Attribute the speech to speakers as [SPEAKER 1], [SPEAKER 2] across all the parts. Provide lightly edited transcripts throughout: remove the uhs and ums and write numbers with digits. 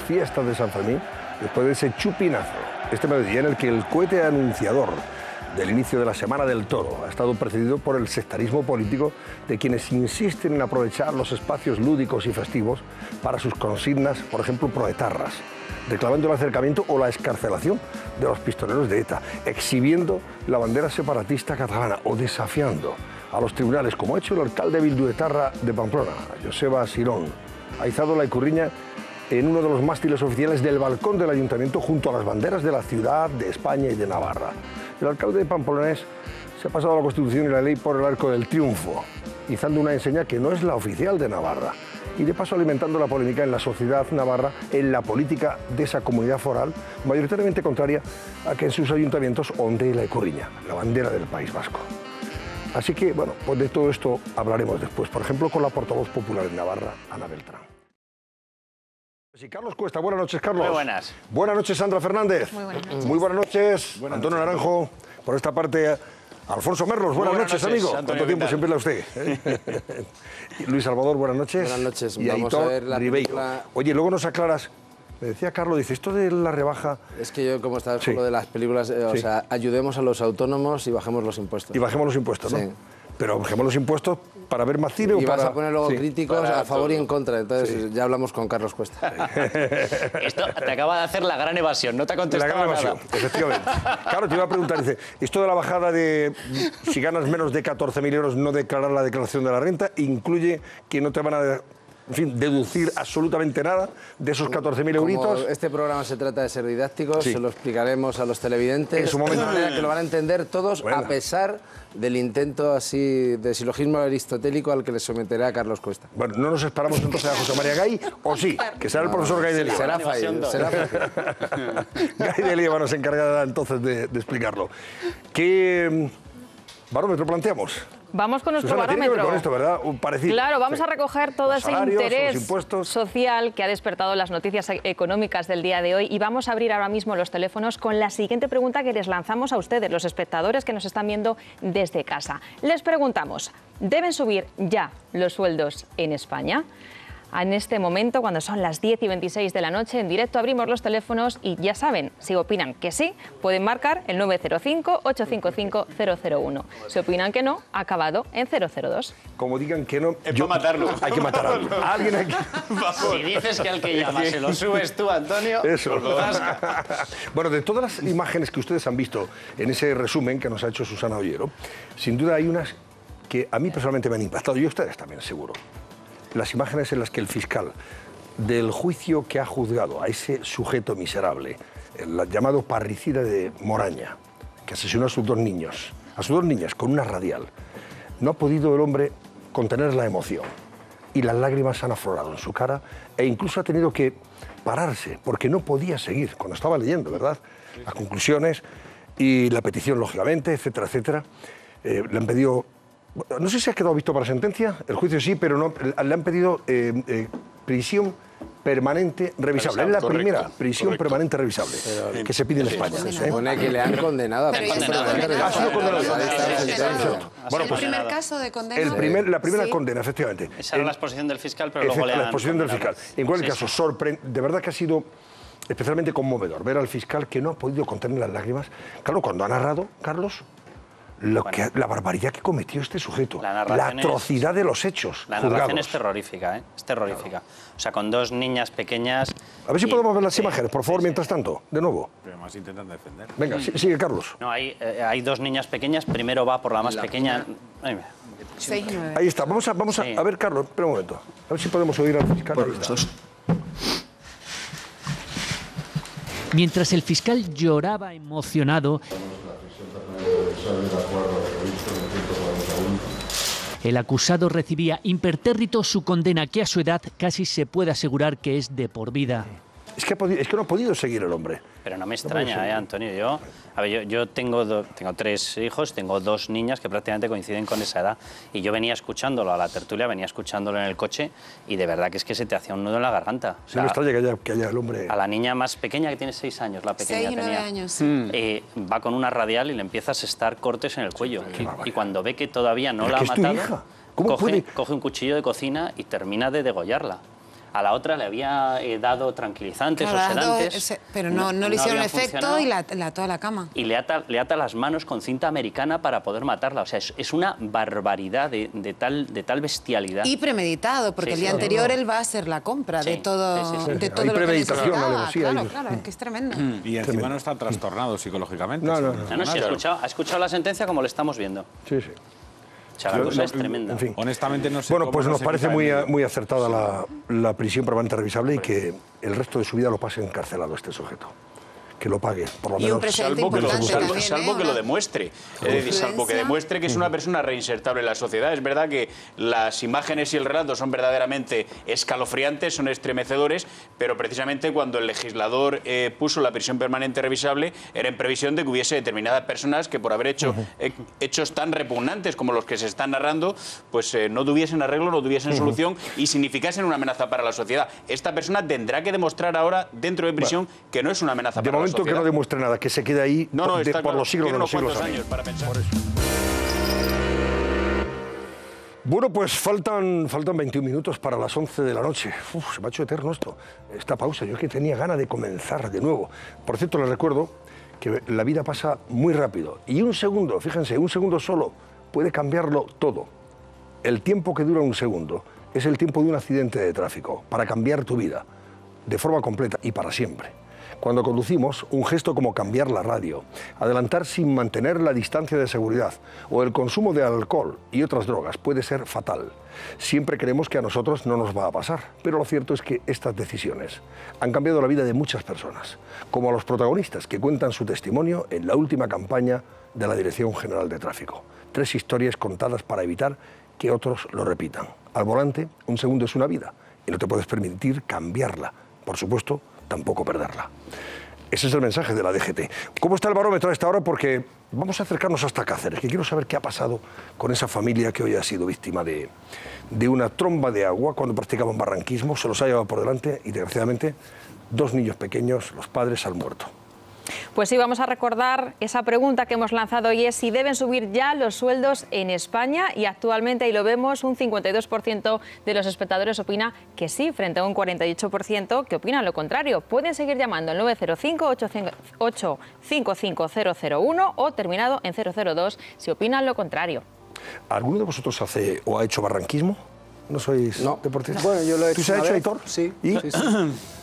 [SPEAKER 1] fiestas de San Fermín, después de ese chupinazo, este mediodía en el que el cohete anunciador del inicio de la Semana del Toro ha estado precedido por el sectarismo político de quienes insisten en aprovechar los espacios lúdicos y festivos para sus consignas, por ejemplo, proetarras, reclamando el acercamiento o la excarcelación de los pistoleros de ETA, exhibiendo la bandera separatista catalana o desafiando a los tribunales, como ha hecho el alcalde bilduetarra de Pamplona, Joseba Sirón. Ha izado la ikurriña en uno de los mástiles oficiales del balcón del ayuntamiento junto a las banderas de la ciudad, de España y de Navarra. El alcalde pamplonés se ha pasado la Constitución y la ley por el arco del triunfo, izando una enseña que no es la oficial de Navarra, y de paso alimentando la polémica en la sociedad navarra, en la política de esa comunidad foral, mayoritariamente contraria a que en sus ayuntamientos ondee la ikurriña, la bandera del País Vasco. Así que, bueno, pues de todo esto hablaremos después, por ejemplo, con la portavoz popular en Navarra, Ana Beltrán. Sí, Carlos Cuesta, buenas noches, Carlos.
[SPEAKER 2] Muy buenas.
[SPEAKER 1] Buenas noches, Sandra Fernández.
[SPEAKER 3] Muy buenas noches.
[SPEAKER 1] Muy buenas noches, Antonio Naranjo. Por esta parte, Alfonso Merlos, buenas noches, amigo.
[SPEAKER 2] Antonio,
[SPEAKER 1] ¿Cuánto tiempo sin verle a usted? Luis Salvador, buenas noches.
[SPEAKER 4] Buenas noches.
[SPEAKER 1] Y
[SPEAKER 4] Vamos a
[SPEAKER 1] Aitor
[SPEAKER 4] ver la
[SPEAKER 1] Ribeiro.
[SPEAKER 4] película.
[SPEAKER 1] Oye, luego nos aclaras. Me decía Carlos, dice, esto de la rebaja...
[SPEAKER 4] Es que yo, como estaba
[SPEAKER 1] Sí.
[SPEAKER 4] con lo de las películas, o
[SPEAKER 1] Sí.
[SPEAKER 4] sea, ayudemos a los autónomos y bajemos los impuestos.
[SPEAKER 1] Y bajemos los impuestos, ¿no?
[SPEAKER 4] Sí.
[SPEAKER 1] Pero bajemos los impuestos para ver más cine o
[SPEAKER 4] Y
[SPEAKER 1] para...
[SPEAKER 4] vas a poner luego
[SPEAKER 1] Sí.
[SPEAKER 4] críticos
[SPEAKER 2] Para
[SPEAKER 4] a favor y en
[SPEAKER 2] todo.
[SPEAKER 4] contra. Entonces ya hablamos con Carlos Cuesta.
[SPEAKER 2] Esto te acaba de hacer la gran evasión, no te ha
[SPEAKER 1] La
[SPEAKER 2] contestado
[SPEAKER 1] gran
[SPEAKER 2] nada.
[SPEAKER 1] evasión, efectivamente. Claro, te iba a preguntar, dice, esto de la bajada de si ganas menos de 14.000 euros no declarar la declaración de la renta, incluye que no te van a, en fin, deducir absolutamente nada de esos 14.000 euritos.
[SPEAKER 4] Como este programa se trata de ser didácticos,
[SPEAKER 1] Sí.
[SPEAKER 4] se lo explicaremos a los televidentes.
[SPEAKER 1] En su momento.
[SPEAKER 4] De manera que lo van a entender todos,
[SPEAKER 1] Bueno.
[SPEAKER 4] a pesar del intento así de silogismo aristotélico al que le someterá Carlos Cuesta.
[SPEAKER 1] Bueno, no nos esperamos entonces a José María Gay, o sí, que será el profesor Gay de Líbano.
[SPEAKER 4] Será
[SPEAKER 2] Animación
[SPEAKER 4] fallo,
[SPEAKER 2] dos.
[SPEAKER 4] será fallo.
[SPEAKER 1] Gay de Líbano se encargará entonces de explicarlo. ¿Qué barómetro planteamos?
[SPEAKER 3] Vamos con nuestro
[SPEAKER 1] Susana, tiene que ver
[SPEAKER 3] barómetro.
[SPEAKER 1] con esto, ¿verdad? Un parecido.
[SPEAKER 3] Claro, vamos
[SPEAKER 1] Sí.
[SPEAKER 3] a recoger todo
[SPEAKER 1] Los
[SPEAKER 3] ese
[SPEAKER 1] salarios,
[SPEAKER 3] interés
[SPEAKER 1] los impuestos.
[SPEAKER 3] social que ha despertado las noticias económicas del día de hoy y vamos a abrir ahora mismo los teléfonos con la siguiente pregunta que les lanzamos a ustedes, los espectadores que nos están viendo desde casa. Les preguntamos, ¿deben subir ya los sueldos en España? En este momento, cuando son las 10:26 de la noche, en directo abrimos los teléfonos y ya saben, si opinan que sí, pueden marcar el 905-855-001. Si opinan que no, ha acabado en 002.
[SPEAKER 1] Como digan que no...
[SPEAKER 2] Es para matarlo.
[SPEAKER 1] Hay que matar a alguien. A alguien hay que...
[SPEAKER 2] Si dices que al que llama se lo subes tú, Antonio,
[SPEAKER 1] Eso.
[SPEAKER 2] zasca.
[SPEAKER 1] Bueno, de todas las imágenes que ustedes han visto en ese resumen que nos ha hecho Susana Ollero, sin duda hay unas que a mí personalmente me han impactado y a ustedes también, seguro. Las imágenes en las que el fiscal del juicio que ha juzgado a ese sujeto miserable, el llamado parricida de Moraña, que asesinó a sus dos niños, a sus dos niñas con una radial, no ha podido el hombre contener la emoción y las lágrimas han aflorado en su cara e incluso ha tenido que pararse porque no podía seguir cuando estaba leyendo, ¿verdad? Las conclusiones y la petición, lógicamente, etcétera, etcétera. Le han pedido... No sé si ha quedado visto para sentencia, el juicio sí, pero no, le han pedido prisión permanente revisable. Es la
[SPEAKER 5] Correcto,
[SPEAKER 1] primera prisión
[SPEAKER 5] correcto.
[SPEAKER 1] permanente revisable que se pide en España.
[SPEAKER 4] Se supone que le han condenado a
[SPEAKER 3] Pero
[SPEAKER 4] prisión
[SPEAKER 3] ya está
[SPEAKER 4] permanente
[SPEAKER 3] condenado.
[SPEAKER 1] Ha sido condenado.
[SPEAKER 4] Ahí está la sentencia.
[SPEAKER 1] Bueno,
[SPEAKER 6] el
[SPEAKER 1] pues
[SPEAKER 6] primer caso de condena.
[SPEAKER 1] la primera
[SPEAKER 6] Sí.
[SPEAKER 1] condena, efectivamente.
[SPEAKER 2] Esa era la exposición del fiscal, pero luego le han...
[SPEAKER 1] La exposición del fiscal.
[SPEAKER 2] condenado.
[SPEAKER 1] En cualquier
[SPEAKER 2] Sí,
[SPEAKER 1] caso, de verdad que ha sido especialmente conmovedor ver al fiscal que no ha podido contener las lágrimas. Claro, cuando ha narrado, Carlos, la barbaridad que cometió este sujeto,
[SPEAKER 2] La
[SPEAKER 1] la
[SPEAKER 2] narración
[SPEAKER 1] atrocidad de los hechos
[SPEAKER 2] La narración
[SPEAKER 1] juzgados.
[SPEAKER 2] es terrorífica, ¿eh? Es terrorífica. O sea, con dos niñas pequeñas...
[SPEAKER 1] A ver si
[SPEAKER 2] y-
[SPEAKER 1] podemos ver las
[SPEAKER 2] sí,
[SPEAKER 1] imágenes, por favor,
[SPEAKER 2] sí, sí.
[SPEAKER 1] mientras tanto, de nuevo.
[SPEAKER 5] Pero además intentan defender.
[SPEAKER 1] Venga, sigue, Carlos.
[SPEAKER 2] No, hay dos niñas pequeñas. Primero va por la más pequeña. Ay, mira.
[SPEAKER 6] 6 y 9.
[SPEAKER 1] Ahí está, vamos
[SPEAKER 2] Sí.
[SPEAKER 1] a ver, Carlos, espera un momento. A ver si podemos oír al fiscal. Ahí está.
[SPEAKER 7] Mientras el fiscal lloraba emocionado, el acusado recibía impertérrito su condena, que a su edad casi se puede asegurar que es de por vida.
[SPEAKER 1] Es que no ha podido seguir el hombre.
[SPEAKER 2] Pero no me extraña, Antonio. Yo tengo tres hijos, tengo dos niñas que prácticamente coinciden con esa edad. Y yo venía escuchándolo a la tertulia, venía escuchándolo en el coche y de verdad que es que se te hacía un nudo en la garganta. O
[SPEAKER 1] No
[SPEAKER 2] sea,
[SPEAKER 1] me extraña que haya el hombre...
[SPEAKER 2] a la niña más pequeña, que tiene 6 años, la pequeña
[SPEAKER 6] 6 y 9
[SPEAKER 2] tenía,
[SPEAKER 6] años, sí.
[SPEAKER 2] va con una radial y le empieza a asestar cortes en el cuello. Y cuando ve que todavía no
[SPEAKER 1] ¿Pero
[SPEAKER 2] la ha
[SPEAKER 1] que es tu
[SPEAKER 2] matado,
[SPEAKER 1] hija? ¿Cómo puede?
[SPEAKER 2] coge un cuchillo de cocina y termina de degollarla. a la otra le había dado tranquilizantes
[SPEAKER 6] Claro,
[SPEAKER 2] o sedantes.
[SPEAKER 6] pero no le hicieron
[SPEAKER 2] habían
[SPEAKER 6] efecto
[SPEAKER 2] funcionado,
[SPEAKER 6] y la ató a la cama.
[SPEAKER 2] y le ata las manos con cinta americana para poder matarla. O sea, es una barbaridad de tal bestialidad.
[SPEAKER 6] Y premeditado, porque el día anterior él va a hacer la compra de todo, de todo
[SPEAKER 1] Hay
[SPEAKER 6] lo que
[SPEAKER 1] premeditación,
[SPEAKER 6] necesitaba.
[SPEAKER 1] algo así,
[SPEAKER 6] Claro,
[SPEAKER 1] hay-
[SPEAKER 6] claro, es que es tremendo.
[SPEAKER 5] Y encima no está trastornado psicológicamente.
[SPEAKER 1] No, no,
[SPEAKER 5] según
[SPEAKER 1] no.
[SPEAKER 2] No, sí,
[SPEAKER 5] Claro.
[SPEAKER 2] ha escuchado la sentencia como le estamos viendo.
[SPEAKER 1] Sí, sí.
[SPEAKER 2] O sea, la cosa es tremenda.
[SPEAKER 1] En fin.
[SPEAKER 5] Honestamente no sé
[SPEAKER 1] Bueno,
[SPEAKER 5] cómo
[SPEAKER 1] pues
[SPEAKER 5] no
[SPEAKER 1] nos
[SPEAKER 5] se
[SPEAKER 1] parece
[SPEAKER 5] quita
[SPEAKER 1] muy,
[SPEAKER 5] de medio.
[SPEAKER 1] muy acertada la prisión permanente revisable y que el resto de su vida lo pase encarcelado este sujeto. Que lo pague, por lo
[SPEAKER 6] Y un
[SPEAKER 1] menos.
[SPEAKER 6] precedente
[SPEAKER 8] Salvo que,
[SPEAKER 6] importante también,
[SPEAKER 8] salvo que lo demuestre. Es decir, salvo que demuestre que es una persona reinsertable en la sociedad. Es verdad que las imágenes y el relato son verdaderamente escalofriantes, son estremecedores, pero precisamente cuando el legislador puso la prisión permanente revisable era en previsión de que hubiese determinadas personas que por haber hecho hechos tan repugnantes como los que se están narrando, pues no tuviesen arreglo, no tuviesen solución y significasen una amenaza para la sociedad. Esta persona tendrá que demostrar ahora dentro de prisión que no es una amenaza
[SPEAKER 1] De
[SPEAKER 8] para la
[SPEAKER 1] momento que
[SPEAKER 8] sociedad.
[SPEAKER 1] no demuestre nada, que se quede ahí
[SPEAKER 8] No, no, está
[SPEAKER 1] por
[SPEAKER 8] claro.
[SPEAKER 1] los siglos
[SPEAKER 8] Tiene
[SPEAKER 1] de los
[SPEAKER 8] unos
[SPEAKER 1] siglos.
[SPEAKER 8] cuantos
[SPEAKER 1] también.
[SPEAKER 8] años para pensar.
[SPEAKER 1] Bueno, pues faltan 21 minutos para las 11 de la noche. Uf, se me ha hecho eterno esta pausa. Yo que tenía ganas de comenzar de nuevo. Por cierto, les recuerdo que la vida pasa muy rápido. Y un segundo, fíjense, un segundo solo puede cambiarlo todo. El tiempo que dura un segundo es el tiempo de un accidente de tráfico para cambiar tu vida de forma completa y para siempre. Cuando conducimos, un gesto como cambiar la radio, adelantar sin mantener la distancia de seguridad o el consumo de alcohol y otras drogas puede ser fatal. Siempre creemos que a nosotros no nos va a pasar, pero lo cierto es que estas decisiones han cambiado la vida de muchas personas, como a los protagonistas que cuentan su testimonio en la última campaña de la Dirección General de Tráfico. 3 historias contadas para evitar que otros lo repitan. Al volante, un segundo es una vida y no te puedes permitir cambiarla. Por supuesto, tampoco perderla. Ese es el mensaje de la DGT. ¿Cómo está el barómetro a esta hora? Porque vamos a acercarnos hasta Cáceres, que quiero saber qué ha pasado con esa familia que hoy ha sido víctima de una tromba de agua cuando practicaban barranquismo. Se los ha llevado por delante y, desgraciadamente, 2 niños pequeños, los padres han muerto.
[SPEAKER 3] Pues sí, vamos a recordar esa pregunta que hemos lanzado hoy, es si deben subir ya los sueldos en España, y actualmente, ahí lo vemos, un 52% de los espectadores opina que sí, frente a un 48% que opina lo contrario. Pueden seguir llamando al 905-855-001 o terminado en 002 si opinan lo contrario.
[SPEAKER 1] ¿Alguno de vosotros hace o ha hecho barranquismo? ¿No sois deportistas?
[SPEAKER 4] Bueno, yo lo he hecho.
[SPEAKER 1] ¿Tú se has
[SPEAKER 4] una
[SPEAKER 1] hecho,
[SPEAKER 4] vez.
[SPEAKER 1] Aitor?
[SPEAKER 4] Sí.
[SPEAKER 1] ¿Y?
[SPEAKER 4] Sí, sí.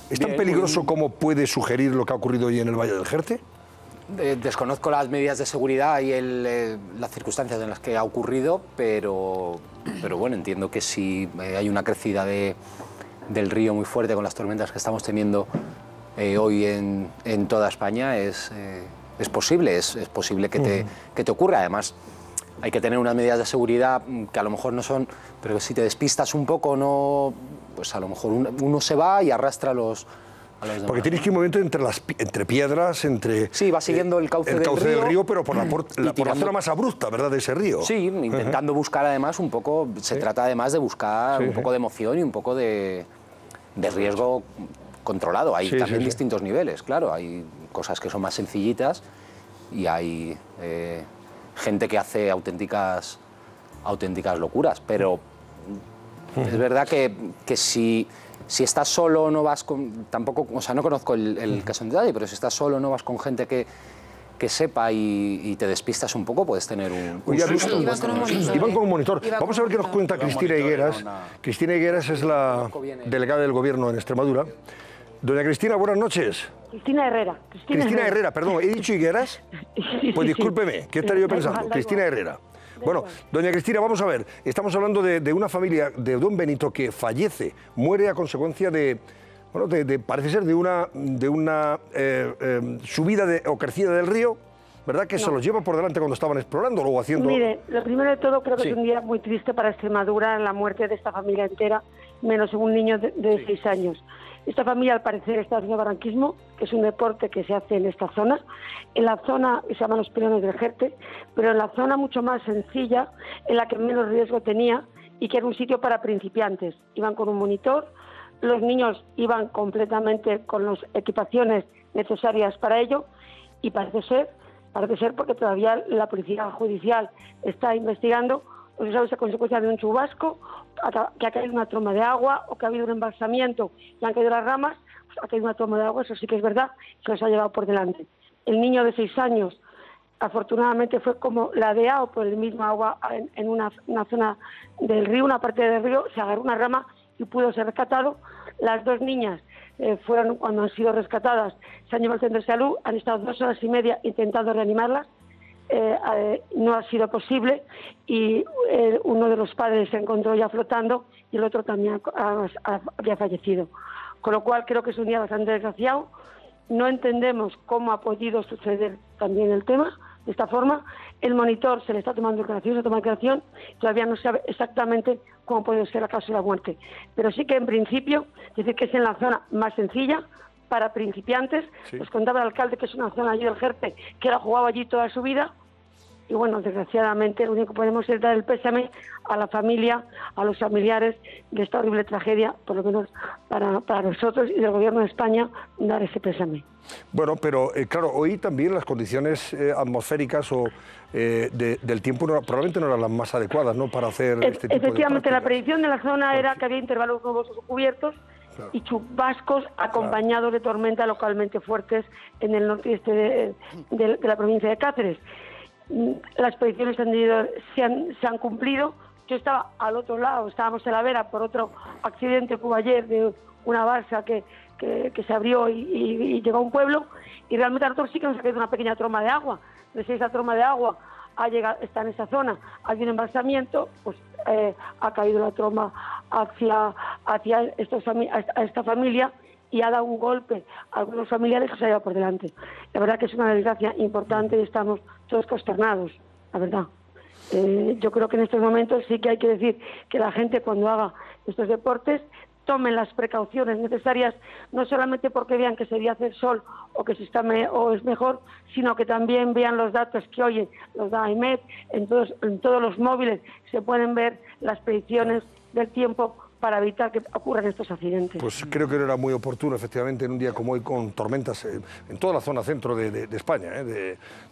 [SPEAKER 1] ¿Es tan
[SPEAKER 4] Bien,
[SPEAKER 1] peligroso
[SPEAKER 4] muy-
[SPEAKER 1] como puede sugerir lo que ha ocurrido hoy en el Valle del Jerte?
[SPEAKER 9] Desconozco las medidas de seguridad y las circunstancias en las que ha ocurrido, pero bueno, entiendo que si hay una crecida del río muy fuerte con las tormentas que estamos teniendo hoy en toda España, es posible que te ocurra. Además, hay que tener unas medidas de seguridad que a lo mejor no son, pero si te despistas un poco, pues a lo mejor uno se va y arrastra a los demás.
[SPEAKER 1] Porque tienes que ir un momento entre piedras, entre...
[SPEAKER 9] Sí, va siguiendo el cauce del
[SPEAKER 1] del
[SPEAKER 9] río
[SPEAKER 1] río, pero por la
[SPEAKER 9] tirando-
[SPEAKER 1] zona más abrupta, ¿verdad?, de ese río.
[SPEAKER 9] Sí, intentando buscar además un poco, se trata además de buscar
[SPEAKER 1] Sí,
[SPEAKER 9] un poco de emoción y un poco de riesgo controlado. Hay
[SPEAKER 1] Sí,
[SPEAKER 9] también
[SPEAKER 1] sí, sí.
[SPEAKER 9] distintos niveles, claro, hay cosas que son más sencillitas y hay gente que hace auténticas locuras, pero es verdad que si estás solo no vas con... Tampoco, o sea, no conozco el caso en detalle, pero si estás solo no vas con gente que sepa y te despistas un poco, puedes tener un
[SPEAKER 1] Oye,
[SPEAKER 9] susto.
[SPEAKER 6] Iban con un monitor.
[SPEAKER 1] Iban con un monitor.
[SPEAKER 6] Iba
[SPEAKER 1] Vamos a
[SPEAKER 6] con
[SPEAKER 1] ver qué
[SPEAKER 6] un
[SPEAKER 1] nos cuenta
[SPEAKER 6] monitor.
[SPEAKER 1] Cristina Higueras. Cristina Higueras es la delegada del Gobierno en Extremadura. Doña Cristina, buenas noches.
[SPEAKER 10] Cristina Herrera.
[SPEAKER 1] Cristina Herrera, perdón, ¿he dicho Higueras? Pues discúlpeme, ¿qué estaría yo pensando? Cristina Herrera. Bueno, doña Cristina, vamos a ver, estamos hablando de una familia de don Benito que fallece, muere a consecuencia parece ser de una subida o crecida del río, ¿verdad? Que se los lleva por delante cuando estaban explorando o haciendo...
[SPEAKER 10] Mire, lo primero de todo creo que
[SPEAKER 1] Sí.
[SPEAKER 10] es un día muy triste para Extremadura, la muerte de esta familia entera, menos un niño de 6 años. Esta familia, al parecer, está haciendo barranquismo, que es un deporte que se hace en esta zona, en la zona que se llama los Pilones del Jerte, pero en la zona mucho más sencilla, en la que menos riesgo tenía y que era un sitio para principiantes. Iban con un monitor, los niños iban completamente con las equipaciones necesarias para ello y parece ser porque todavía la policía judicial está investigando, o se sabe si a consecuencia de un chubasco, que ha caído una tromba de agua o que ha habido un embalsamiento y han caído las ramas, pues ha caído una tromba de agua, eso sí que es verdad, que nos ha llevado por delante. El niño de 6 años, afortunadamente, fue como ladeado por el mismo agua en una zona del río, una parte del río, se agarró una rama y pudo ser rescatado. Las 2 niñas fueron, cuando han sido rescatadas, se han llevado al centro de salud, han estado 2 horas y media intentando reanimarlas, no ha sido posible y uno de los padres se encontró ya flotando y el otro también había fallecido. Con lo cual creo que es un día bastante desgraciado. No entendemos cómo ha podido suceder también el tema de esta forma. El monitor se le está tomando declaración, se toma declaración, todavía no se sabe exactamente cómo puede ser la causa de la muerte. Pero sí que en principio, decir que es en la zona más sencilla, para principiantes. Sí. Nos contaba el alcalde que es una zona allí del Jerpe, que él ha jugado allí toda su vida. Y bueno, desgraciadamente lo único que podemos es dar el pésame a la familia, a los familiares de esta horrible tragedia, por lo menos para nosotros y del Gobierno de España, dar ese pésame.
[SPEAKER 1] Bueno, pero claro, hoy también las condiciones atmosféricas o del tiempo probablemente no eran las más adecuadas, ¿no?, para hacer este tipo
[SPEAKER 10] efectivamente,
[SPEAKER 1] de
[SPEAKER 10] la predicción de la zona era que había intervalos nubosos cubiertos, claro, y chubascos acompañados, claro, de tormentas localmente fuertes en el norte y este de la provincia de Cáceres. Las predicciones se han cumplido. Yo estaba al otro lado, estábamos en la vera por otro accidente que hubo ayer de una balsa que se abrió y llegó a un pueblo, y realmente a nosotros sí que nos ha caído una pequeña tromba de agua. Entonces, si esa tromba de agua está en esa zona, hay un embalsamiento, pues ha caído la tromba hacia esta familia y ha dado un golpe a algunos familiares que se ha llevado por delante. La verdad que es una desgracia importante y estamos todos consternados, la verdad. Yo creo que en estos momentos sí que hay que decir que la gente, cuando haga estos deportes, tomen las precauciones necesarias, no solamente porque vean que se debe hacer sol o que o es mejor, sino que también vean los datos que hoy los da AEMET, en todos los móviles se pueden ver las predicciones del tiempo para evitar que ocurran estos accidentes.
[SPEAKER 1] Pues creo que era muy oportuno, efectivamente, en un día como hoy, con tormentas en toda la zona centro de España,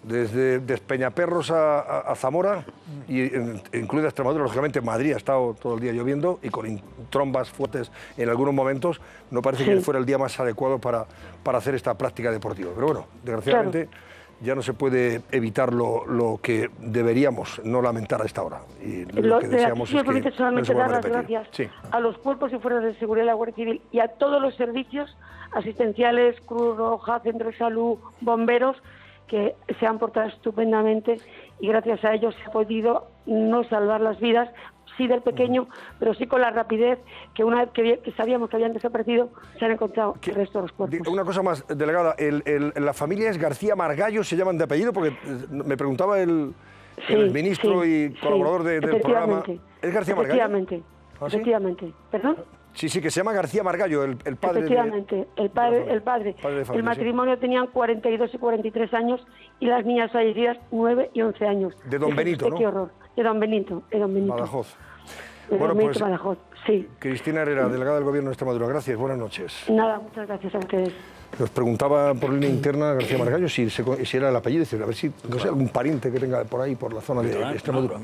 [SPEAKER 1] desde Despeñaperros a Zamora, y incluida Extremadura. Lógicamente, Madrid ha estado todo el día lloviendo y con trombas fuertes en algunos momentos. No parece que fuera el día más adecuado para hacer esta práctica deportiva. Pero bueno, desgraciadamente, claro, ya no se puede evitar lo que deberíamos no lamentar a esta hora. Y lo que deseamos es que
[SPEAKER 10] solamente dar las gracias a los cuerpos y fuerzas de seguridad de la Guardia Civil y a todos los servicios asistenciales, Cruz Roja, Centro de Salud, bomberos, que se han portado estupendamente, y gracias a ellos se ha podido no salvar las vidas, sí del pequeño, pero sí con la rapidez que una vez que sabíamos que habían desaparecido, se han encontrado el resto de los cuerpos.
[SPEAKER 1] Una cosa más, delegada, la familia es García Margallo, se llaman de apellido, porque me preguntaba el ministro y colaborador del programa. ¿Es García Margallo?
[SPEAKER 10] Efectivamente, ¿Ah, sí? Efectivamente. ¿Perdón?
[SPEAKER 1] Sí, que se llama García Margallo, el padre.
[SPEAKER 10] Efectivamente, el padre. Familia, el matrimonio tenían 42 y 43 años y las niñas fallecidas 9 y 11 años.
[SPEAKER 1] De Don Benito, ¿no?
[SPEAKER 10] Qué horror. De Don Benito.
[SPEAKER 1] Badajoz.
[SPEAKER 10] Bueno, pues, Badajoz, sí.
[SPEAKER 1] Cristina Herrera, delegada del Gobierno de Extremadura. Gracias, buenas noches.
[SPEAKER 10] Nada, muchas gracias a ustedes.
[SPEAKER 1] Nos preguntaba por línea interna García Margallo si era el apellido, a ver si no sé, algún pariente que tenga por ahí, por la zona de Extremadura.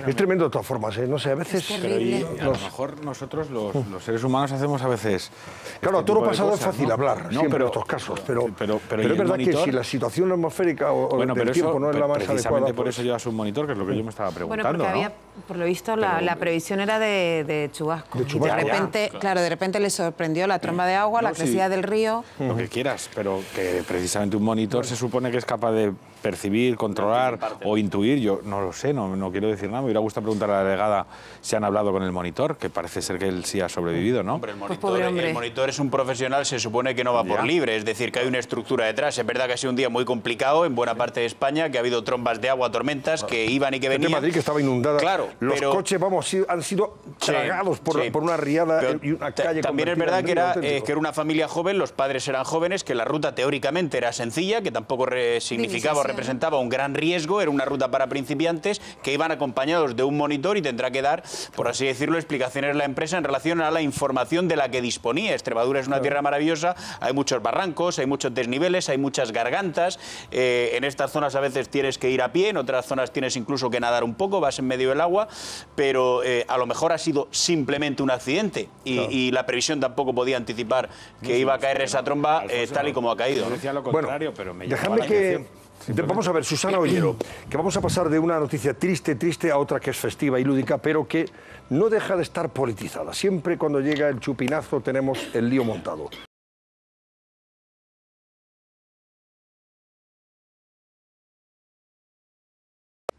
[SPEAKER 1] Es tremendo de todas formas, no sé, a veces...
[SPEAKER 5] A lo mejor nosotros los seres humanos hacemos a veces...
[SPEAKER 1] Claro, a toro pasado es fácil hablar, siempre en estos casos, pero es verdad que si la situación atmosférica o del tiempo no es la más adecuada...
[SPEAKER 5] Precisamente por eso llevas un monitor, que es lo que yo me estaba preguntando.
[SPEAKER 6] Bueno, porque había, por lo visto, la previsión era de chubasco. De repente le sorprendió la tromba de agua, la crecida del río...
[SPEAKER 5] Lo que quieras, pero que precisamente un monitor se supone que es capaz de percibir, controlar o intuir. Yo no lo sé, no quiero decir nada. Me hubiera gustado preguntar a la delegada si han hablado con el monitor, que parece ser que él sí ha sobrevivido, ¿no?
[SPEAKER 8] Hombre, el monitor es un profesional, se supone que no va por libre, es decir, que hay una estructura detrás. Es verdad que ha sido un día muy complicado en buena parte de España, que ha habido trombas de agua, tormentas, que iban y que venían.
[SPEAKER 1] Madrid, que estaba inundada.
[SPEAKER 8] Claro,
[SPEAKER 1] los coches, han sido tragados por una riada y una calle.
[SPEAKER 8] También es verdad que era una familia joven, los padres eran jóvenes, que la ruta teóricamente era sencilla, que tampoco significaba o representaba un gran riesgo, era una ruta para principiantes, que iban acompañados de un monitor y tendrá que dar, por así decirlo, explicaciones a la empresa en relación a la información de la que disponía. Extremadura es una tierra maravillosa, hay muchos barrancos, hay muchos desniveles, hay muchas gargantas, en estas zonas a veces tienes que ir a pie, en otras zonas tienes incluso que nadar un poco, vas en medio del agua, pero a lo mejor ha sido simplemente un accidente y la previsión tampoco podía anticipar que iba a caer esa tromba tal y como ha caído.
[SPEAKER 5] Decía lo contrario, pero me
[SPEAKER 1] dejadme que... Vamos a ver, Susana Ollero, que vamos a pasar de una noticia triste a otra que es festiva y lúdica, pero que no deja de estar politizada. Siempre cuando llega el chupinazo tenemos el lío montado.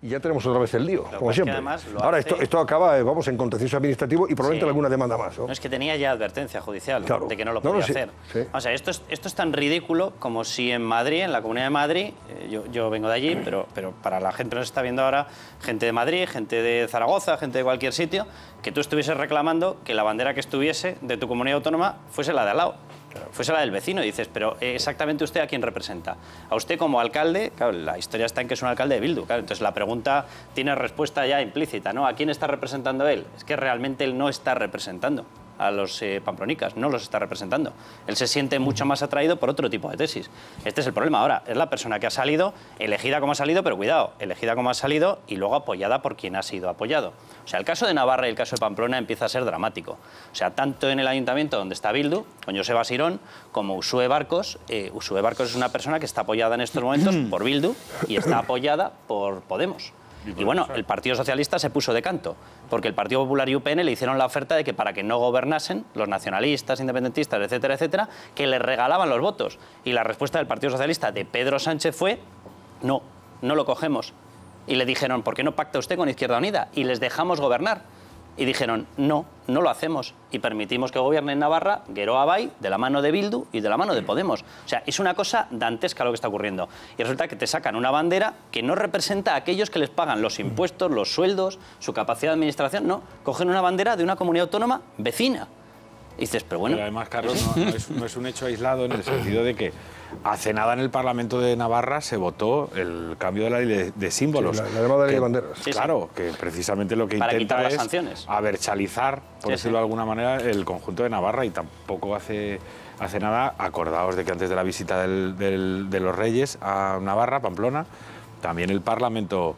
[SPEAKER 1] Y ya tenemos otra vez el lío, como siempre. Ahora, esto acaba, vamos, en contencioso administrativo y probablemente alguna demanda más, ¿no?
[SPEAKER 2] No, es que tenía ya advertencia judicial de que no lo podía hacer.
[SPEAKER 1] Sí.
[SPEAKER 2] O sea, esto es tan ridículo como si en Madrid, en la Comunidad de Madrid, yo vengo de allí, pero para la gente que nos está viendo ahora, gente de Madrid, gente de Zaragoza, gente de cualquier sitio, que tú estuvieses reclamando que la bandera que estuviese de tu comunidad autónoma fuese la de al lado. Fuese la del vecino, y dices, pero exactamente usted a quién representa. A usted como alcalde, claro, la historia está en que es un alcalde de Bildu, claro, entonces la pregunta tiene respuesta ya implícita, ¿no? ¿A quién está representando él? Es que realmente él no está representando a los pamplonicas, no los está representando. Él se siente mucho más atraído por otro tipo de tesis. Este es el problema ahora, es la persona que ha salido, elegida como ha salido, pero cuidado, elegida como ha salido y luego apoyada por quien ha sido apoyado. O sea, el caso de Navarra y el caso de Pamplona empieza a ser dramático. O sea, tanto en el ayuntamiento donde está Bildu, con Joseba Sirón, como Uxue Barcos. Uxue Barcos es una persona que está apoyada en estos momentos por Bildu y está apoyada por Podemos. Y bueno, el Partido Socialista se puso de canto, porque el Partido Popular y UPN le hicieron la oferta de que para que no gobernasen, los nacionalistas, independentistas, etcétera, etcétera, que les regalaban los votos. Y la respuesta del Partido Socialista de Pedro Sánchez fue, no, no lo cogemos. Y le dijeron, ¿por qué no pacta usted con Izquierda Unida? Y les dejamos gobernar. Y dijeron, no, no lo hacemos. Y permitimos que gobierne en Navarra Geroa Bai, de la mano de Bildu y de la mano de Podemos. O sea, es una cosa dantesca lo que está ocurriendo. Y resulta que te sacan una bandera que no representa a aquellos que les pagan los impuestos, los sueldos, su capacidad de administración. No, cogen una bandera de una comunidad autónoma vecina. Y dices, pero bueno...
[SPEAKER 5] Pero además, Carlos, no es un hecho aislado en el sentido de que hace nada en el Parlamento de Navarra se votó el cambio de la ley de símbolos.
[SPEAKER 1] Sí, la llamada ley de banderas.
[SPEAKER 5] Claro, que precisamente lo que
[SPEAKER 2] para
[SPEAKER 5] intenta es
[SPEAKER 2] sanciones.
[SPEAKER 5] abertzalizar, por decirlo de alguna manera, el conjunto de Navarra, y tampoco hace nada. Acordaos de que antes de la visita de los Reyes a Navarra, Pamplona, también el Parlamento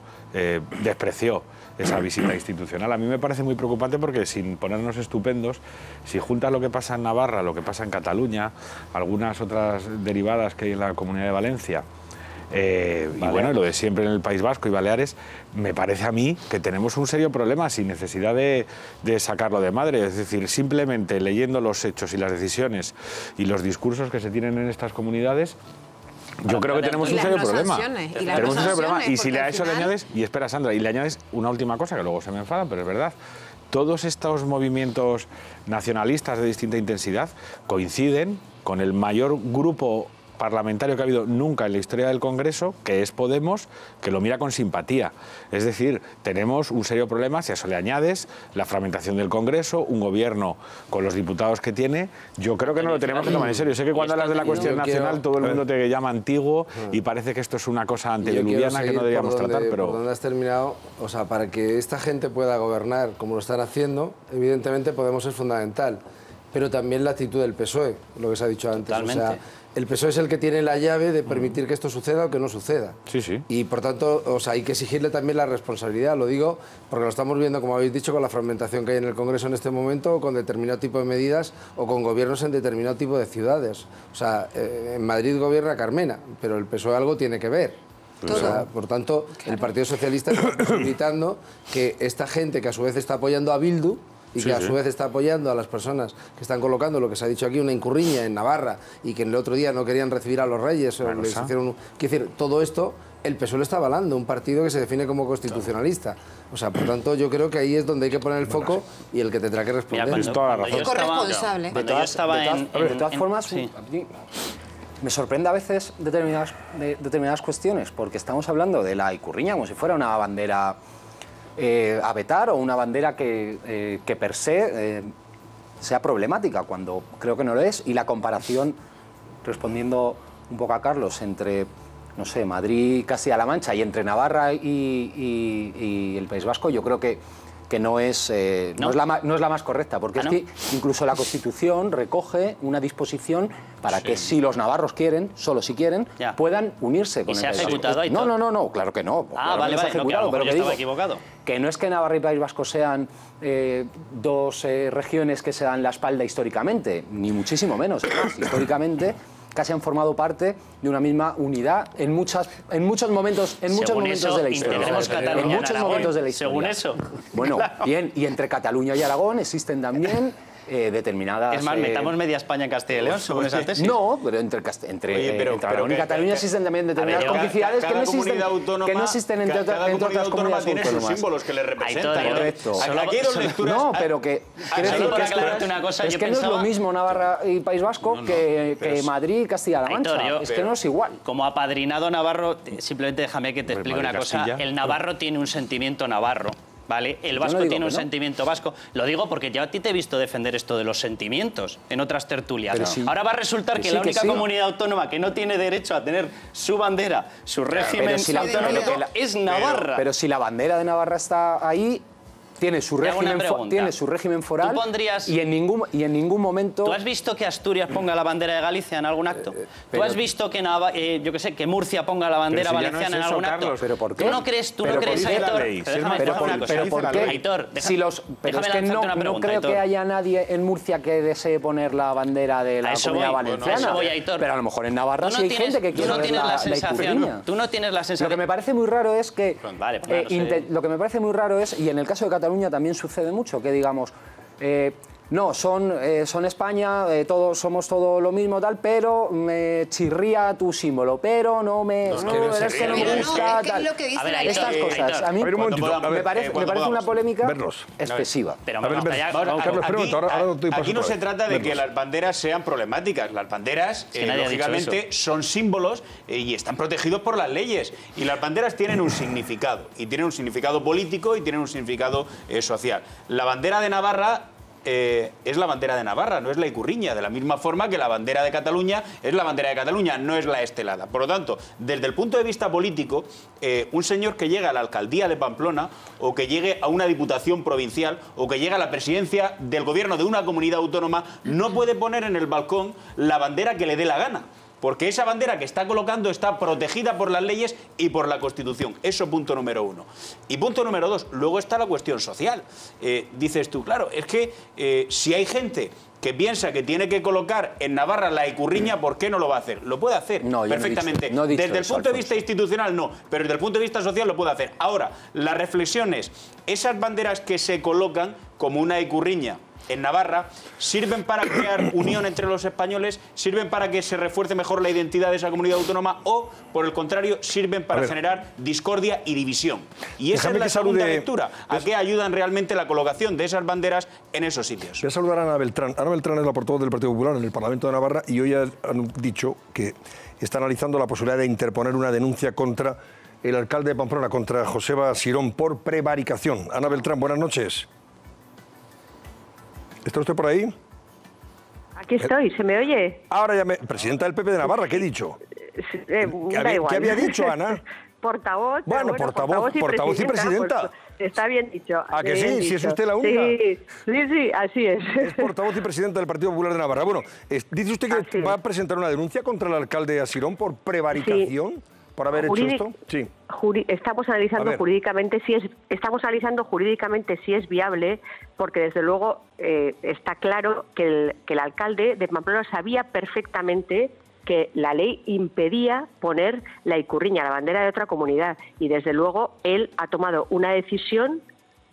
[SPEAKER 5] despreció esa visita institucional. A mí me parece muy preocupante porque, sin ponernos estupendos, si juntas lo que pasa en Navarra, lo que pasa en Cataluña, algunas otras derivadas que hay en la Comunidad de Valencia, y bueno, lo de siempre en el País Vasco y Baleares, me parece a mí que tenemos un serio problema sin necesidad de sacarlo de madre. Es decir, simplemente leyendo los hechos y las decisiones y los discursos que se tienen en estas comunidades, yo creo que tenemos un serio problema. Tenemos un serio problema. Y si a eso le añades, y espera, Sandra, y le añades una última cosa, que luego se me enfadan, pero es verdad, todos estos movimientos nacionalistas de distinta intensidad coinciden con el mayor grupo parlamentario que ha habido nunca en la historia del Congreso, que es Podemos, que lo mira con simpatía. Es decir, tenemos un serio problema, si a eso le añades la fragmentación del Congreso, un gobierno con los diputados que tiene, yo creo que no lo tenemos que tomar en serio. Sé que cuando hablas de la cuestión nacional todo el mundo te llama antiguo y parece que esto es una cosa antediluviana que no deberíamos tratar, pero...
[SPEAKER 4] Por donde has terminado, o sea, para que esta gente pueda gobernar como lo están haciendo, evidentemente Podemos es fundamental, pero también la actitud del PSOE, lo que se ha dicho antes.
[SPEAKER 2] Totalmente.
[SPEAKER 4] O sea, el PSOE es el que tiene la llave de permitir que esto suceda o que no suceda.
[SPEAKER 5] Sí, sí.
[SPEAKER 4] Y por tanto, o sea, hay que exigirle también la responsabilidad. Lo digo porque lo estamos viendo, como habéis dicho, con la fragmentación que hay en el Congreso en este momento, con determinado tipo de medidas o con gobiernos en determinado tipo de ciudades. O sea, en Madrid gobierna Carmena, pero el PSOE algo tiene que ver. O sea, por tanto, el Partido Socialista está posibilitando que esta gente, que a su vez está apoyando a Bildu, y que a su vez está apoyando a las personas que están colocando, lo que se ha dicho aquí, una incurriña en Navarra, y que el otro día no querían recibir a los Reyes, o les hicieron... Quiero decir, todo esto, el PSOE lo está avalando, un partido que se define como constitucionalista. O sea, por tanto, yo creo que ahí es donde hay que poner el foco y el que tendrá que responder.
[SPEAKER 2] Mira,
[SPEAKER 6] es corresponsable.
[SPEAKER 2] De todas
[SPEAKER 9] formas, me sorprende a veces determinadas cuestiones, porque estamos hablando de la Icurriña como si fuera una bandera a vetar, o una bandera que per se sea problemática, cuando creo que no lo es. Y la comparación, respondiendo un poco a Carlos, entre, no sé, Madrid, Castilla-La Mancha, y entre Navarra y el País Vasco, yo creo que no es la más correcta, porque es que incluso la Constitución recoge una disposición para que si los navarros quieren, solo si quieren, puedan unirse con el País Vasco.
[SPEAKER 2] ¿Y se ha ejecutado ahí?
[SPEAKER 9] No, claro que no.
[SPEAKER 2] Vale,
[SPEAKER 9] no se ha ejecutado, pero
[SPEAKER 2] yo estaba equivocado.
[SPEAKER 9] Que no es que Navarra y País Vasco sean dos regiones que se dan la espalda históricamente, ni muchísimo menos. Históricamente casi han formado parte de una misma unidad en muchos momentos de la historia.
[SPEAKER 2] En muchos momentos de la historia. Según eso.
[SPEAKER 9] Bueno, bien, y entre Cataluña y Aragón existen también determinadas...
[SPEAKER 2] Es más, metamos media España en Castilla y León, según esa tesis.
[SPEAKER 9] No, pero entre Aragón y Cataluña existen también determinadas complicidades que no existen entre otras comunidades
[SPEAKER 8] tiene sus
[SPEAKER 9] autónomas.
[SPEAKER 8] símbolos que le representan.
[SPEAKER 9] Correcto.
[SPEAKER 8] Aquí hay dos lecturas.
[SPEAKER 9] No, pero que... Es que no es lo mismo Navarra y País Vasco que Madrid y Castilla-La Mancha. Es que no es igual.
[SPEAKER 2] Como apadrinado navarro, simplemente déjame que te explique una cosa. El navarro tiene un sentimiento navarro. ¿Vale? El vasco tiene un sentimiento vasco. Lo digo porque yo a ti te he visto defender esto de los sentimientos en otras tertulias. Ahora va a resultar que la única comunidad autónoma que no tiene derecho a tener su bandera, su régimen autonómico, es Navarra.
[SPEAKER 9] Pero si la bandera de Navarra está ahí, tiene su régimen foral y en ningún momento...
[SPEAKER 2] ¿Tú has visto que Asturias ponga la bandera de Galicia en algún acto? ¿Tú has visto que que Murcia ponga la bandera valenciana en algún acto?
[SPEAKER 9] ¿Pero por qué?
[SPEAKER 2] ¿Tú no crees, Aitor?
[SPEAKER 9] ¿Pero por qué?
[SPEAKER 2] Aitor,
[SPEAKER 9] pero es que no creo que haya nadie en Murcia que desee poner la bandera de la Comunidad Valenciana. Pero a lo mejor en Navarra sí hay gente que quiere ver la Ikurriña.
[SPEAKER 2] Tú no tienes la sensación...
[SPEAKER 9] Lo que me parece muy raro es que... y en el caso de Cataluña también sucede mucho, que digamos, no, son España, todos somos todo lo mismo, tal, pero me chirría tu símbolo, pero no me... es que no me gusta, tal. Estas cosas. A mí me parece una polémica excesiva.
[SPEAKER 8] Aquí no se trata de que las banderas sean problemáticas. Las banderas, lógicamente, son símbolos y están protegidos por las leyes. Y las banderas tienen un significado. Y tienen un significado político y tienen un significado social. La bandera de Navarra... es la bandera de Navarra, no es la Ikurriña, de la misma forma que la bandera de Cataluña es la bandera de Cataluña, no es la estelada. Por lo tanto, desde el punto de vista político, un señor que llega a la alcaldía de Pamplona o que llegue a una diputación provincial o que llegue a la presidencia del gobierno de una comunidad autónoma no puede poner en el balcón la bandera que le dé la gana. Porque esa bandera que está colocando está protegida por las leyes y por la Constitución. Eso punto número uno. Y punto número dos, luego está la cuestión social. Dices tú, claro, es que si hay gente que piensa que tiene que colocar en Navarra la Ikurriña, ¿por qué no lo va a hacer? Lo puede hacer perfectamente. Desde el punto de vista institucional no, pero desde el punto de vista social lo puede hacer. Ahora, la reflexión es, esas banderas que se colocan como una Ikurriña en Navarra, ¿sirven para crear unión entre los españoles? ¿Sirven para que se refuerce mejor la identidad de esa comunidad autónoma? ¿O, por el contrario, sirven para generar discordia y división? Y esa es la segunda lectura. ¿A qué ayudan realmente la colocación de esas banderas en esos sitios?
[SPEAKER 1] Voy a saludar a Ana Beltrán. Ana Beltrán es la portavoz del Partido Popular en el Parlamento de Navarra y hoy han dicho que está analizando la posibilidad de interponer una denuncia contra el alcalde de Pamplona, contra Joseba Sirón, por prevaricación. Ana Beltrán, buenas noches. ¿Está usted por ahí?
[SPEAKER 11] Aquí estoy, ¿se me oye?
[SPEAKER 1] Ahora ya presidenta del PP de Navarra, ¿qué he dicho? ¿Qué había dicho, Ana?
[SPEAKER 11] Portavoz.
[SPEAKER 1] Bueno, portavoz y presidenta.
[SPEAKER 11] Pues, está bien dicho.
[SPEAKER 1] ¿A que sí? ¿Si es usted la única?
[SPEAKER 11] Sí, así es.
[SPEAKER 1] Es portavoz y presidenta del Partido Popular de Navarra. Bueno, dice usted que va a presentar una denuncia contra el alcalde Asirón por prevaricación. Sí. ¿Por haber hecho esto? Sí.
[SPEAKER 11] Estamos analizando jurídicamente si es viable, porque desde luego está claro que el alcalde de Pamplona sabía perfectamente que la ley impedía poner la Ikurriña, la bandera de otra comunidad, y desde luego él ha tomado una decisión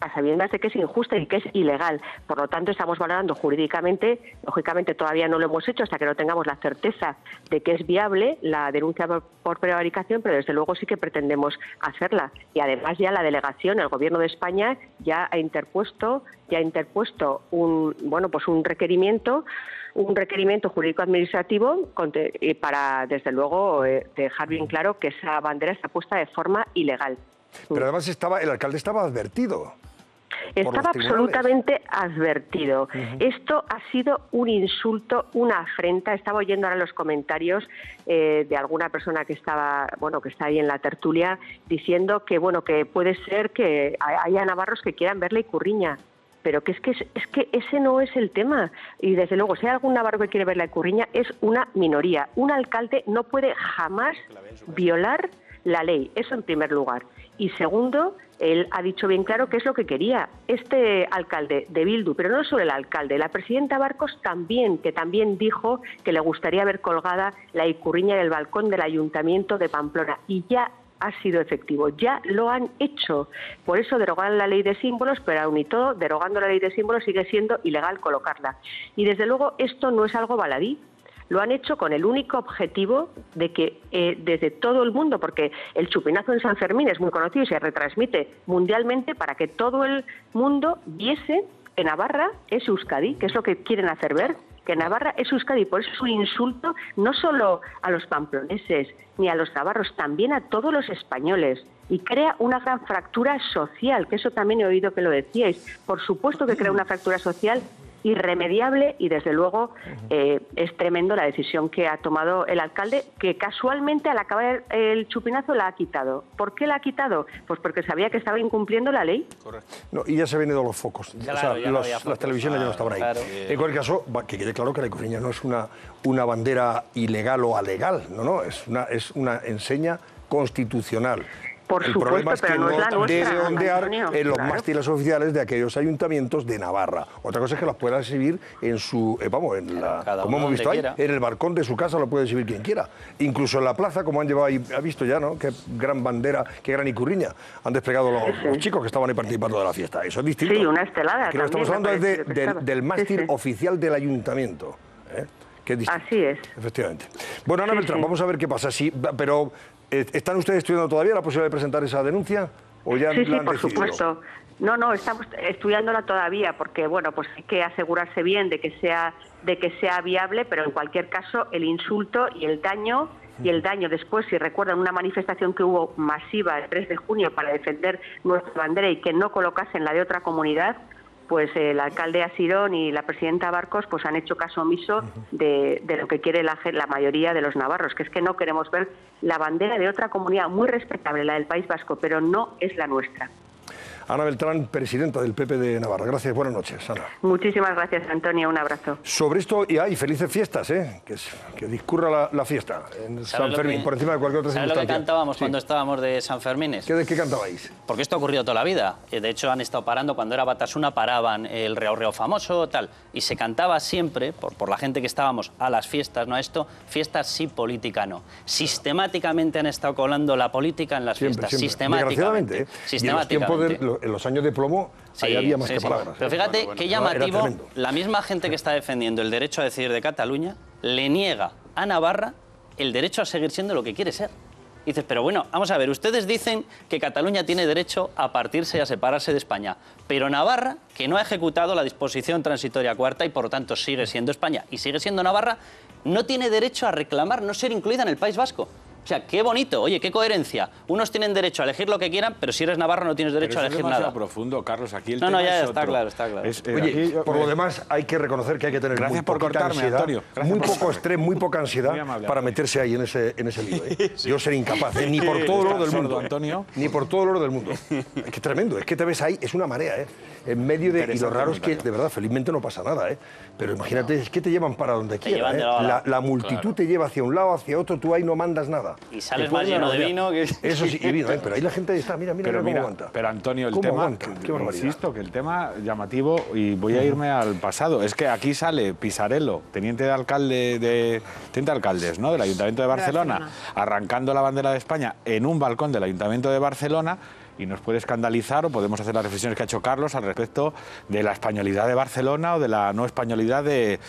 [SPEAKER 11] a sabiendas de que es injusta y que es ilegal. Por lo tanto, estamos valorando jurídicamente, lógicamente todavía no lo hemos hecho hasta que no tengamos la certeza de que es viable la denuncia por prevaricación, pero desde luego sí que pretendemos hacerla. Y además ya la delegación, el Gobierno de España, ya ha interpuesto un requerimiento jurídico-administrativo para, desde luego, dejar bien claro que esa bandera está puesta de forma ilegal.
[SPEAKER 1] Pero además el alcalde estaba advertido.
[SPEAKER 11] Estaba absolutamente advertido. Esto ha sido un insulto, una afrenta. Estaba oyendo ahora los comentarios de alguna persona que estaba, que está ahí en la tertulia, diciendo que que puede ser que haya navarros que quieran ver la Ikurriña. Pero es que ese no es el tema. Y desde luego, si hay algún navarro que quiere ver la Ikurriña, es una minoría. Un alcalde no puede jamás violar la ley. Eso en primer lugar. Y segundo, él ha dicho bien claro qué es lo que quería. Este alcalde de Bildu, pero no solo el alcalde, la presidenta Barcos también, que también dijo que le gustaría ver colgada la Ikurriña del balcón del Ayuntamiento de Pamplona. Y ya ha sido efectivo, ya lo han hecho. Por eso derogan la ley de símbolos, pero aún y todo, derogando la ley de símbolos sigue siendo ilegal colocarla. Y desde luego esto no es algo baladí. Lo han hecho con el único objetivo de que desde todo el mundo, porque el chupinazo en San Fermín es muy conocido y se retransmite mundialmente para que todo el mundo viese que Navarra es Euskadi, que es lo que quieren hacer ver, que Navarra es Euskadi. Por eso es un insulto no solo a los pamploneses ni a los navarros, también a todos los españoles. Y crea una gran fractura social, que eso también he oído que lo decíais. Por supuesto que crea una fractura social irremediable y desde luego es tremendo la decisión que ha tomado el alcalde, que casualmente al acabar el chupinazo la ha quitado. ¿Por qué la ha quitado? Pues porque sabía que estaba incumpliendo la ley.
[SPEAKER 1] Correcto. No, y ya se han venido los focos.
[SPEAKER 2] Claro,
[SPEAKER 1] las televisiones ya no estaban ahí.
[SPEAKER 2] Claro.
[SPEAKER 1] En cualquier caso, que quede claro que la Ikurriña no es una bandera ilegal o alegal, no, es una enseña constitucional.
[SPEAKER 11] Por
[SPEAKER 1] el
[SPEAKER 11] supuesto,
[SPEAKER 1] problema es que
[SPEAKER 11] pero no es la nuestra,
[SPEAKER 1] debe ondear
[SPEAKER 11] Antonio,
[SPEAKER 1] en los
[SPEAKER 11] claro.
[SPEAKER 1] mástiles oficiales de aquellos ayuntamientos de Navarra. Otra cosa es que las pueda exhibir en su, como hemos visto ahí, en el balcón de su casa lo puede exhibir quien quiera. Incluso en la plaza, como han llevado ahí, ha visto ya, ¿no? Qué gran bandera, qué gran Ikurriña han desplegado los chicos que estaban ahí participando de la fiesta. Eso es distinto.
[SPEAKER 11] Sí, una estelada.
[SPEAKER 1] Que lo estamos hablando es del mástil
[SPEAKER 11] Sí.
[SPEAKER 1] oficial del ayuntamiento. Que es distinto.
[SPEAKER 11] Así es.
[SPEAKER 1] Efectivamente. Bueno, Ana Beltrán, vamos a ver qué pasa. Sí, pero ¿están ustedes estudiando todavía la posibilidad de presentar esa denuncia? ¿O ya
[SPEAKER 11] Sí,
[SPEAKER 1] la han
[SPEAKER 11] por
[SPEAKER 1] decidido?
[SPEAKER 11] supuesto. No, estamos estudiándola todavía porque, pues hay que asegurarse bien de que sea viable, pero en cualquier caso el insulto y el daño después, si recuerdan una manifestación que hubo masiva el 3 de junio para defender nuestra bandera y que no colocasen la de otra comunidad, pues el alcalde Asirón y la presidenta Barcos pues han hecho caso omiso de lo que quiere la mayoría de los navarros, que es que no queremos ver la bandera de otra comunidad muy respetable, la del País Vasco, pero no es la nuestra.
[SPEAKER 1] Ana Beltrán, presidenta del PP de Navarra. Gracias, buenas noches, Ana.
[SPEAKER 11] Muchísimas gracias, Antonio, un abrazo.
[SPEAKER 1] Sobre esto, y felices fiestas, que discurra la fiesta en San Fermín, por encima de cualquier otra circunstancia.
[SPEAKER 2] ¿Sabes lo que cantábamos cuando estábamos de San Fermines?
[SPEAKER 1] ¿Qué cantabais?
[SPEAKER 2] Porque esto ha ocurrido toda la vida. De hecho, han estado parando, cuando era Batasuna, paraban el Reo Reo famoso, tal. Y se cantaba siempre, por la gente que estábamos a las fiestas, no a esto, fiestas sí, política no. Sistemáticamente han estado colando la política en las fiestas. Sistemáticamente.
[SPEAKER 1] Sistemáticamente. En los años de plomo, ahí había más que palabras.
[SPEAKER 2] Pero fíjate qué llamativo, la misma gente que está defendiendo el derecho a decidir de Cataluña le niega a Navarra el derecho a seguir siendo lo que quiere ser. Y dices, pero bueno, vamos a ver, ustedes dicen que Cataluña tiene derecho a partirse y a separarse de España, pero Navarra, que no ha ejecutado la disposición transitoria cuarta y por lo tanto sigue siendo España y sigue siendo Navarra, no tiene derecho a reclamar no ser incluida en el País Vasco. O sea, qué bonito, oye, qué coherencia. Unos tienen derecho a elegir lo que quieran, pero si eres navarro no tienes derecho a elegir nada.
[SPEAKER 5] Es profundo, Carlos, aquí el
[SPEAKER 2] tema
[SPEAKER 5] ya
[SPEAKER 2] es
[SPEAKER 5] está
[SPEAKER 2] otro.
[SPEAKER 5] claro,
[SPEAKER 2] está claro.
[SPEAKER 1] Oye, por lo demás, hay que reconocer que hay que tener muy poquita ansiedad, muy poco estrés, muy poca ansiedad para meterse ahí en ese lío. Sí. Yo sería incapaz, ni por todo el oro del mundo.
[SPEAKER 5] Antonio.
[SPEAKER 1] Ni por todo el oro del mundo. Es que tremendo, es que te ves ahí, es una marea, en medio de... Y lo raro es que, de verdad, felizmente no pasa nada, Pero imagínate, es que te llevan para donde quieran, La multitud te lleva hacia un lado, hacia otro, tú ahí no mandas nada.
[SPEAKER 2] Y sales más lleno de vino que...
[SPEAKER 1] Eso sí, y vino, pero ahí la gente está, mira cómo aguanta.
[SPEAKER 5] Pero Antonio, el tema, insisto, que el tema llamativo, y voy a irme al pasado, es que aquí sale Pisarello, teniente alcaldes, ¿no?, del Ayuntamiento de Barcelona, arrancando la bandera de España en un balcón del Ayuntamiento de Barcelona, y nos puede escandalizar, o podemos hacer las reflexiones que ha hecho Carlos al respecto de la españolidad de Barcelona o de la no españolidad de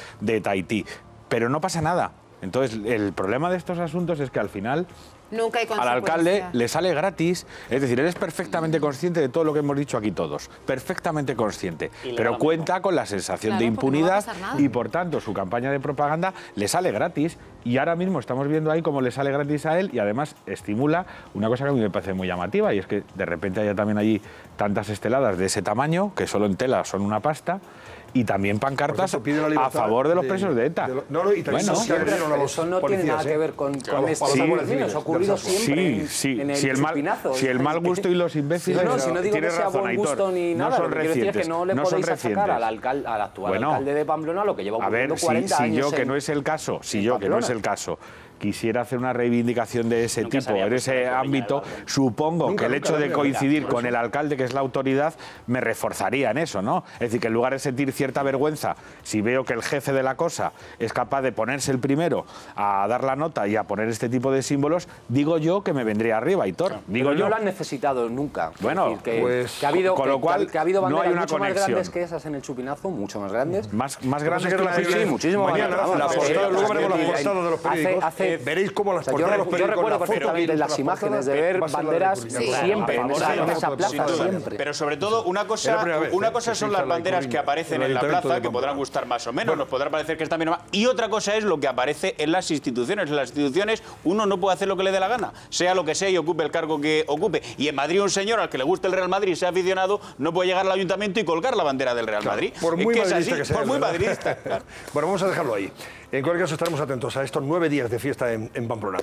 [SPEAKER 5] Tahití. Pero no pasa nada, Entonces, el problema de estos asuntos es que al final
[SPEAKER 6] nunca hay
[SPEAKER 5] al alcalde le sale gratis, es decir, él es perfectamente consciente de todo lo que hemos dicho aquí todos, perfectamente consciente, pero cuenta con la sensación de impunidad y por tanto su campaña de propaganda le sale gratis y ahora mismo estamos viendo ahí cómo le sale gratis a él y además estimula una cosa que a mí me parece muy llamativa y es que de repente haya también allí tantas esteladas de ese tamaño que solo en tela son una pasta y también pancartas a favor de los presos de ETA.
[SPEAKER 9] Y también eso no tiene nada que ver con estos asesinos, ha ocurrido siempre en el chupinazo.
[SPEAKER 5] Si el mal gusto y los imbéciles
[SPEAKER 9] si no digo que sea buen gusto ni nada,
[SPEAKER 5] no son recientes,
[SPEAKER 9] que no le podéis achacar al actual alcalde de Pamplona lo que lleva ocurriendo 40 años.
[SPEAKER 5] Si yo, que no es el caso, quisiera hacer una reivindicación de ese tipo, en ese ámbito, supongo que el hecho de coincidir con el alcalde, que es la autoridad, me reforzaría en eso, ¿no? Es decir, que en lugar de sentir cierta vergüenza, si veo que el jefe de la cosa es capaz de ponerse el primero a dar la nota y a poner este tipo de símbolos, digo yo que me vendría arriba, Aitor. Digo yo.
[SPEAKER 9] No lo han necesitado nunca.
[SPEAKER 5] Bueno,
[SPEAKER 9] que ha habido,
[SPEAKER 5] con lo cual
[SPEAKER 9] que ha habido banderas
[SPEAKER 5] no hay una
[SPEAKER 9] mucho
[SPEAKER 5] conexión.
[SPEAKER 9] más grandes que esas en el chupinazo, mucho más grandes.
[SPEAKER 5] Más grandes que las
[SPEAKER 9] sí, muchísimo más grandes.
[SPEAKER 1] Luego veremos las portadas de los periódicos. Veréis cómo las portadas de los periódicos.
[SPEAKER 9] Yo recuerdo perfectamente las imágenes de ver banderas siempre en esa plaza, siempre.
[SPEAKER 8] Pero sobre todo, una cosa son las banderas que aparecen en la plaza, que podrán gustar más o menos, nos podrá parecer que están bien o mal, y otra cosa es lo que aparece en las instituciones. En las instituciones uno no puede hacer lo que le dé la gana, sea lo que sea y ocupe el cargo que ocupe. Y en Madrid un señor al que le guste el Real Madrid y sea aficionado no puede llegar al ayuntamiento y colgar la bandera del Real Madrid.
[SPEAKER 1] Por muy madridista que sea.
[SPEAKER 8] Por muy madridista.
[SPEAKER 1] Bueno, vamos a dejarlo ahí. En cualquier caso, estaremos atentos a estos 9 días de fiesta en Pamplona.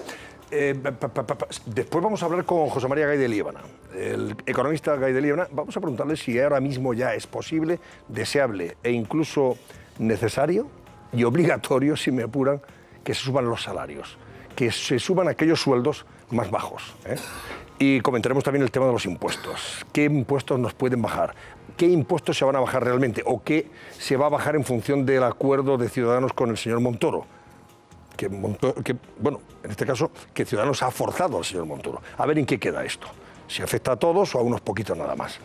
[SPEAKER 1] Después vamos a hablar con José María Gay de Liébana, el economista Gay de Liébana. Vamos a preguntarle si ahora mismo ya es posible, deseable e incluso necesario y obligatorio, si me apuran, que se suban los salarios, que se suban aquellos sueldos más bajos. Y comentaremos también el tema de los impuestos. ¿Qué impuestos nos pueden bajar? ¿Qué impuestos se van a bajar realmente? ¿O qué se va a bajar en función del acuerdo de Ciudadanos con el señor Montoro? Bueno, en este caso, que Ciudadanos ha forzado al señor Montoro. A ver en qué queda esto. Si afecta a todos o a unos poquitos nada más.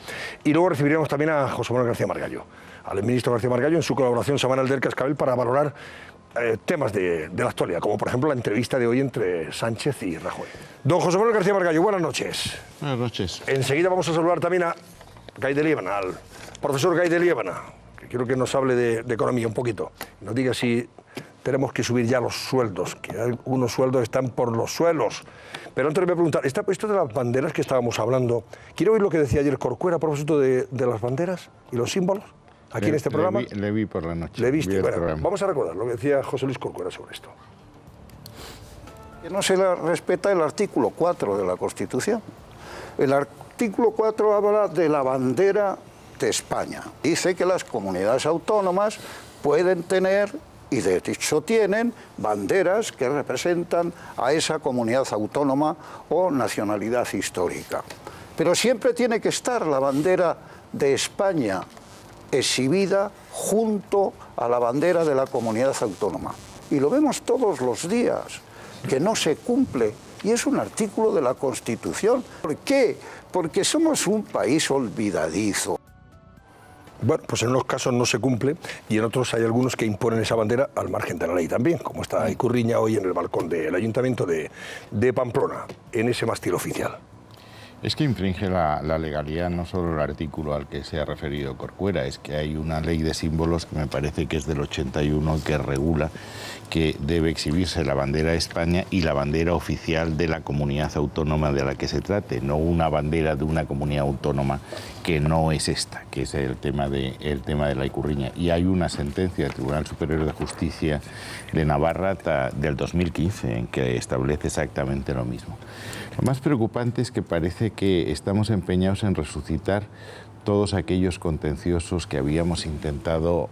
[SPEAKER 1] Y luego recibiremos también a José Manuel García Margallo, al ministro García Margallo, en su colaboración semanal del Cascabel para valorar temas de la actualidad, como por ejemplo la entrevista de hoy entre Sánchez y Rajoy. Don José Manuel García Margallo, buenas noches.
[SPEAKER 12] Buenas noches.
[SPEAKER 1] Enseguida vamos a saludar también a Gay de Liébana, al profesor Gay de Liébana, que quiero que nos hable de economía un poquito. Nos diga si tenemos que subir ya los sueldos, que algunos sueldos están por los suelos. Pero antes le voy a preguntar, esto de las banderas que estábamos hablando, ¿quiere oír lo que decía ayer Corcuera a propósito de las banderas y los símbolos? Aquí en este programa.
[SPEAKER 12] Le vi por la noche.
[SPEAKER 1] Le viste. Bueno, vamos a recordar lo que decía José Luis Corcuera sobre esto.
[SPEAKER 13] Que no se respeta el artículo 4 de la Constitución. El artículo 4 habla de la bandera de España. Dice que las comunidades autónomas pueden tener, y de hecho tienen, banderas que representan a esa comunidad autónoma o nacionalidad histórica. Pero siempre tiene que estar la bandera de España exhibida junto a la bandera de la comunidad autónoma. Y lo vemos todos los días, que no se cumple. Y es un artículo de la Constitución. ¿Por qué? Porque somos un país olvidadizo.
[SPEAKER 1] Bueno, pues en unos casos no se cumple y en otros hay algunos que imponen esa bandera al margen de la ley también, como está Icurriña hoy en el balcón del Ayuntamiento de Pamplona, en ese mástil oficial.
[SPEAKER 12] Es que infringe la legalidad no solo el artículo al que se ha referido Corcuera, es que hay una ley de símbolos que me parece que es del 81 que regula que debe exhibirse la bandera de España y la bandera oficial de la comunidad autónoma de la que se trate, no una bandera de una comunidad autónoma que no es esta, que es el tema de la Icurriña. Y hay una sentencia del Tribunal Superior de Justicia de Navarra del 2015 en que establece exactamente lo mismo. Lo más preocupante es que parece que estamos empeñados en resucitar todos aquellos contenciosos que habíamos intentado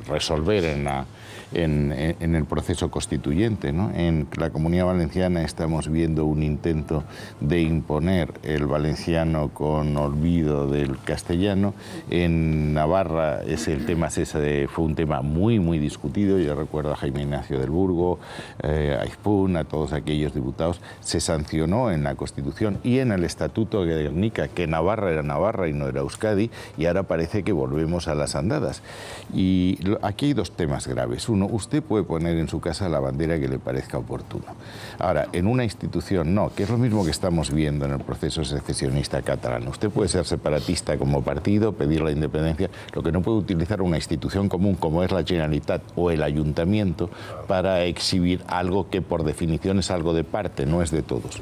[SPEAKER 12] resolver en el proceso constituyente, ¿no? En la Comunidad Valenciana estamos viendo un intento de imponer el valenciano con olvido del castellano. En Navarra fue un tema muy, muy discutido. Yo recuerdo a Jaime Ignacio del Burgo, a Izpún, a todos aquellos diputados. Se sancionó en la Constitución y en el Estatuto de Guernica que Navarra era Navarra y no era Euskadi, Euskadi y ahora parece que volvemos a las andadas. Y aquí hay dos temas graves. Uno, usted puede poner en su casa la bandera que le parezca oportuno. Ahora, en una institución no, que es lo mismo que estamos viendo en el proceso secesionista catalán. Usted puede ser separatista como partido, pedir la independencia, lo que no puede utilizar una institución común como es la Generalitat o el Ayuntamiento para exhibir algo que por definición es algo de parte, no es de todos.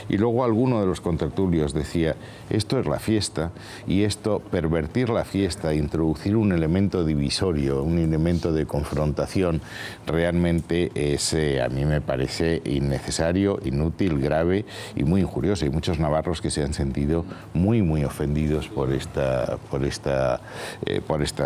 [SPEAKER 12] Y luego alguno de los contertulios decía, esto es la fiesta y esto, pervertir la fiesta, introducir un elemento divisorio, un elemento de confrontación, realmente es, a mí me parece innecesario, inútil, grave y muy injurioso. Hay muchos navarros que se han sentido muy ofendidos por esta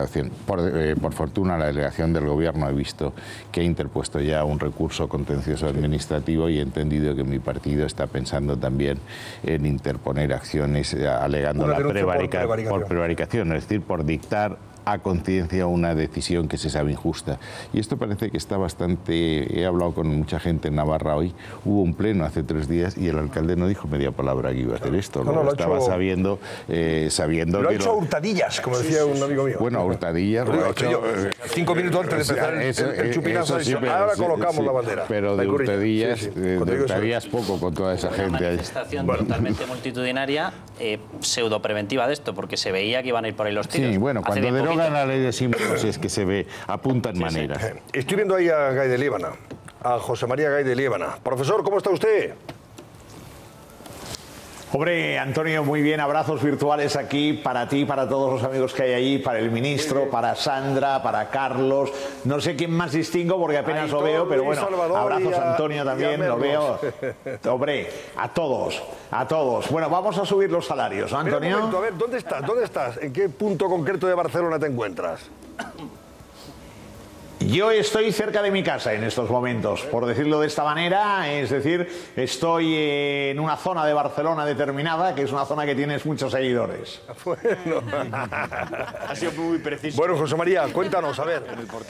[SPEAKER 12] acción. Por fortuna la delegación del Gobierno ha visto que ha interpuesto ya un recurso contencioso administrativo y he entendido que mi partido está pensando también en interponer acciones alegando la prevaricación, es decir, por dictar a conciencia una decisión que se sabe injusta. Y esto parece que está bastante... He hablado con mucha gente en Navarra hoy, hubo un pleno hace 3 días y el alcalde no dijo media palabra que iba a hacer esto. Lo estaba sabiendo
[SPEAKER 1] lo ha hecho a hurtadillas, como decía un amigo mío.
[SPEAKER 12] Bueno, a hurtadillas...
[SPEAKER 1] Lo he hecho yo, 5 minutos antes de empezar el chupinazo, ahora colocamos la bandera.
[SPEAKER 12] Pero de hurtadillas poco con toda esa gente.
[SPEAKER 2] Una manifestación totalmente multitudinaria, pseudo preventiva de esto, porque se veía que iban a ir por ahí los tiros.
[SPEAKER 12] Sí, bueno, cuando derogan la ley de símbolos es que se ve, apuntan maneras.
[SPEAKER 1] Estoy viendo ahí a Gay de Líbana, a José María Gay de Líbana. Profesor, ¿cómo está usted?
[SPEAKER 14] Hombre, Antonio, muy bien, abrazos virtuales aquí para ti, para todos los amigos que hay allí, para el ministro, para Sandra, para Carlos, no sé quién más distingo porque apenas lo veo, pero bueno, abrazos a Antonio también, lo veo. Hombre, a todos. Bueno, vamos a subir los salarios, ¿no, Antonio?
[SPEAKER 1] Un momento, a ver, ¿dónde estás? ¿En qué punto concreto de Barcelona te encuentras?
[SPEAKER 14] Yo estoy cerca de mi casa en estos momentos, por decirlo de esta manera, es decir, estoy en una zona de Barcelona determinada, que es una zona que tienes muchos seguidores.
[SPEAKER 1] Bueno,
[SPEAKER 8] ha sido muy preciso.
[SPEAKER 1] Bueno, José María, cuéntanos, a ver,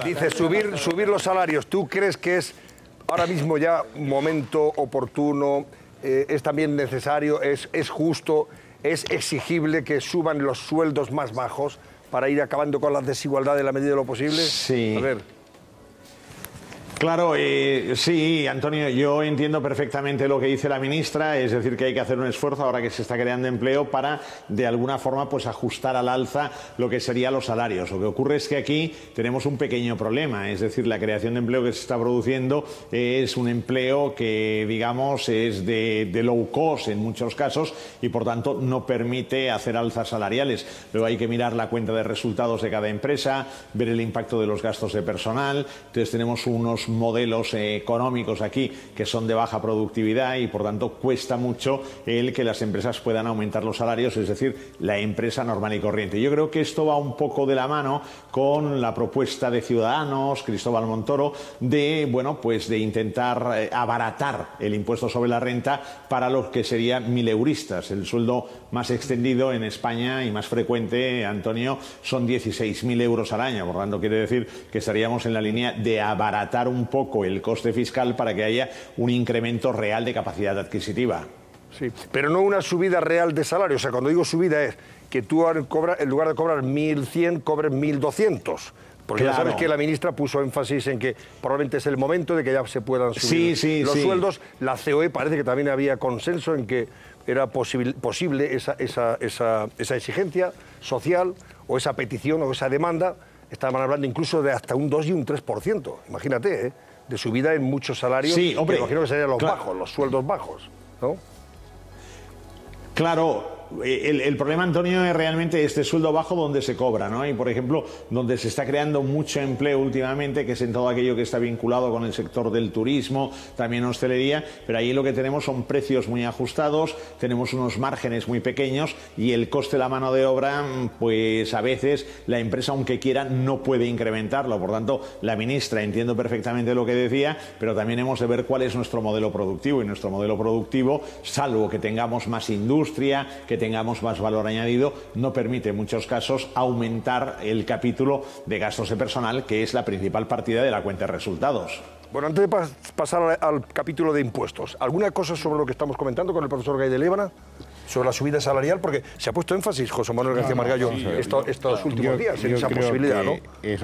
[SPEAKER 1] dice subir los salarios, ¿tú crees que es ahora mismo ya un momento oportuno, es también necesario, es justo, es exigible que suban los sueldos más bajos para ir acabando con las desigualdades en la medida de lo posible?
[SPEAKER 14] Sí.
[SPEAKER 1] A ver.
[SPEAKER 14] Claro, sí, Antonio, yo entiendo perfectamente lo que dice la ministra, es decir, que hay que hacer un esfuerzo ahora que se está creando empleo para, de alguna forma, pues ajustar al alza lo que serían los salarios. Lo que ocurre es que aquí tenemos un pequeño problema, es decir, la creación de empleo que se está produciendo es un empleo que, digamos, es de low cost en muchos casos y, por tanto, no permite hacer alzas salariales. Luego hay que mirar la cuenta de resultados de cada empresa, ver el impacto de los gastos de personal. Entonces tenemos unos modelos económicos aquí que son de baja productividad y por tanto cuesta mucho el que las empresas puedan aumentar los salarios, es decir, la empresa normal y corriente. Yo creo que esto va un poco de la mano con la propuesta de Ciudadanos, Cristóbal Montoro, de, bueno, pues de intentar abaratar el impuesto sobre la renta para los que serían mileuristas. El sueldo más extendido en España y más frecuente, Antonio, son 16.000 euros al año. Por tanto, quiere decir que estaríamos en la línea de abaratar un poco el coste fiscal para que haya un incremento real de capacidad adquisitiva.
[SPEAKER 1] Sí, pero no una subida real de salario. O sea, cuando digo subida es que tú en lugar de cobrar 1.100, cobres 1.200. Porque claro, ya sabes que la ministra puso énfasis en que probablemente es el momento de que ya se puedan subir los sueldos. La COE parece que también había consenso en que era posible esa exigencia social o esa petición o esa demanda. Estaban hablando incluso de hasta un 2 y un 3%. Imagínate, de subida en muchos salarios.
[SPEAKER 14] Sí, hombre,
[SPEAKER 1] que imagino que serían los bajos, los sueldos bajos, ¿no?
[SPEAKER 14] Claro. El problema, Antonio, es realmente este sueldo bajo donde se cobra, ¿no? Y, por ejemplo, donde se está creando mucho empleo últimamente, que es en todo aquello que está vinculado con el sector del turismo, también hostelería, pero ahí lo que tenemos son precios muy ajustados, tenemos unos márgenes muy pequeños y el coste de la mano de obra, pues a veces la empresa, aunque quiera, no puede incrementarlo. Por tanto, la ministra entiendo perfectamente lo que decía, pero también hemos de ver cuál es nuestro modelo productivo. Y nuestro modelo productivo, salvo que tengamos más industria, que tengamos más valor añadido, no permite en muchos casos aumentar el capítulo de gastos de personal, que es la principal partida de la cuenta de resultados.
[SPEAKER 1] Bueno, antes de pasar al capítulo de impuestos, ¿alguna cosa sobre lo que estamos comentando con el profesor Gay de Líbana? sobre la subida salarial? Porque se ha puesto énfasis, José Manuel García Margallo, estos últimos días en esa posibilidad, ¿no?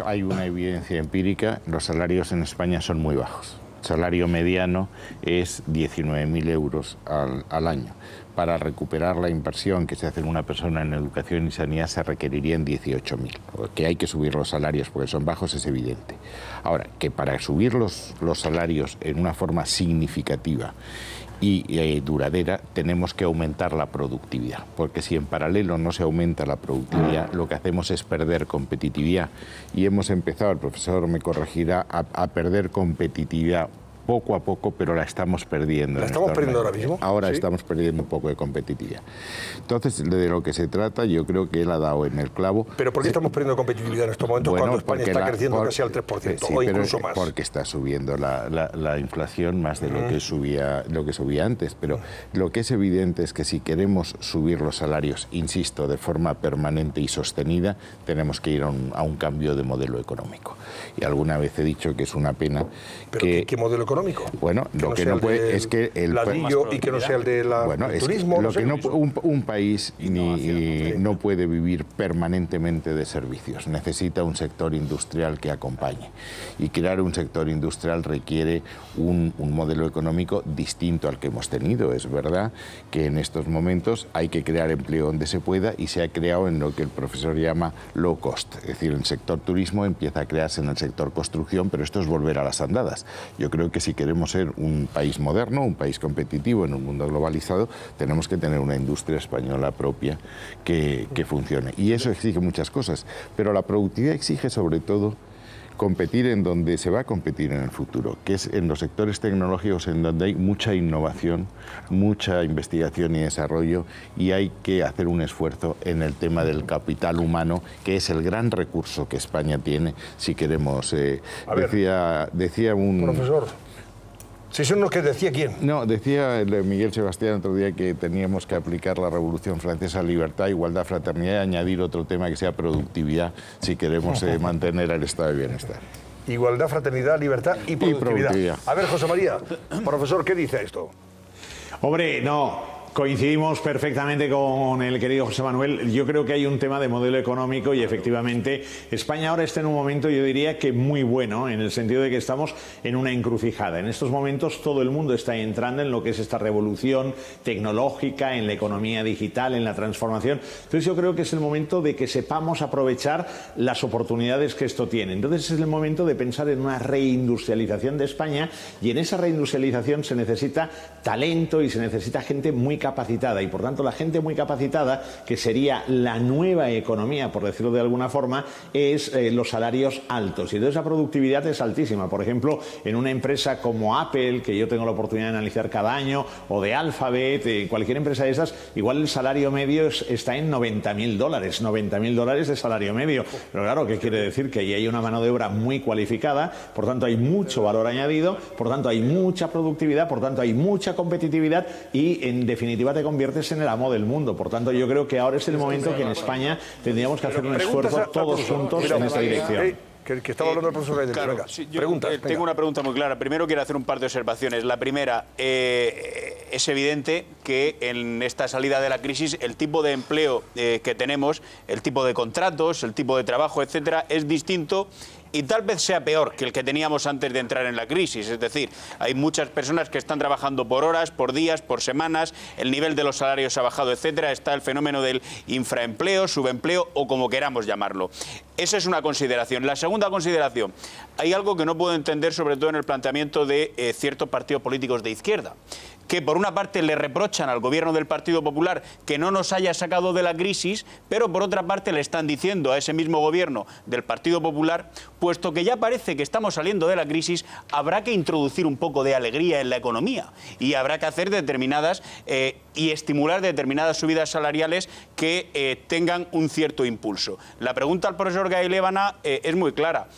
[SPEAKER 12] Hay una evidencia empírica, los salarios en España son muy bajos. El salario mediano es 19.000 euros al año. Para recuperar la inversión que se hace en una persona en educación y sanidad se requerirían 18.000. Que hay que subir los salarios porque son bajos es evidente. Ahora, que para subir los salarios en una forma significativa y duradera tenemos que aumentar la productividad, porque si en paralelo no se aumenta la productividad, lo que hacemos es perder competitividad. Y hemos empezado, el profesor me corregirá, a perder competitividad poco a poco, pero la estamos perdiendo.
[SPEAKER 1] ¿La estamos perdiendo ahora mismo?
[SPEAKER 12] Ahora
[SPEAKER 1] ¿Sí?
[SPEAKER 12] Estamos perdiendo un poco de competitividad. Entonces, de lo que se trata, yo creo que él ha dado en el clavo.
[SPEAKER 1] ¿Pero por qué estamos perdiendo competitividad en estos momentos cuando España está creciendo casi al 3%
[SPEAKER 12] sí,
[SPEAKER 1] o incluso más?
[SPEAKER 12] Porque está subiendo la inflación más de lo que subía antes. Pero lo que es evidente es que si queremos subir los salarios, insisto, de forma permanente y sostenida, tenemos que ir a un cambio de modelo económico. Y alguna vez he dicho que es una pena.
[SPEAKER 1] ¿Pero qué modelo económico?
[SPEAKER 12] Bueno, lo que no puede es que el
[SPEAKER 1] ladrillo y que no sea el de el turismo.
[SPEAKER 12] Un país no puede vivir permanentemente de servicios. Necesita un sector industrial que acompañe. Y crear un sector industrial requiere un modelo económico distinto al que hemos tenido. Es verdad que en estos momentos hay que crear empleo donde se pueda y se ha creado en lo que el profesor llama low cost. Es decir, el sector turismo empieza a crearse en el sector construcción, pero esto es volver a las andadas. Yo creo que si queremos ser un país moderno, un país competitivo en un mundo globalizado, tenemos que tener una industria española propia que funcione. Y eso exige muchas cosas, pero la productividad exige sobre todo competir en donde se va a competir en el futuro, que es en los sectores tecnológicos en donde hay mucha innovación, mucha investigación y desarrollo, y hay que hacer un esfuerzo en el tema del capital humano, que es el gran recurso que España tiene si queremos... decía un...
[SPEAKER 1] Profesor, si eso no es que decía quién.
[SPEAKER 12] No, decía Miguel Sebastián otro día que teníamos que aplicar la Revolución Francesa, libertad, igualdad, fraternidad, y añadir otro tema que sea productividad, si queremos mantener el estado de bienestar.
[SPEAKER 1] Igualdad, fraternidad, libertad y productividad. A ver, José María, profesor, ¿qué dice esto?
[SPEAKER 14] Hombre, no. Coincidimos perfectamente con el querido José Manuel. Yo creo que hay un tema de modelo económico y efectivamente España ahora está en un momento, yo diría que muy bueno, en el sentido de que estamos en una encrucijada. En estos momentos todo el mundo está entrando en lo que es esta revolución tecnológica, en la economía digital, en la transformación. Entonces yo creo que es el momento de que sepamos aprovechar las oportunidades que esto tiene. Entonces es el momento de pensar en una reindustrialización de España, y en esa reindustrialización se necesita talento y se necesita gente muy capacitada, y por tanto la gente muy capacitada, que sería la nueva economía, por decirlo de alguna forma, es los salarios altos, y entonces la productividad es altísima. Por ejemplo, en una empresa como Apple, que yo tengo la oportunidad de analizar cada año, o de Alphabet, cualquier empresa de esas, igual el salario medio está en $90.000, $90.000 de salario medio. Pero claro, ¿qué quiere decir? Que ahí hay una mano de obra muy cualificada, por tanto hay mucho valor añadido, por tanto hay mucha productividad, por tanto hay mucha competitividad, y en definitiva te conviertes en el amo del mundo. Por tanto, yo creo que ahora es el momento que en España tendríamos que hacer un esfuerzo todos juntos en esa dirección.
[SPEAKER 1] Que estaba hablando el profesor Gaidel.
[SPEAKER 8] Claro,
[SPEAKER 1] venga,
[SPEAKER 8] sí, tengo una pregunta muy clara. Primero quiero hacer un par de observaciones. La primera, es evidente que en esta salida de la crisis el tipo de empleo que tenemos, el tipo de contratos, el tipo de trabajo, etcétera, es distinto y tal vez sea peor que el que teníamos antes de entrar en la crisis. Es decir, hay muchas personas que están trabajando por horas, por días, por semanas, el nivel de los salarios ha bajado, etcétera. Está el fenómeno del infraempleo, subempleo o como queramos llamarlo. Esa es una consideración. La segunda consideración, hay algo que no puedo entender, sobre todo en el planteamiento de ciertos partidos políticos de izquierda, que por una parte le reprochan al gobierno del Partido Popular que no nos haya sacado de la crisis, pero por otra parte le están diciendo a ese mismo gobierno del Partido Popular, puesto que ya parece que estamos saliendo de la crisis, habrá que introducir un poco de alegría en la economía y habrá que hacer determinadas y estimular determinadas subidas salariales que tengan un cierto impulso. La pregunta al profesor Gael Lébana es muy clara.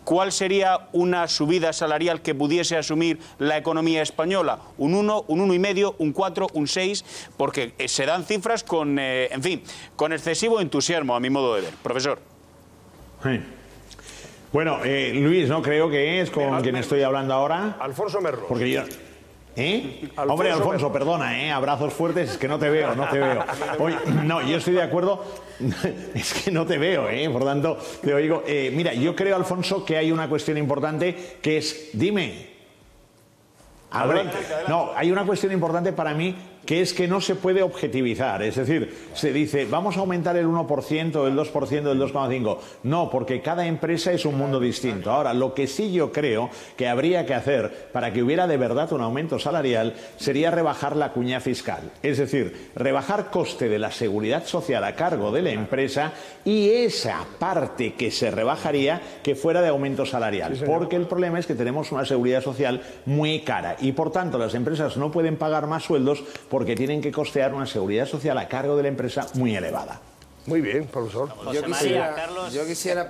[SPEAKER 8] ¿Cuál sería una subida salarial que pudiese asumir la economía española? ¿Un 1, un 1,5, un 4, un 6? Porque se dan cifras con, en fin, con excesivo entusiasmo, a mi modo de ver. Profesor.
[SPEAKER 14] Sí. Bueno, Luis, no creo que es con quien estoy hablando ahora.
[SPEAKER 1] Alfonso Merlos.
[SPEAKER 14] Porque yo... Hombre, Alfonso, perdona, abrazos fuertes, es que no te veo, no te veo. Oye, no, yo estoy de acuerdo, es que no te veo, por tanto, te oigo. Mira, yo creo, Alfonso, que hay una cuestión importante que es, dime. Adelante. No, hay una cuestión importante para mí que es que no se puede objetivizar. Es decir, se dice, vamos a aumentar el 1%, el 2%, el 2,5%. No, porque cada empresa es un mundo distinto. Ahora, lo que sí yo creo que habría que hacer para que hubiera de verdad un aumento salarial sería rebajar la cuña fiscal. Es decir, rebajar coste de la seguridad social a cargo de la empresa y esa parte que se rebajaría que fuera de aumento salarial. Sí, porque el problema es que tenemos una seguridad social muy cara y, por tanto, las empresas no pueden pagar más sueldos porque tienen que costear una seguridad social a cargo de la empresa muy elevada.
[SPEAKER 1] Muy bien, profesor.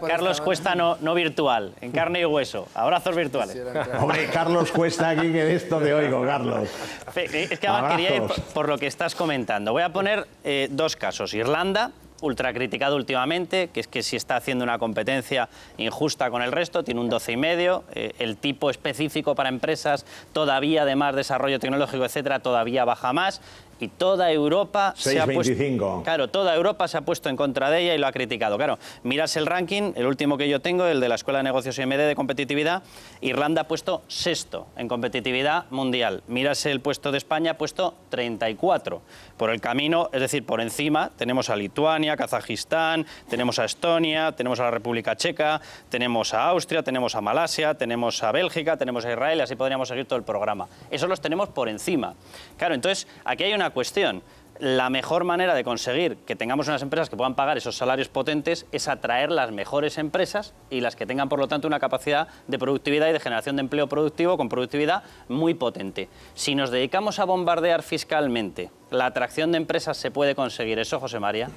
[SPEAKER 2] Carlos Cuesta no virtual, en carne y hueso. Abrazos virtuales.
[SPEAKER 14] Hombre, Carlos Cuesta aquí, que de esto te oigo, Carlos.
[SPEAKER 2] Es que además quería ir por lo que estás comentando. Voy a poner dos casos. Irlanda, ultra criticado últimamente, que es que si está haciendo una competencia injusta con el resto, tiene un 12,5, el tipo específico para empresas todavía, de más desarrollo tecnológico, etcétera, todavía baja más. Y toda Europa se ha puesto, claro, toda Europa se ha puesto en contra de ella y lo ha criticado. Claro, miras el ranking, el último que yo tengo, el de la Escuela de Negocios IMD de competitividad, Irlanda ha puesto 6º en competitividad mundial. Miras el puesto de España, ha puesto 34. Por el camino, es decir, por encima, tenemos a Lituania, Kazajistán, tenemos a Estonia, tenemos a la República Checa, tenemos a Austria, tenemos a Malasia, tenemos a Bélgica, tenemos a Israel, y así podríamos seguir todo el programa. Esos los tenemos por encima. Claro, entonces, aquí hay una cuestión. La mejor manera de conseguir que tengamos unas empresas que puedan pagar esos salarios potentes es atraer las mejores empresas y las que tengan, por lo tanto, una capacidad de productividad y de generación de empleo productivo con productividad muy potente. Si nos dedicamos a bombardear fiscalmente, ¿la atracción de empresas se puede conseguir eso, José María?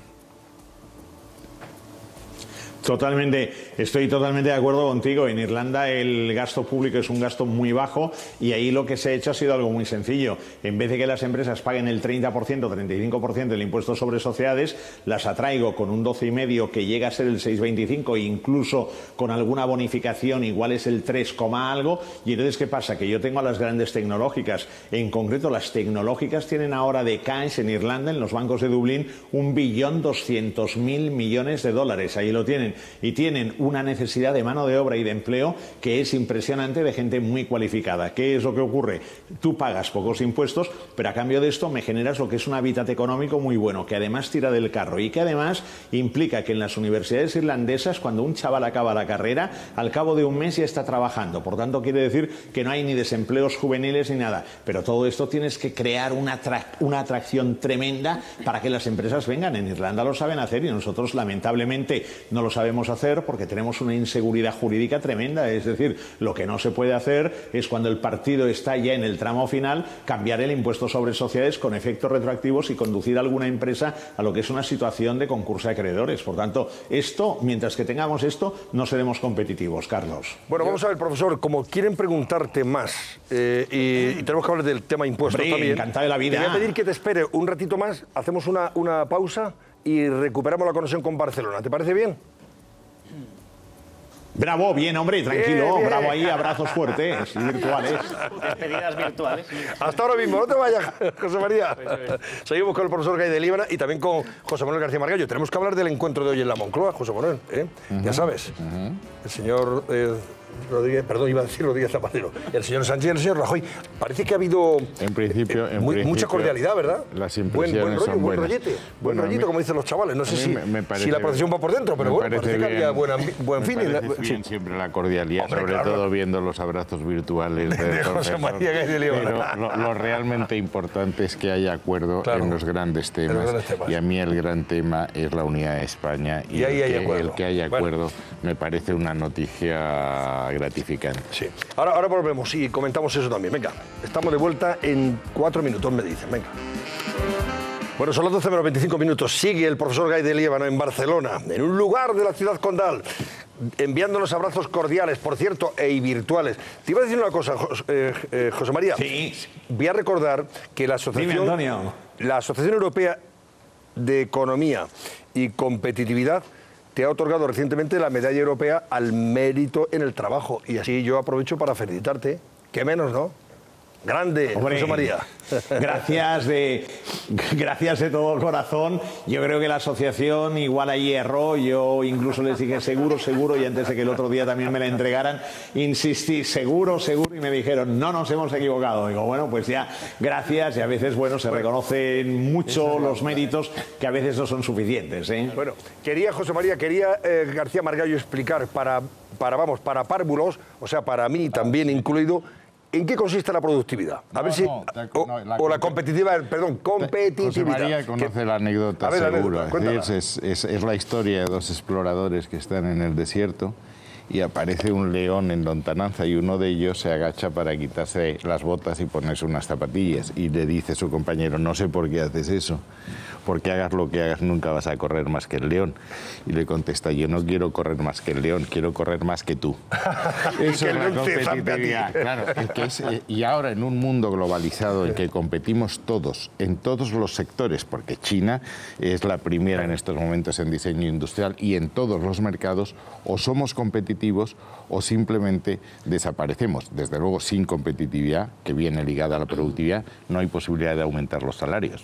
[SPEAKER 14] Estoy totalmente de acuerdo contigo. En Irlanda el gasto público es un gasto muy bajo y ahí lo que se ha hecho ha sido algo muy sencillo. En vez de que las empresas paguen el 30%, 35% del impuesto sobre sociedades, las atraigo con un 12,5 que llega a ser el 6,25 e incluso con alguna bonificación igual es el 3, algo. Y entonces, ¿qué pasa? Que yo tengo a las grandes tecnológicas. En concreto, las tecnológicas tienen ahora de cash en Irlanda, en los bancos de Dublín, 1.200.000 millones de dólares. Ahí lo tienen. Y tienen una necesidad de mano de obra y de empleo que es impresionante, de gente muy cualificada. ¿Qué es lo que ocurre? Tú pagas pocos impuestos, pero a cambio de esto me generas lo que es un hábitat económico muy bueno, que además tira del carro y que además implica que en las universidades irlandesas, cuando un chaval acaba la carrera, al cabo de un mes ya está trabajando. Por tanto, quiere decir que no hay ni desempleos juveniles ni nada. Pero todo esto tienes que crear una atracción tremenda para que las empresas vengan. En Irlanda lo saben hacer y nosotros, lamentablemente, no lo sabemos hacer porque tenemos una inseguridad jurídica tremenda. Es decir, lo que no se puede hacer es, cuando el partido está ya en el tramo final, cambiar el impuesto sobre sociedades con efectos retroactivos y conducir a alguna empresa a lo que es una situación de concurso de acreedores. Por tanto, mientras que tengamos esto, no seremos competitivos, Carlos.
[SPEAKER 1] Bueno, vamos a ver, profesor, como quieren preguntarte más y tenemos que hablar del tema impuestos también.
[SPEAKER 14] Encantado de la vida.
[SPEAKER 1] Te voy a pedir que te espere un ratito más, hacemos una pausa y recuperamos la conexión con Barcelona. ¿Te parece bien?
[SPEAKER 14] Bravo, bien, hombre, tranquilo, bien. Bravo ahí, abrazos fuertes y virtuales.
[SPEAKER 2] Despedidas virtuales.
[SPEAKER 1] Hasta ahora mismo, no te vayas, José María. Seguimos con el profesor Gay de Líbana y también con José Manuel García Margallo. Tenemos que hablar del encuentro de hoy en la Moncloa, José Manuel, ya sabes. El señor Rodríguez, perdón, iba a decir Rodríguez Zapatero, el señor Sánchez y el señor Rajoy. Parece que ha habido mucha cordialidad, ¿verdad?
[SPEAKER 12] Las impresiones son
[SPEAKER 1] buen rollete, buen rollito, como dicen los chavales. No sé si la procesión va por dentro, pero bueno, parece que había buen fin.
[SPEAKER 12] Bien siempre la cordialidad, sobre todo viendo los abrazos virtuales de
[SPEAKER 1] José María Gay de Líbana.
[SPEAKER 12] Pero lo realmente importante es que haya acuerdo en los grandes temas. Y a mí el gran tema es la unidad de España. Y el que haya acuerdo me parece una noticia gratificante.
[SPEAKER 1] Sí. Ahora volvemos y comentamos eso también. Venga, estamos de vuelta en 4 minutos, me dicen. Venga. Bueno, son las 12 menos 25 minutos. Sigue el profesor Gay de Líbana en Barcelona, en un lugar de la ciudad condal, enviándonos abrazos cordiales, por cierto, y virtuales. Te iba a decir una cosa, José María.
[SPEAKER 14] Sí.
[SPEAKER 1] Voy a recordar que la Asociación Europea de Economía y Competitividad te ha otorgado recientemente la Medalla Europea al Mérito en el Trabajo. Y así yo aprovecho para felicitarte. ¿Qué menos, no? Grande, José María.
[SPEAKER 14] Gracias de todo corazón. Yo creo que la asociación igual ahí erró. Yo incluso les dije seguro, y antes de que el otro día también me la entregaran, insistí seguro, y me dijeron no nos hemos equivocado. Digo, bueno, pues ya, gracias, y a veces, bueno, se reconocen mucho los méritos que a veces no son suficientes, ¿eh?
[SPEAKER 1] Bueno, José María, García Margallo explicar para párvulos, o sea, para mí también incluido, ¿en qué consiste la productividad? A ver si... la competitividad, perdón, competitividad.
[SPEAKER 12] José María conoce la anécdota seguro. Es la historia de dos exploradores que están en el desierto y aparece un león en lontananza y uno de ellos se agacha para quitarse las botas y ponerse unas zapatillas. Y le dice su compañero, no sé por qué haces eso, porque hagas lo que hagas nunca vas a correr más que el león. Y le contesta, yo no quiero correr más que el león, quiero correr más que tú. Eso es la competitividad. Claro, y ahora en un mundo globalizado en que competimos todos, en todos los sectores, porque China es la primera en estos momentos en diseño industrial y en todos los mercados, o somos competitivos o simplemente desaparecemos. Desde luego, sin competitividad, que viene ligada a la productividad, no hay posibilidad de aumentar los salarios.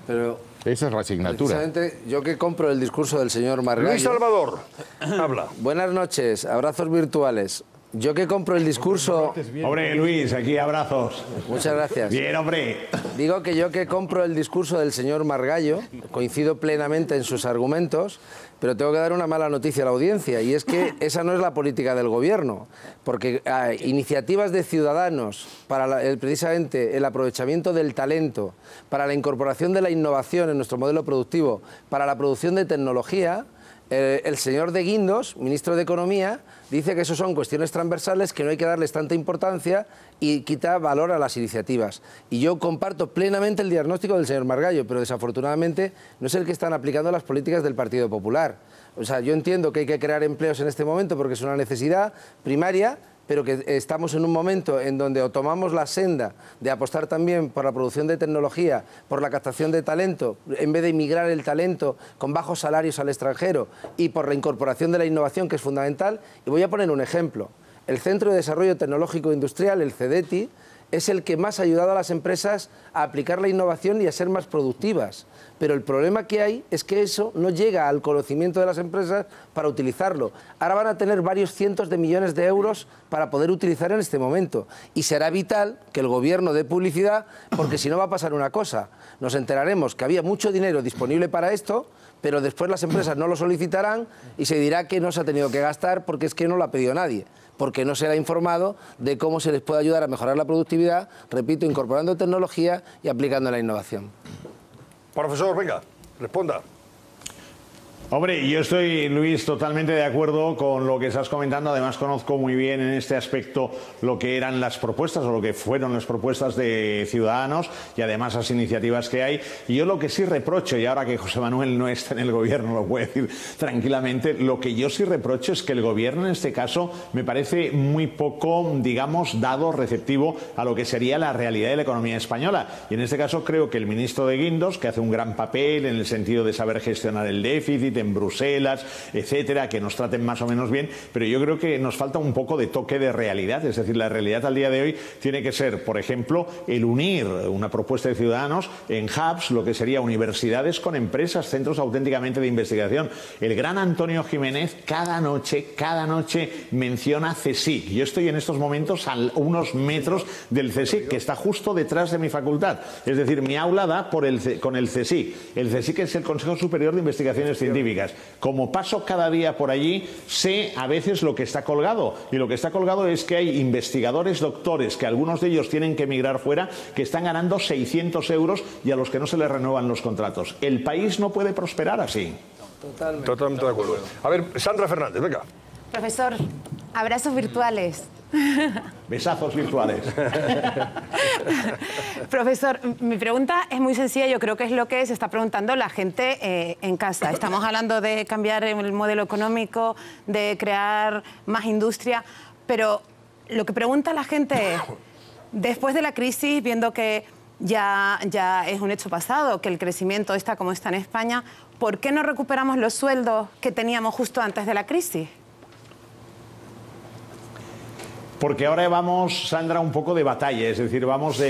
[SPEAKER 4] Pero
[SPEAKER 12] esa es la asignatura.
[SPEAKER 4] Precisamente yo que compro el discurso del señor Margallo...
[SPEAKER 1] Luis Salvador, habla.
[SPEAKER 4] Buenas noches, abrazos virtuales. Yo que compro el discurso...
[SPEAKER 14] Hombre, Luis, aquí abrazos.
[SPEAKER 4] Muchas gracias.
[SPEAKER 14] Bien, hombre.
[SPEAKER 4] Digo que yo que compro el discurso del señor Margallo, coincido plenamente en sus argumentos, pero tengo que dar una mala noticia a la audiencia, y es que esa no es la política del gobierno, porque iniciativas de ciudadanos para precisamente el aprovechamiento del talento, para la incorporación de la innovación en nuestro modelo productivo, para la producción de tecnología, el señor de Guindos, ministro de Economía, dice que eso son cuestiones transversales, que no hay que darles tanta importancia y quita valor a las iniciativas. Y yo comparto plenamente el diagnóstico del señor Margallo, pero desafortunadamente no es el que están aplicando las políticas del Partido Popular. O sea, yo entiendo que hay que crear empleos en este momento porque es una necesidad primaria, pero que estamos en un momento en donde o tomamos la senda de apostar también por la producción de tecnología, por la captación de talento, en vez de migrar el talento con bajos salarios al extranjero, y por la incorporación de la innovación, que es fundamental. Y voy a poner un ejemplo. El Centro de Desarrollo Tecnológico Industrial, el CEDETI, es el que más ha ayudado a las empresas a aplicar la innovación y a ser más productivas. Pero el problema que hay es que eso no llega al conocimiento de las empresas para utilizarlo. Ahora van a tener varios cientos de millones de euros para poder utilizar en este momento. Y será vital que el gobierno dé publicidad, porque si no va a pasar una cosa. Nos enteraremos que había mucho dinero disponible para esto, pero después las empresas no lo solicitarán y se dirá que no se ha tenido que gastar porque es que no lo ha pedido nadie, porque no se le ha informado de cómo se les puede ayudar a mejorar la productividad, repito, incorporando tecnología y aplicando la innovación.
[SPEAKER 1] Profesor, venga, responda.
[SPEAKER 14] Hombre, yo estoy, Luis, totalmente de acuerdo con lo que estás comentando. Además, conozco muy bien en este aspecto lo que eran las propuestas o lo que fueron las propuestas de Ciudadanos y además las iniciativas que hay. Y yo lo que sí reprocho, y ahora que José Manuel no está en el gobierno, lo puedo decir tranquilamente, lo que yo sí reprocho es que el gobierno en este caso me parece muy poco, digamos, dado, receptivo a lo que sería la realidad de la economía española. Y en este caso creo que el ministro de Guindos, que hace un gran papel en el sentido de saber gestionar el déficit en Bruselas, etcétera, que nos traten más o menos bien, pero yo creo que nos falta un poco de toque de realidad. Es decir, la realidad al día de hoy tiene que ser, por ejemplo, el unir una propuesta de Ciudadanos en hubs, lo que sería universidades con empresas, centros auténticamente de investigación. El gran Antonio Jiménez cada noche menciona CSIC. Yo estoy en estos momentos a unos metros del CSIC, que está justo detrás de mi facultad. Es decir, mi aula da con el CSIC. El CSIC es el Consejo Superior de Investigaciones Científicas. Como paso cada día por allí, sé a veces lo que está colgado. Y lo que está colgado es que hay investigadores, doctores, que algunos de ellos tienen que emigrar fuera, que están ganando 600 euros y a los que no se les renuevan los contratos. El país no puede prosperar así.
[SPEAKER 1] Totalmente de acuerdo. A ver, Sandra Fernández, venga.
[SPEAKER 6] Profesor, abrazos virtuales.
[SPEAKER 14] Besazos virtuales.
[SPEAKER 6] Profesor, mi pregunta es muy sencilla, yo creo que es lo que se está preguntando la gente en casa. Estamos hablando de cambiar el modelo económico, de crear más industria, pero lo que pregunta la gente es, después de la crisis, viendo que ya es un hecho pasado, que el crecimiento está como está en España, ¿por qué no recuperamos los sueldos que teníamos justo antes de la crisis?
[SPEAKER 14] Porque ahora vamos, Sandra, un poco de batalla, es decir, vamos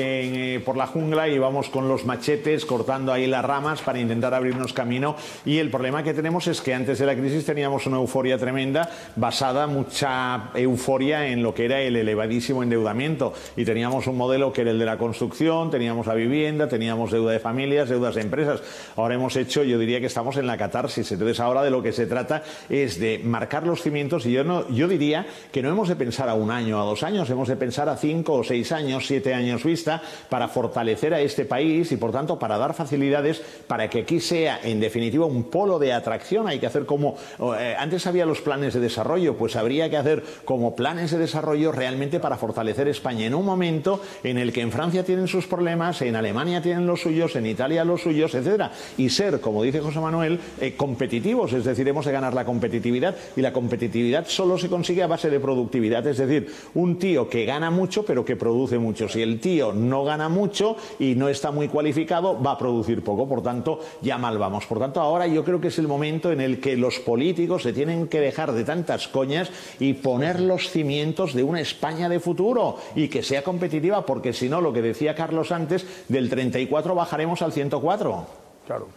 [SPEAKER 14] por la jungla y vamos con los machetes cortando ahí las ramas para intentar abrirnos camino. Y el problema que tenemos es que antes de la crisis teníamos una euforia tremenda, basada mucha euforia en lo que era el elevadísimo endeudamiento. Y teníamos un modelo que era el de la construcción, teníamos la vivienda, teníamos deuda de familias, deudas de empresas. Ahora hemos hecho, yo diría que estamos en la catarsis. Entonces ahora de lo que se trata es de marcar los cimientos y yo diría que no hemos de pensar a un año, a 2 años, hemos de pensar a 5 o 6 años, 7 años vista para fortalecer a este país y por tanto para dar facilidades para que aquí sea en definitiva un polo de atracción. Hay que hacer como antes había los planes de desarrollo, pues habría que hacer como planes de desarrollo realmente para fortalecer España en un momento en el que en Francia tienen sus problemas, en Alemania tienen los suyos, en Italia los suyos, etcétera, y ser, como dice José Manuel, competitivos, es decir, hemos de ganar la competitividad y la competitividad solo se consigue a base de productividad, es decir, un tío que gana mucho pero que produce mucho. Si el tío no gana mucho y no está muy cualificado, va a producir poco, por tanto ya mal vamos. Por tanto ahora yo creo que es el momento en el que los políticos se tienen que dejar de tantas coñas y poner los cimientos de una España de futuro y que sea competitiva, porque si no, lo que decía Carlos antes, del 34 bajaremos al 104.
[SPEAKER 1] Claro.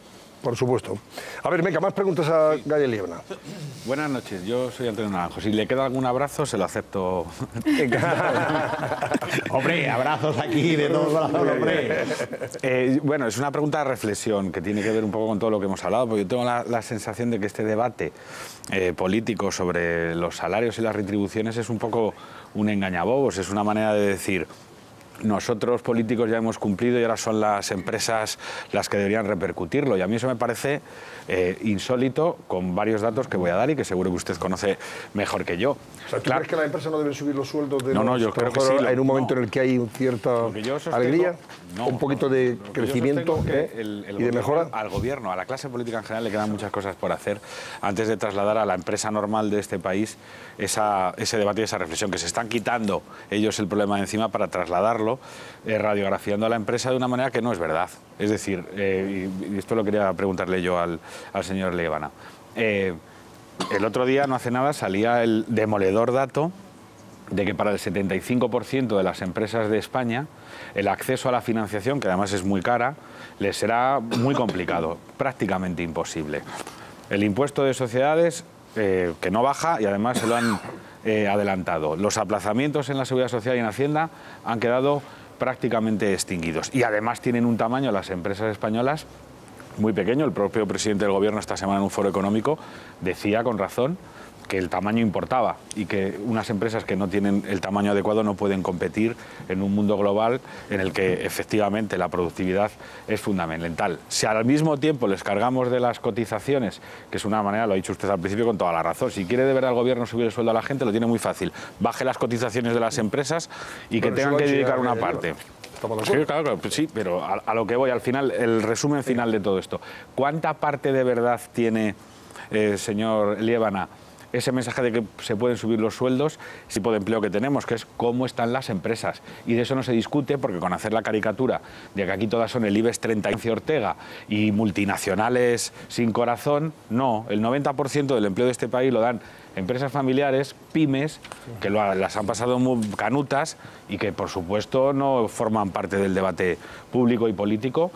[SPEAKER 1] Por supuesto. A ver, venga, más preguntas a Gaya Liebna.
[SPEAKER 5] Buenas noches, yo soy Antonio Naranjo. Si le queda algún abrazo, se lo acepto.
[SPEAKER 14] Hombre, abrazos aquí de todos lados, hombre.
[SPEAKER 5] Bueno, es una pregunta de reflexión que tiene que ver un poco con todo lo que hemos hablado, porque yo tengo la sensación de que este debate político sobre los salarios y las retribuciones es un poco un engañabobos, es una manera de decir: nosotros políticos ya hemos cumplido y ahora son las empresas las que deberían repercutirlo. Y a mí eso me parece insólito, con varios datos que voy a dar y que seguro que usted conoce mejor que yo.
[SPEAKER 1] O sea, ¿tú crees que la empresa no debe subir los sueldos de
[SPEAKER 5] No, yo creo que sí.
[SPEAKER 1] En un momento en el que hay cierta alegría, un poquito de crecimiento y de mejora?
[SPEAKER 5] Al gobierno, a la clase política en general, le quedan muchas cosas por hacer antes de trasladar a la empresa normal de este país ese debate y esa reflexión, que se están quitando ellos el problema de encima para trasladarlo, radiografiando a la empresa de una manera que no es verdad. Es decir, y esto lo quería preguntarle yo al señor Liebana. El otro día, no hace nada, salía el demoledor dato de que para el 75% de las empresas de España el acceso a la financiación, que además es muy cara, les será muy complicado, prácticamente imposible. El impuesto de sociedades, que no baja y además se lo han adelantado. Los aplazamientos en la Seguridad Social y en Hacienda han quedado prácticamente extinguidos. Y además tienen un tamaño las empresas españolas muy pequeño. El propio presidente del Gobierno esta semana en un foro económico decía con razón que el tamaño importaba y que unas empresas que no tienen el tamaño adecuado no pueden competir en un mundo global en el que efectivamente la productividad es fundamental. Si al mismo tiempo les cargamos de las cotizaciones, que es una manera, lo ha dicho usted al principio con toda la razón, si quiere de verdad el Gobierno subir el sueldo a la gente, lo tiene muy fácil. Baje las cotizaciones de las empresas y que tengan que dedicar una parte. Sí, claro, sí, pero a lo que voy, al final, el resumen final de todo esto. ¿Cuánta parte de verdad tiene, señor Liebana, ese mensaje de que se pueden subir los sueldos, ese tipo de empleo que tenemos, que es cómo están las empresas? Y de eso no se discute, porque con hacer la caricatura de que aquí todas son el IBEX 30 y Ortega y multinacionales sin corazón, no, el 90% del empleo de este país lo dan empresas familiares, pymes, que las han pasado muy canutas y que, por supuesto, no forman parte del debate público y político,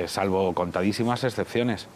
[SPEAKER 5] salvo contadísimas excepciones.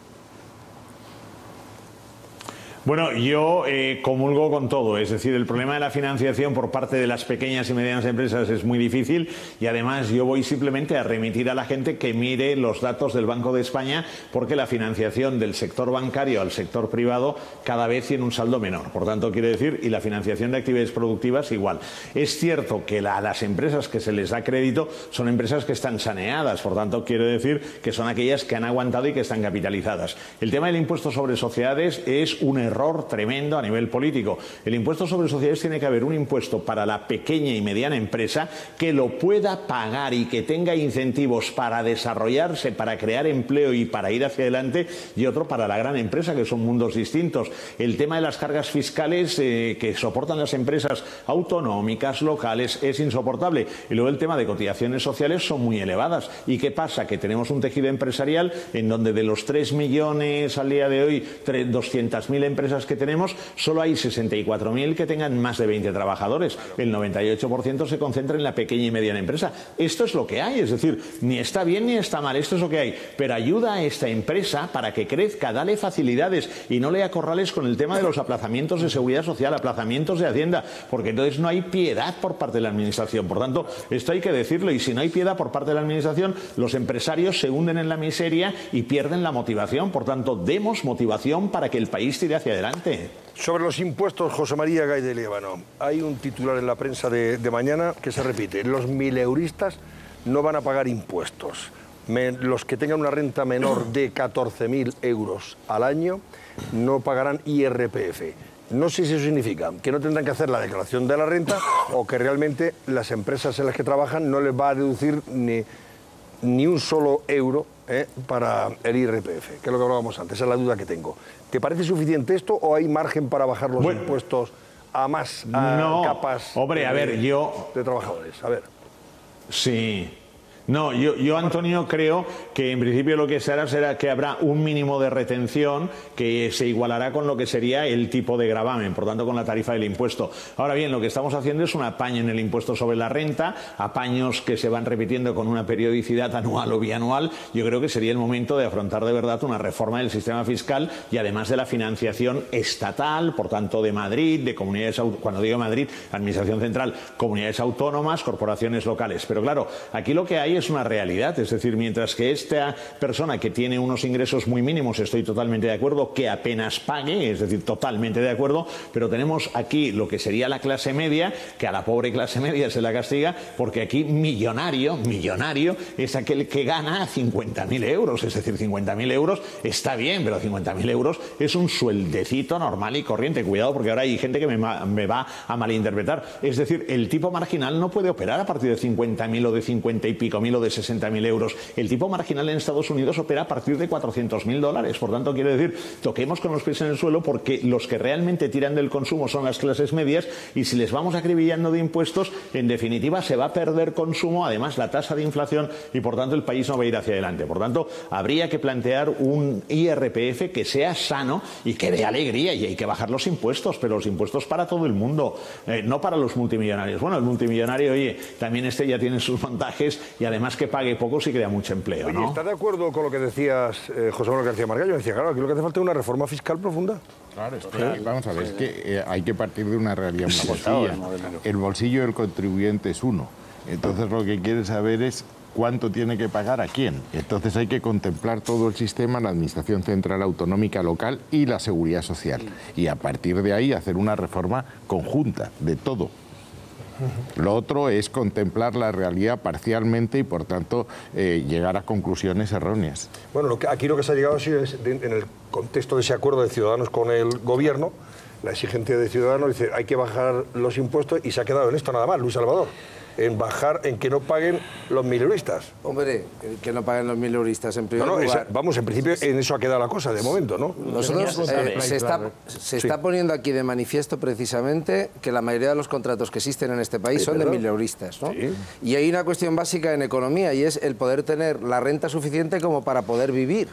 [SPEAKER 14] Bueno, yo comulgo con todo, es decir, el problema de la financiación por parte de las pequeñas y medianas empresas es muy difícil y además yo voy simplemente a remitir a la gente que mire los datos del Banco de España, porque la financiación del sector bancario al sector privado cada vez tiene un saldo menor, por tanto quiere decir, y la financiación de actividades productivas igual. Es cierto que a las empresas que se les da crédito son empresas que están saneadas, por tanto quiero decir que son aquellas que han aguantado y que están capitalizadas. El tema del impuesto sobre sociedades es un error tremendo a nivel político. El impuesto sobre sociedades tiene que haber un impuesto para la pequeña y mediana empresa que lo pueda pagar y que tenga incentivos para desarrollarse, para crear empleo y para ir hacia adelante, y otro para la gran empresa, que son mundos distintos. El tema de las cargas fiscales que soportan las empresas autonómicas, locales, es insoportable. Y luego el tema de cotizaciones sociales son muy elevadas. ¿Y qué pasa? Que tenemos un tejido empresarial en donde de los 3 millones al día de hoy, 200.000 empresas empresas que tenemos, solo hay 64.000 que tengan más de 20 trabajadores. El 98% se concentra en la pequeña y mediana empresa. Esto es lo que hay, es decir, ni está bien ni está mal, esto es lo que hay. Pero ayuda a esta empresa para que crezca, dale facilidades y no le acorrales con el tema de los aplazamientos de seguridad social, aplazamientos de Hacienda, porque entonces no hay piedad por parte de la Administración. Por tanto, esto hay que decirlo, y si no hay piedad por parte de la Administración, los empresarios se hunden en la miseria y pierden la motivación. Por tanto, demos motivación para que el país tire hacia adelante.
[SPEAKER 1] Sobre los impuestos, José María Gay de Líbano, hay un titular en la prensa de mañana que se repite: los mileuristas no van a pagar impuestos. Los que tengan una renta menor de 14.000 euros al año no pagarán IRPF. No sé si eso significa que no tendrán que hacer la declaración de la renta o que realmente las empresas en las que trabajan no les va a deducir ni un solo euro para el IRPF, que es lo que hablábamos antes, esa es la duda que tengo. ¿Te parece suficiente esto o hay margen para bajar los impuestos a más capas de trabajadores? A ver.
[SPEAKER 14] Sí. No, yo, Antonio, creo que en principio lo que será que habrá un mínimo de retención que se igualará con lo que sería el tipo de gravamen, por tanto con la tarifa del impuesto. Ahora bien, lo que estamos haciendo es un apaño en el impuesto sobre la renta, apaños que se van repitiendo con una periodicidad anual o bianual. Yo creo que sería el momento de afrontar de verdad una reforma del sistema fiscal y además de la financiación estatal, por tanto de Madrid, de comunidades, cuando digo Madrid, Administración Central, comunidades autónomas, corporaciones locales. Pero claro, aquí lo que hay es una realidad, es decir, mientras que esta persona que tiene unos ingresos muy mínimos, estoy totalmente de acuerdo, que apenas pague, es decir, totalmente de acuerdo, pero tenemos aquí lo que sería la clase media, que a la pobre clase media se la castiga, porque aquí millonario es aquel que gana 50.000 euros, es decir, 50.000 euros está bien, pero 50.000 euros es un sueldecito normal y corriente. Cuidado, porque ahora hay gente que me va a malinterpretar. Es decir, el tipo marginal no puede operar a partir de 50.000 o de 50 y pico mil o de 60.000 euros. El tipo marginal en Estados Unidos opera a partir de $400.000. Por tanto, quiere decir, toquemos con los pies en el suelo, porque los que realmente tiran del consumo son las clases medias, y si les vamos acribillando de impuestos, en definitiva se va a perder consumo, además la tasa de inflación, y por tanto el país no va a ir hacia adelante. Por tanto, habría que plantear un IRPF que sea sano y que dé alegría, y hay que bajar los impuestos, pero los impuestos para todo el mundo, no para los multimillonarios. Bueno, el multimillonario, oye, también ya tiene sus montajes, y además que pague poco si crea mucho empleo, ¿no?
[SPEAKER 1] ¿Estás de acuerdo con lo que decías, José Manuel García Margallo? Decía, claro, aquí lo que hace falta es una reforma fiscal profunda.
[SPEAKER 12] Claro, vamos a ver, es que hay que partir de una realidad muy sencilla. El bolsillo del contribuyente es uno. Entonces lo que quiere saber es cuánto tiene que pagar a quién. Entonces hay que contemplar todo el sistema, la Administración Central Autonómica Local y la Seguridad Social. Y a partir de ahí hacer una reforma conjunta de todo. Lo otro es contemplar la realidad parcialmente y, por tanto, llegar a conclusiones erróneas.
[SPEAKER 1] Bueno, aquí lo que se ha llegado es, en el contexto de ese acuerdo de Ciudadanos con el Gobierno, la exigencia de Ciudadanos dice hay que bajar los impuestos, y se ha quedado en esto nada más, Luis Salvador, en que no paguen los mileuristas.
[SPEAKER 4] Hombre, que no paguen los mileuristas en primer lugar.
[SPEAKER 1] Vamos, en principio en eso ha quedado la cosa, de momento, ¿no?
[SPEAKER 4] Nosotros se está poniendo aquí de manifiesto precisamente que la mayoría de los contratos que existen en este país son de mileuristas, ¿no? Sí. Y hay una cuestión básica en economía, y es el poder tener la renta suficiente como para poder vivir.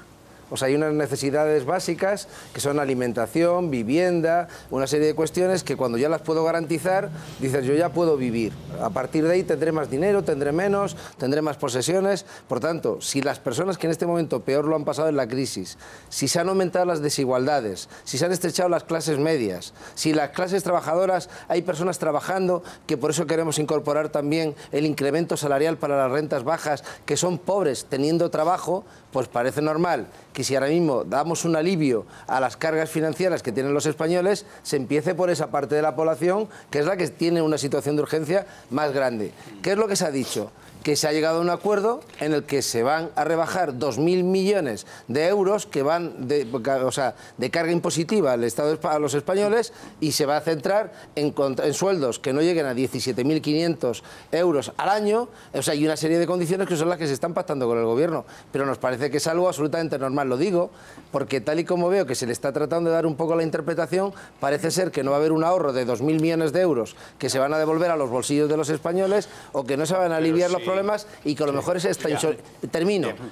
[SPEAKER 4] O sea, hay unas necesidades básicas que son alimentación, vivienda, una serie de cuestiones que cuando ya las puedo garantizar, dices, yo ya puedo vivir. A partir de ahí tendré más dinero, tendré menos, tendré más posesiones. Por tanto, si las personas que en este momento peor lo han pasado en la crisis, si se han aumentado las desigualdades, si se han estrechado las clases medias, si las clases trabajadoras, hay personas trabajando, que por eso queremos incorporar también el incremento salarial para las rentas bajas, que son pobres teniendo trabajo, pues parece normal que si ahora mismo damos un alivio a las cargas financieras que tienen los españoles, se empiece por esa parte de la población que es la que tiene una situación de urgencia más grande. ¿Qué es lo que se ha dicho? Que se ha llegado a un acuerdo en el que se van a rebajar 2.000 millones de euros que van de carga impositiva al Estado, a los españoles, y se va a centrar en sueldos que no lleguen a 17.500 euros al año, y una serie de condiciones que son las que se están pactando con el Gobierno. Pero nos parece que es algo absolutamente normal, lo digo, porque tal y como veo que se le está tratando de dar un poco la interpretación, parece ser que no va a haber un ahorro de 2.000 millones de euros que se van a devolver a los bolsillos de los españoles, o que no se van a aliviar los problemas y que a lo mejor es hasta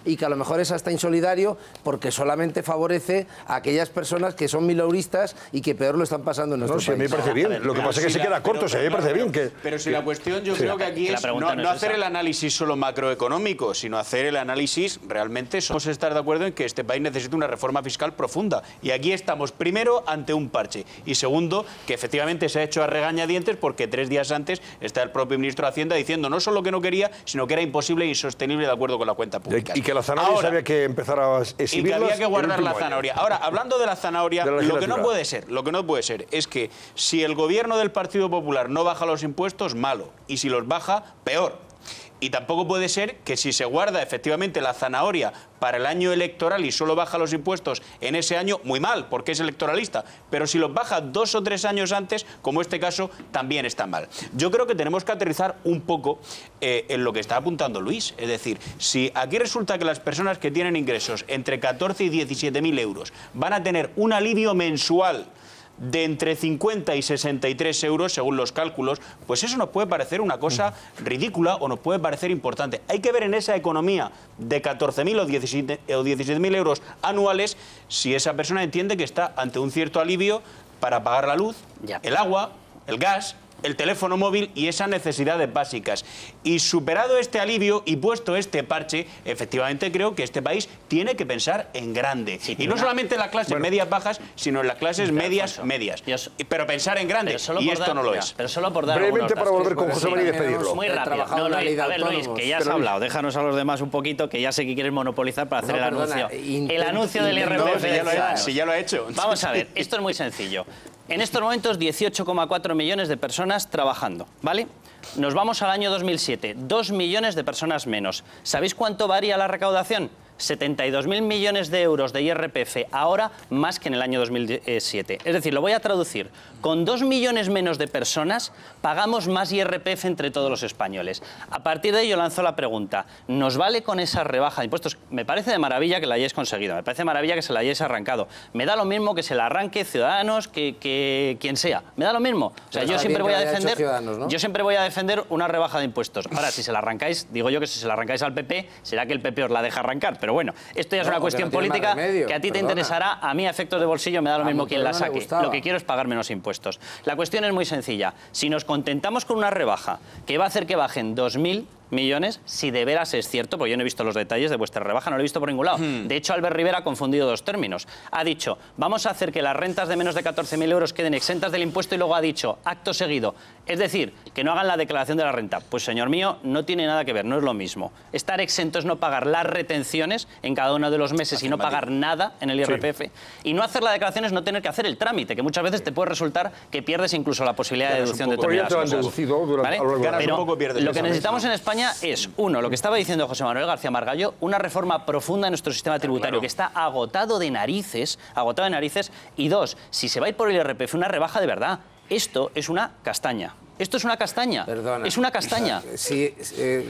[SPEAKER 4] y que a lo mejor es hasta insolidario porque solamente favorece a aquellas personas que son mileuristas y que peor lo están pasando en nuestro país.
[SPEAKER 1] A mí me parece bien. Lo que pasa es que se queda corto. A mí me parece bien que...
[SPEAKER 8] Pero si la cuestión yo creo que aquí es no hacer el análisis solo macroeconómico, sino hacer el análisis realmente. Somos estar de acuerdo en que este país necesita una reforma fiscal profunda. Y aquí estamos, primero, ante un parche. Y segundo, que efectivamente se ha hecho a regañadientes porque 3 días antes está el propio ministro de Hacienda diciendo no solo que no quería, sino que era imposible e insostenible de acuerdo con la cuenta pública.
[SPEAKER 1] Y que la zanahoria había que empezar a exhibirlas.
[SPEAKER 8] Y que había que guardar la zanahoria. Ahora, hablando de la zanahoria, lo que no puede ser es que si el gobierno del Partido Popular no baja los impuestos, malo. Y si los baja, peor. Y tampoco puede ser que si se guarda efectivamente la zanahoria para el año electoral y solo baja los impuestos en ese año, muy mal, porque es electoralista. Pero si los baja 2 o 3 años antes, como este caso, también está mal. Yo creo que tenemos que aterrizar un poco en lo que está apuntando Luis. Es decir, si aquí resulta que las personas que tienen ingresos entre 14 y 17.000 euros van a tener un alivio mensual de entre 50 y 63 euros, según los cálculos, pues eso nos puede parecer una cosa ridícula o nos puede parecer importante. Hay que ver en esa economía de 14.000 o 17.000 euros anuales si esa persona entiende que está ante un cierto alivio para pagar la luz, el agua, el gas, el teléfono móvil y esas necesidades básicas. Y superado este alivio y puesto este parche, efectivamente creo que este país tiene que pensar en grande. Y no solamente en las clases medias bajas, sino en las clases medias. Pero pensar en grande. Y esto no lo es.
[SPEAKER 2] Pero solo por dar
[SPEAKER 1] brevemente para volver con José María y despedirlo.
[SPEAKER 2] Muy rápido. No, Luis, a ver, Luis, que ya has hablado. Déjanos a los demás un poquito, que ya sé que quieres monopolizar para hacer el anuncio. El anuncio del IRPF.
[SPEAKER 8] Si ya lo ha hecho.
[SPEAKER 2] Vamos a ver, esto es muy sencillo. En estos momentos, 18,4 millones de personas trabajando, ¿vale? Nos vamos al año 2007, 2 millones de personas menos. ¿Sabéis cuánto varía la recaudación? 72.000 millones de euros de IRPF, ahora más que en el año 2007. Es decir, lo voy a traducir. Con 2 millones menos de personas, pagamos más IRPF entre todos los españoles. A partir de ello lanzo la pregunta, ¿nos vale con esa rebaja de impuestos? Me parece de maravilla que la hayáis conseguido, me parece de maravilla que se la hayáis arrancado. Me da lo mismo que se la arranque Ciudadanos, que quien sea. Me da lo mismo. O sea, yo siempre voy a defender, ¿no? Yo siempre voy a defender una rebaja de impuestos. Ahora, si se la arrancáis, digo yo que si se la arrancáis al PP, será que el PP os la deja arrancar. Pero bueno, esto ya es una cuestión política que a ti te interesará, a mí a efectos de bolsillo me da lo mismo quien la saque. Lo que quiero es pagar menos impuestos. La cuestión es muy sencilla. Si nos contentamos con una rebaja que va a hacer que bajen 2.000 millones, si de veras es cierto, porque yo no he visto los detalles de vuestra rebaja, no lo he visto por ningún lado. De hecho, Albert Rivera ha confundido dos términos. Ha dicho, vamos a hacer que las rentas de menos de 14.000 euros queden exentas del impuesto y luego ha dicho, acto seguido, es decir, que no hagan la declaración de la renta. Pues, señor mío, no tiene nada que ver, no es lo mismo. Estar exento es no pagar las retenciones en cada uno de los meses y no pagar nada en el IRPF. Sí. Y no hacer la declaración es no tener que hacer el trámite, que muchas veces te puede resultar que pierdes incluso la posibilidad de deducción de determinadas cosas. ¿Vale? Pero lo que necesitamos en España es, uno, lo que estaba diciendo José Manuel García Margallo, una reforma profunda en nuestro sistema tributario que está agotado de narices, y dos, si se va a ir por el IRPF, una rebaja de verdad. Esto es una castaña. Esto es una castaña. Perdona. Es una castaña.
[SPEAKER 4] Sí,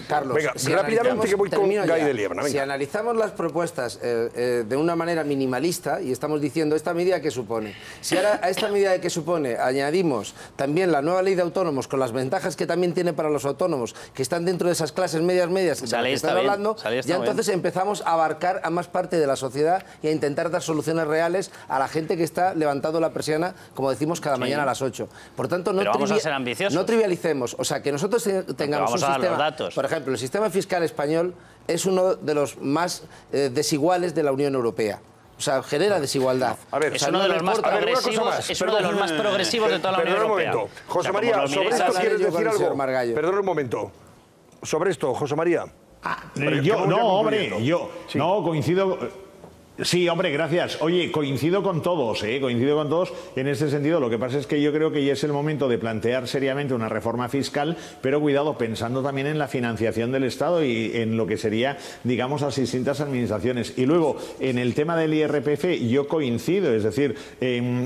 [SPEAKER 4] Carlos.
[SPEAKER 1] Venga, si rápidamente que voy con Gay de Liebra.
[SPEAKER 4] Si analizamos las propuestas de una manera minimalista y estamos diciendo esta medida que supone, si ahora a esta medida que supone añadimos también la nueva ley de autónomos con las ventajas que también tiene para los autónomos que están dentro de esas clases medias de las que están hablando, ya entonces empezamos a abarcar a más parte de la sociedad y a intentar dar soluciones reales a la gente que está levantando la persiana, como decimos, cada mañana a las 8. Por tanto, no
[SPEAKER 2] vamos a ser ambiciosos.
[SPEAKER 4] No trivialicemos, o sea, que nosotros tengamos un sistema, por ejemplo, el sistema fiscal español es uno de los más desiguales de la Unión Europea. O sea, genera desigualdad.
[SPEAKER 1] A ver,
[SPEAKER 2] es uno de los más progresivos, es uno de los más progresivos de toda la Unión Europea.
[SPEAKER 1] Perdón un momento. José María, sobre esto quieres decir algo. Perdón un momento. Sobre esto, José María.
[SPEAKER 14] No, coincido. Sí, hombre, gracias. Oye, coincido con todos en este sentido. Lo que pasa es que yo creo que ya es el momento de plantear seriamente una reforma fiscal, pero cuidado, pensando también en la financiación del Estado y en lo que sería, digamos, las distintas administraciones. Y luego, en el tema del IRPF, yo coincido, es decir,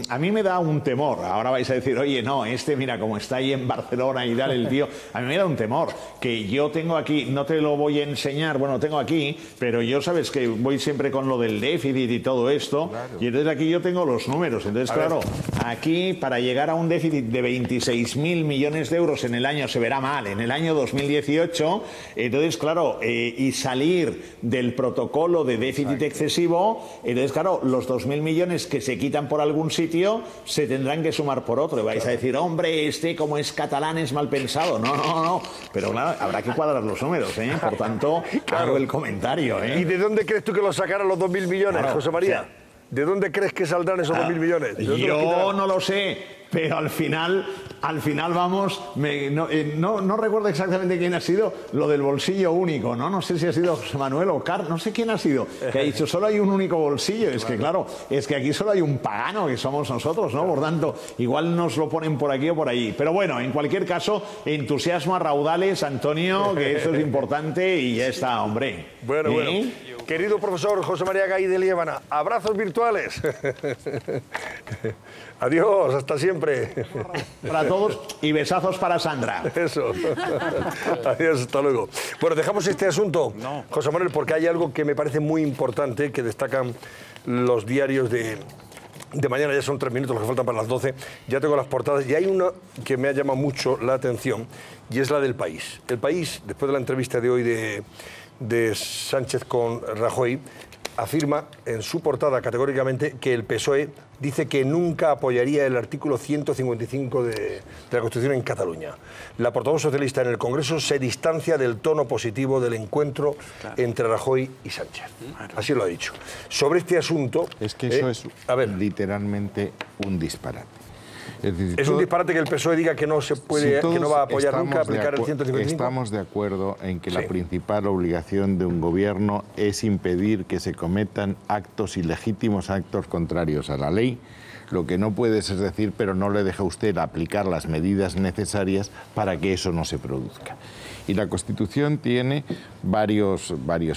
[SPEAKER 14] a mí me da un temor. Ahora vais a decir, oye, no, mira, como está ahí en Barcelona y tal, el tío, a mí me da un temor, que yo tengo aquí, no te lo voy a enseñar, bueno, tengo aquí, pero yo sabes que voy siempre con lo del déficit déficit y todo esto. Claro. Y entonces aquí yo tengo los números. Entonces, claro, aquí para llegar a un déficit de 26.000 millones de euros en el año, se verá mal, en el año 2018, entonces, claro, y salir del protocolo de déficit excesivo, entonces, claro, los 2.000 millones que se quitan por algún sitio se tendrán que sumar por otro. Y vais a decir, hombre, como es catalán es mal pensado. No. Pero claro, habrá que cuadrar los números, ¿eh? Por tanto, hago el comentario, ¿eh?
[SPEAKER 1] ¿Y de dónde crees tú que lo sacaran los 2.000 millones, claro, José María? O sea, ¿de dónde crees que saldrán esos 2.000 millones?
[SPEAKER 14] Yo no lo sé, pero al final vamos, no recuerdo exactamente quién ha sido lo del bolsillo único, ¿no? No sé si ha sido José Manuel o no sé quién ha sido, que ha dicho solo hay un único bolsillo. Es que claro, es que aquí solo hay un pagano, que somos nosotros, ¿no? Por tanto, igual nos lo ponen por aquí o por allí. Pero bueno, en cualquier caso, entusiasmo a raudales, Antonio, que eso es importante y ya está, hombre.
[SPEAKER 1] Bueno. Querido profesor José María Gay de Liébana, abrazos virtuales. Adiós, hasta siempre.
[SPEAKER 14] Para todos y besazos para Sandra.
[SPEAKER 1] Eso. Adiós, hasta luego. Bueno, dejamos este asunto, José Manuel, porque hay algo que me parece muy importante que destacan los diarios de mañana. Ya son 3 minutos los que faltan para las 12. Ya tengo las portadas y hay una que me ha llamado mucho la atención y es la del País. El País, después de la entrevista de hoy de Sánchez con Rajoy, afirma en su portada categóricamente que el PSOE dice que nunca apoyaría el artículo 155 de la Constitución en Cataluña. La portavoz socialista en el Congreso se distancia del tono positivo del encuentro entre Rajoy y Sánchez. Así lo ha dicho. Sobre este asunto...
[SPEAKER 12] Es que eso es literalmente un disparate.
[SPEAKER 1] Es decir, es un disparate que el PSOE diga que no se puede, que no va a apoyar nunca aplicar el 155.
[SPEAKER 12] Estamos de acuerdo en que la principal obligación de un gobierno es impedir que se cometan actos ilegítimos, actos contrarios a la ley. Lo que no puedes es decir, pero no le deja usted aplicar las medidas necesarias para que eso no se produzca. Y la Constitución tiene varios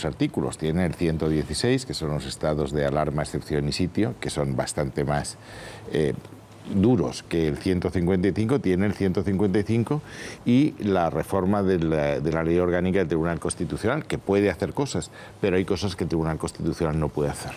[SPEAKER 12] artículos. Tiene el 116, que son los estados de alarma, excepción y sitio, que son bastante más duros que el 155, tiene el 155 y la reforma de la Ley Orgánica del Tribunal Constitucional, que puede hacer cosas, pero hay cosas que el Tribunal Constitucional no puede hacer.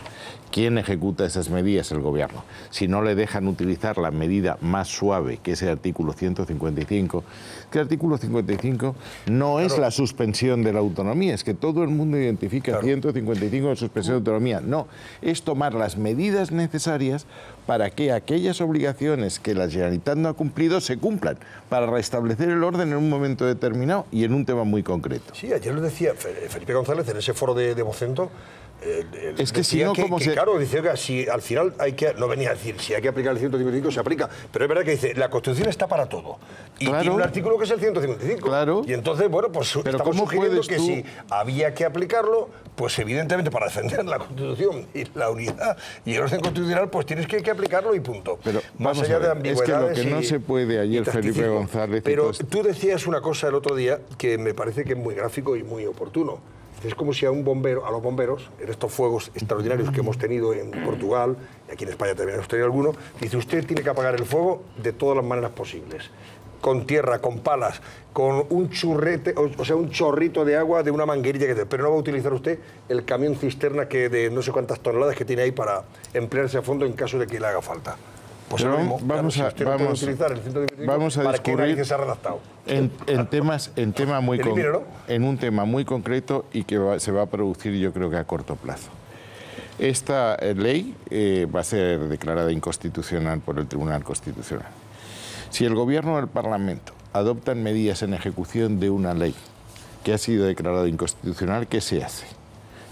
[SPEAKER 12] ¿Quién ejecuta esas medidas? El Gobierno. Si no le dejan utilizar la medida más suave, que es el artículo 155, que el artículo 55 no es la suspensión de la autonomía, es que todo el mundo identifica el 155 de suspensión de autonomía. No, es tomar las medidas necesarias para que aquellas obligaciones que la Generalitat no ha cumplido se cumplan, para restablecer el orden en un momento determinado y en un tema muy concreto.
[SPEAKER 1] Sí, ayer lo decía Felipe González en ese foro de Vocento.
[SPEAKER 12] Es que si no, ¿cómo se...?
[SPEAKER 1] Claro, dice que si al final hay que... No venía a decir, si hay que aplicar el 155, se aplica. Pero es verdad que dice, la Constitución está para todo. Y tiene un artículo que es el 155.
[SPEAKER 12] Claro.
[SPEAKER 1] Y entonces, bueno, pues
[SPEAKER 12] pero
[SPEAKER 1] estamos sugiriendo que si había que aplicarlo, pues evidentemente para defender la Constitución y la unidad y el orden constitucional, pues tienes que aplicarlo y punto.
[SPEAKER 12] Pero
[SPEAKER 1] más allá de ambigüedades.
[SPEAKER 12] Es que lo que no se puede ayer, Felipe González...
[SPEAKER 1] Pero tú decías una cosa el otro día que me parece que es muy gráfico y muy oportuno. Es como si a los bomberos, en estos fuegos extraordinarios que hemos tenido en Portugal, y aquí en España también hemos tenido alguno, dice, usted tiene que apagar el fuego de todas las maneras posibles. Con tierra, con palas, con un churrete, o sea, un chorrito de agua de una manguerilla que te... Pero no va a utilizar usted el camión cisterna que de no sé cuántas toneladas que tiene ahí para emplearse a fondo en caso de que le haga falta. Pues
[SPEAKER 12] pero
[SPEAKER 1] mismo,
[SPEAKER 12] vamos a discurrir en un tema muy concreto y que se va a producir, yo creo que a corto plazo. Esta ley va a ser declarada inconstitucional por el Tribunal Constitucional. Si el Gobierno o el Parlamento adoptan medidas en ejecución de una ley que ha sido declarada inconstitucional, ¿qué se hace?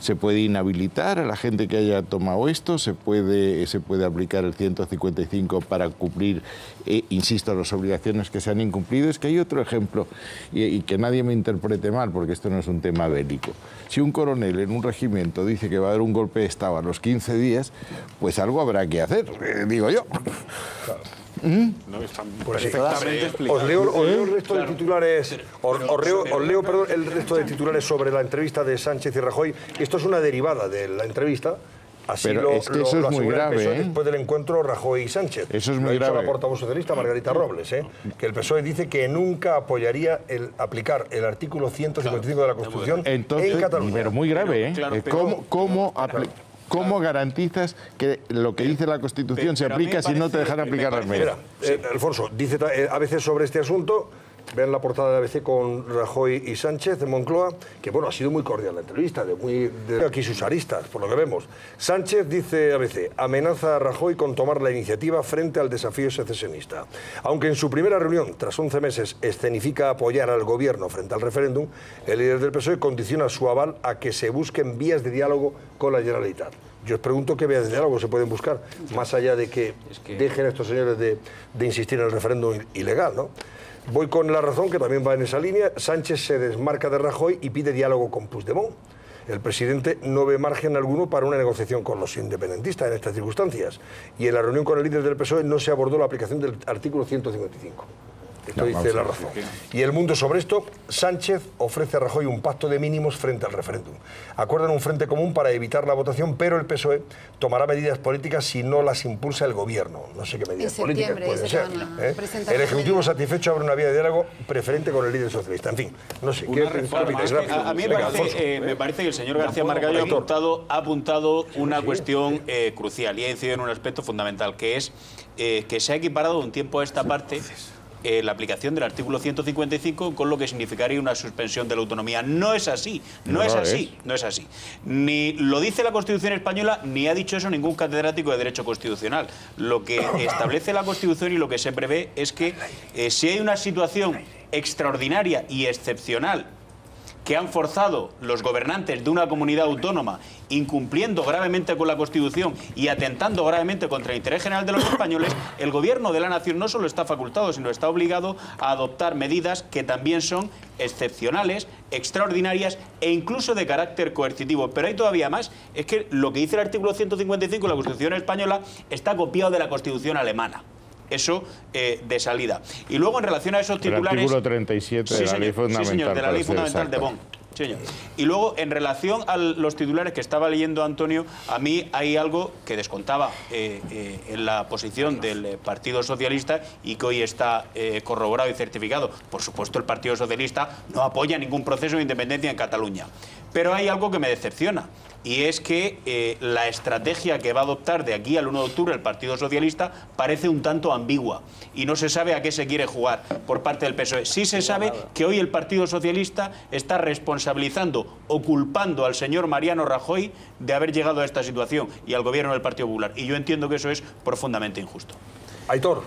[SPEAKER 12] Se puede inhabilitar a la gente que haya tomado esto, se puede aplicar el 155 para cumplir, insisto, las obligaciones que se han incumplido. Es que hay otro ejemplo, y que nadie me interprete mal, porque esto no es un tema bélico. Si un coronel en un regimiento dice que va a dar un golpe de Estado a los 15 días, pues algo habrá que hacer, digo yo.
[SPEAKER 5] No, están perfectamente explicados.
[SPEAKER 1] Os leo el resto de titulares. Os leo, perdón, el resto de titulares sobre la entrevista de Sánchez y Rajoy. Esto es una derivada de la entrevista. Así
[SPEAKER 12] pero es que eso es muy grave,
[SPEAKER 1] el PSOE después del encuentro Rajoy y Sánchez.
[SPEAKER 12] Eso es muy grave.
[SPEAKER 1] La portavoz socialista Margarita Robles, que el PSOE dice que nunca apoyaría aplicar el artículo 155 de la Constitución en Cataluña.
[SPEAKER 12] Pero muy grave,
[SPEAKER 5] Claro,
[SPEAKER 12] ¿Cómo garantizas que lo que dice la Constitución se aplica si no te dejan aplicar las medidas?
[SPEAKER 1] Mira, Alfonso, dice ABC sobre este asunto. Vean la portada de ABC con Rajoy y Sánchez de Moncloa, que bueno, ha sido muy cordial la entrevista, de aquí sus aristas, por lo que vemos. Sánchez, dice ABC, amenaza a Rajoy con tomar la iniciativa frente al desafío secesionista. Aunque en su primera reunión, tras 11 meses, escenifica apoyar al gobierno frente al referéndum, el líder del PSOE condiciona su aval a que se busquen vías de diálogo con la Generalitat. Yo os pregunto qué vías de diálogo se pueden buscar, más allá de que dejen a estos señores de insistir en el referéndum ilegal, ¿no? Voy con La Razón, que también va en esa línea. Sánchez se desmarca de Rajoy y pide diálogo con Puigdemont. El presidente no ve margen alguno para una negociación con los independentistas en estas circunstancias. Y en la reunión con el líder del PSOE no se abordó la aplicación del artículo 155. Esto dice La Razón. Y El Mundo sobre esto, Sánchez ofrece a Rajoy un pacto de mínimos frente al referéndum. Acuerdan un frente común para evitar la votación, pero el PSOE tomará medidas políticas si no las impulsa el gobierno. No sé qué medidas políticas pueden ser. El Ejecutivo satisfecho abre una vía de diálogo preferente con el líder socialista. En fin, no sé.
[SPEAKER 8] A mí me parece que el señor García Margallo ha apuntado una cuestión crucial y ha incidido en un aspecto fundamental, que es que se ha equiparado un tiempo a esta parte la aplicación del artículo 155 con lo que significaría una suspensión de la autonomía. No es así, no es así. Ni lo dice la Constitución española, ni ha dicho eso ningún catedrático de Derecho Constitucional. Lo que establece la Constitución y lo que se prevé es que si hay una situación extraordinaria y excepcional que han forzado los gobernantes de una comunidad autónoma, incumpliendo gravemente con la Constitución y atentando gravemente contra el interés general de los españoles, el gobierno de la nación no solo está facultado, sino está obligado a adoptar medidas que también son excepcionales, extraordinarias e incluso de carácter coercitivo. Pero hay todavía más, es que lo que dice el artículo 155 de la Constitución española está copiado de la Constitución alemana. Eso de salida. Y luego, en relación a esos titulares...
[SPEAKER 12] El artículo 37 de la Ley Fundamental.
[SPEAKER 8] Sí, señor, de la Ley Fundamental de Bonn. Señor. Y luego, en relación a los titulares que estaba leyendo Antonio, a mí hay algo que descontaba en la posición del Partido Socialista y que hoy está corroborado y certificado. Por supuesto, el Partido Socialista no apoya ningún proceso de independencia en Cataluña. Pero hay algo que me decepciona, y es que la estrategia que va a adoptar de aquí al 1 de octubre el Partido Socialista parece un tanto ambigua y no se sabe a qué se quiere jugar por parte del PSOE. Sí se sabe que hoy el Partido Socialista está responsabilizando o culpando al señor Mariano Rajoy de haber llegado a esta situación y al gobierno del Partido Popular. Y yo entiendo que eso es profundamente injusto.
[SPEAKER 1] Aitor.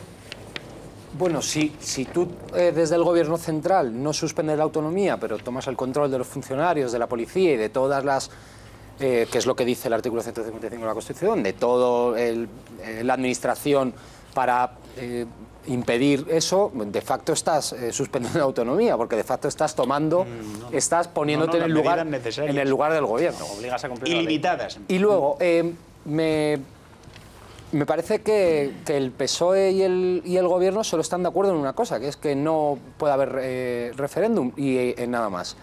[SPEAKER 9] Bueno, si tú desde el gobierno central no suspendes la autonomía, pero tomas el control de los funcionarios, de la policía y de todas las... que es lo que dice el artículo 155 de la Constitución, de toda la administración para impedir eso, de facto estás suspendiendo la autonomía, porque de facto estás tomando, estás poniéndote en el lugar del gobierno.
[SPEAKER 2] Obligas a cumplir
[SPEAKER 9] ilimitadas. Y luego, me parece que el PSOE y el gobierno solo están de acuerdo en una cosa, que es que no puede haber referéndum y nada más.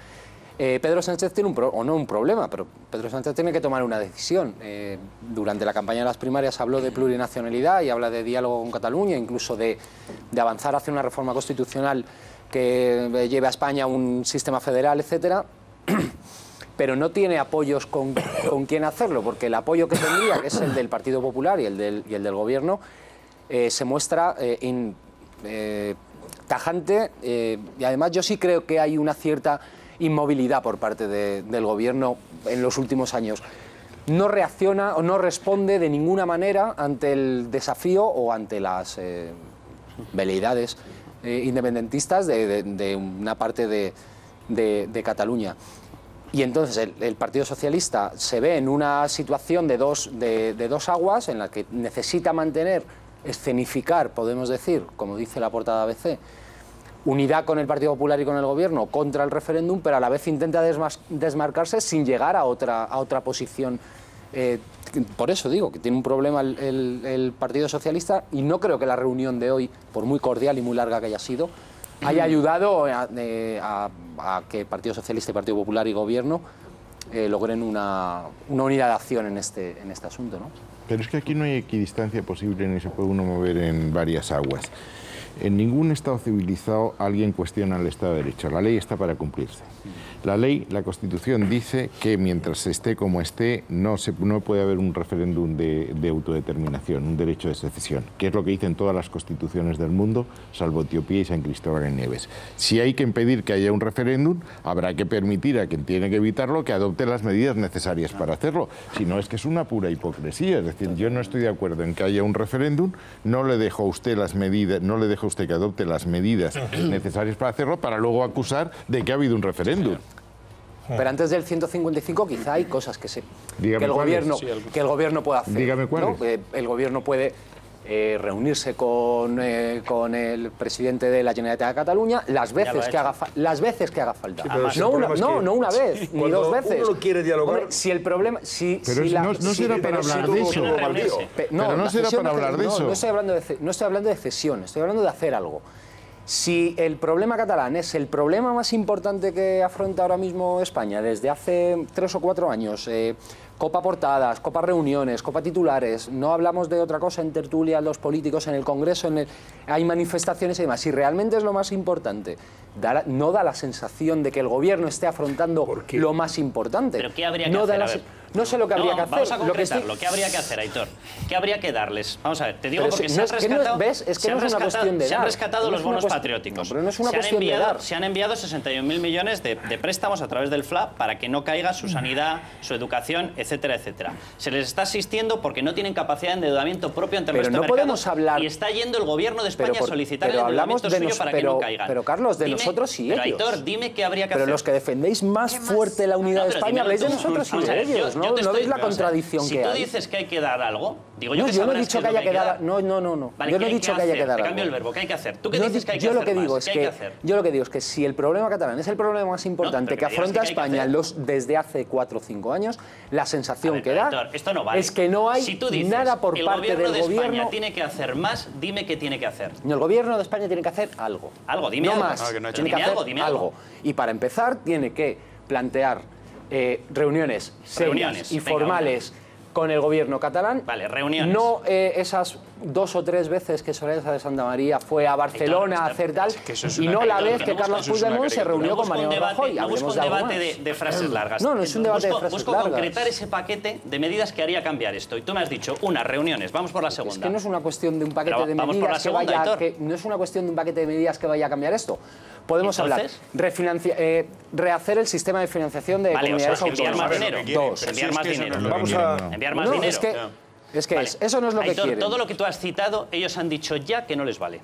[SPEAKER 9] Pedro Sánchez tiene un problema, pero Pedro Sánchez tiene que tomar una decisión. Durante la campaña de las primarias habló de plurinacionalidad y habla de diálogo con Cataluña, incluso de avanzar hacia una reforma constitucional que lleve a España a un sistema federal, etcétera. Pero no tiene apoyos con quién hacerlo, porque el apoyo que tendría, que es el del Partido Popular y el del Gobierno, se muestra tajante, y además yo sí creo que hay una cierta inmovilidad por parte del Gobierno en los últimos años. No reacciona o no responde de ninguna manera ante el desafío o ante las veleidades independentistas de una parte de Cataluña. Y entonces el Partido Socialista se ve en una situación de dos aguas en la que necesita mantener, escenificar, podemos decir, como dice la portada de ABC, unidad con el Partido Popular y con el Gobierno contra el referéndum, pero a la vez intenta desmarcarse sin llegar a otra posición. Por eso digo que tiene un problema el Partido Socialista, y no creo que la reunión de hoy, por muy cordial y muy larga que haya sido, haya ayudado a que Partido Socialista, Partido Popular y Gobierno logren una unidad de acción en este asunto, ¿no?
[SPEAKER 12] Pero es que aquí no hay equidistancia posible ni se puede uno mover en varias aguas. En ningún Estado civilizado alguien cuestiona el Estado de Derecho. La ley está para cumplirse. La ley, la Constitución dice que mientras esté como esté, no puede haber un referéndum de autodeterminación, un derecho de secesión, que es lo que dicen todas las constituciones del mundo, salvo Etiopía y San Cristóbal en Nieves. Si hay que impedir que haya un referéndum, habrá que permitir a quien tiene que evitarlo que adopte las medidas necesarias para hacerlo. Si no, es que es una pura hipocresía. Es decir, yo no estoy de acuerdo en que haya un referéndum, no le dejo a usted las medidas, no le dejo a usted que adopte las medidas necesarias para hacerlo, para luego acusar de que ha habido un referéndum.
[SPEAKER 9] Pero antes del 155 quizá hay cosas que
[SPEAKER 12] Dígame
[SPEAKER 9] que el gobierno puede hacer.
[SPEAKER 12] Dígame cuáles.
[SPEAKER 9] ¿No? El gobierno puede reunirse con el presidente de la Generalitat de Cataluña las veces que haga falta.
[SPEAKER 1] Sí,
[SPEAKER 9] no una vez, ni dos veces.
[SPEAKER 1] Uno quiere dialogar.
[SPEAKER 9] Hombre, si el problema...
[SPEAKER 12] no será para hablar de eso. Pero no será para hablar de eso.
[SPEAKER 9] No estoy hablando de cesión, estoy hablando de hacer algo. Si el problema catalán es el problema más importante que afronta ahora mismo España desde hace 3 o 4 años, copa portadas, copa reuniones, copa titulares, no hablamos de otra cosa en tertulia, los políticos, en el Congreso, hay manifestaciones y demás. Si realmente es lo más importante, no da la sensación de que el gobierno esté afrontando lo más importante.
[SPEAKER 2] ¿Pero qué habría que hacer?
[SPEAKER 9] No sé lo que habría que hacer.
[SPEAKER 2] Vamos a concretarlo. ¿Qué habría que hacer, Aitor? ¿Qué habría que darles? Vamos a ver, te digo porque se han rescatado los bonos patrióticos.
[SPEAKER 9] Pero no es una cuestión de dar.
[SPEAKER 2] Se han enviado 61.000 millones de préstamos a través del FLA para que no caiga su sanidad, su educación, etcétera, etcétera. Se les está asistiendo porque no tienen capacidad de endeudamiento propio ante el resto de mercados y está yendo el gobierno de España a solicitar el endeudamiento suyo para que no caigan.
[SPEAKER 9] Pero Carlos, de nosotros sí ellos.
[SPEAKER 2] Pero Aitor, dime qué habría que hacer.
[SPEAKER 9] Pero los que defendéis más fuerte la unidad de España habláis de nosotros y de ellos, ¿no? No veis la contradicción que hay.
[SPEAKER 2] Si tú dices que hay que dar algo, digo yo que
[SPEAKER 9] yo no he dicho que haya que dar. No. Yo no he dicho que haya que dar algo.
[SPEAKER 2] Te cambio el verbo. ¿Qué hay que hacer? ¿Tú qué dices que hay que hacer?
[SPEAKER 9] Yo lo que digo es que si el problema catalán es el problema más importante que afronta España desde hace 4 o 5 años, la sensación que da es que no hay nada por parte del gobierno.
[SPEAKER 2] El gobierno de España tiene que hacer más, dime qué tiene que hacer.
[SPEAKER 9] El gobierno de España tiene que hacer algo.
[SPEAKER 2] Algo, dime algo.
[SPEAKER 9] No más. Tiene que hacer algo. Y para empezar tiene que plantear reuniones serias y formales con el gobierno catalán.
[SPEAKER 2] Vale, reuniones.
[SPEAKER 9] No esas 2 o 3 veces que Soraya de Santa María fue a Barcelona a hacer tal, y no la vez que Carlos Puigdemont se reunió con Mariano Rajoy.
[SPEAKER 2] No busco un debate de frases largas.
[SPEAKER 9] No es un debate de frases largas.
[SPEAKER 2] Busco concretar ese paquete de medidas que haría cambiar esto. Y tú me has dicho, reuniones. Vamos por la segunda.
[SPEAKER 9] Es que no es una cuestión de un paquete de medidas no es una cuestión de un paquete de medidas que vaya a cambiar esto. Podemos hablar, rehacer el sistema de financiación de comunidades autónomas.
[SPEAKER 2] Enviar más dinero.
[SPEAKER 1] Vamos a
[SPEAKER 2] enviar más dinero.
[SPEAKER 9] Eso no es lo que quieren.
[SPEAKER 2] Todo lo que tú has citado, ellos han dicho ya que no les vale.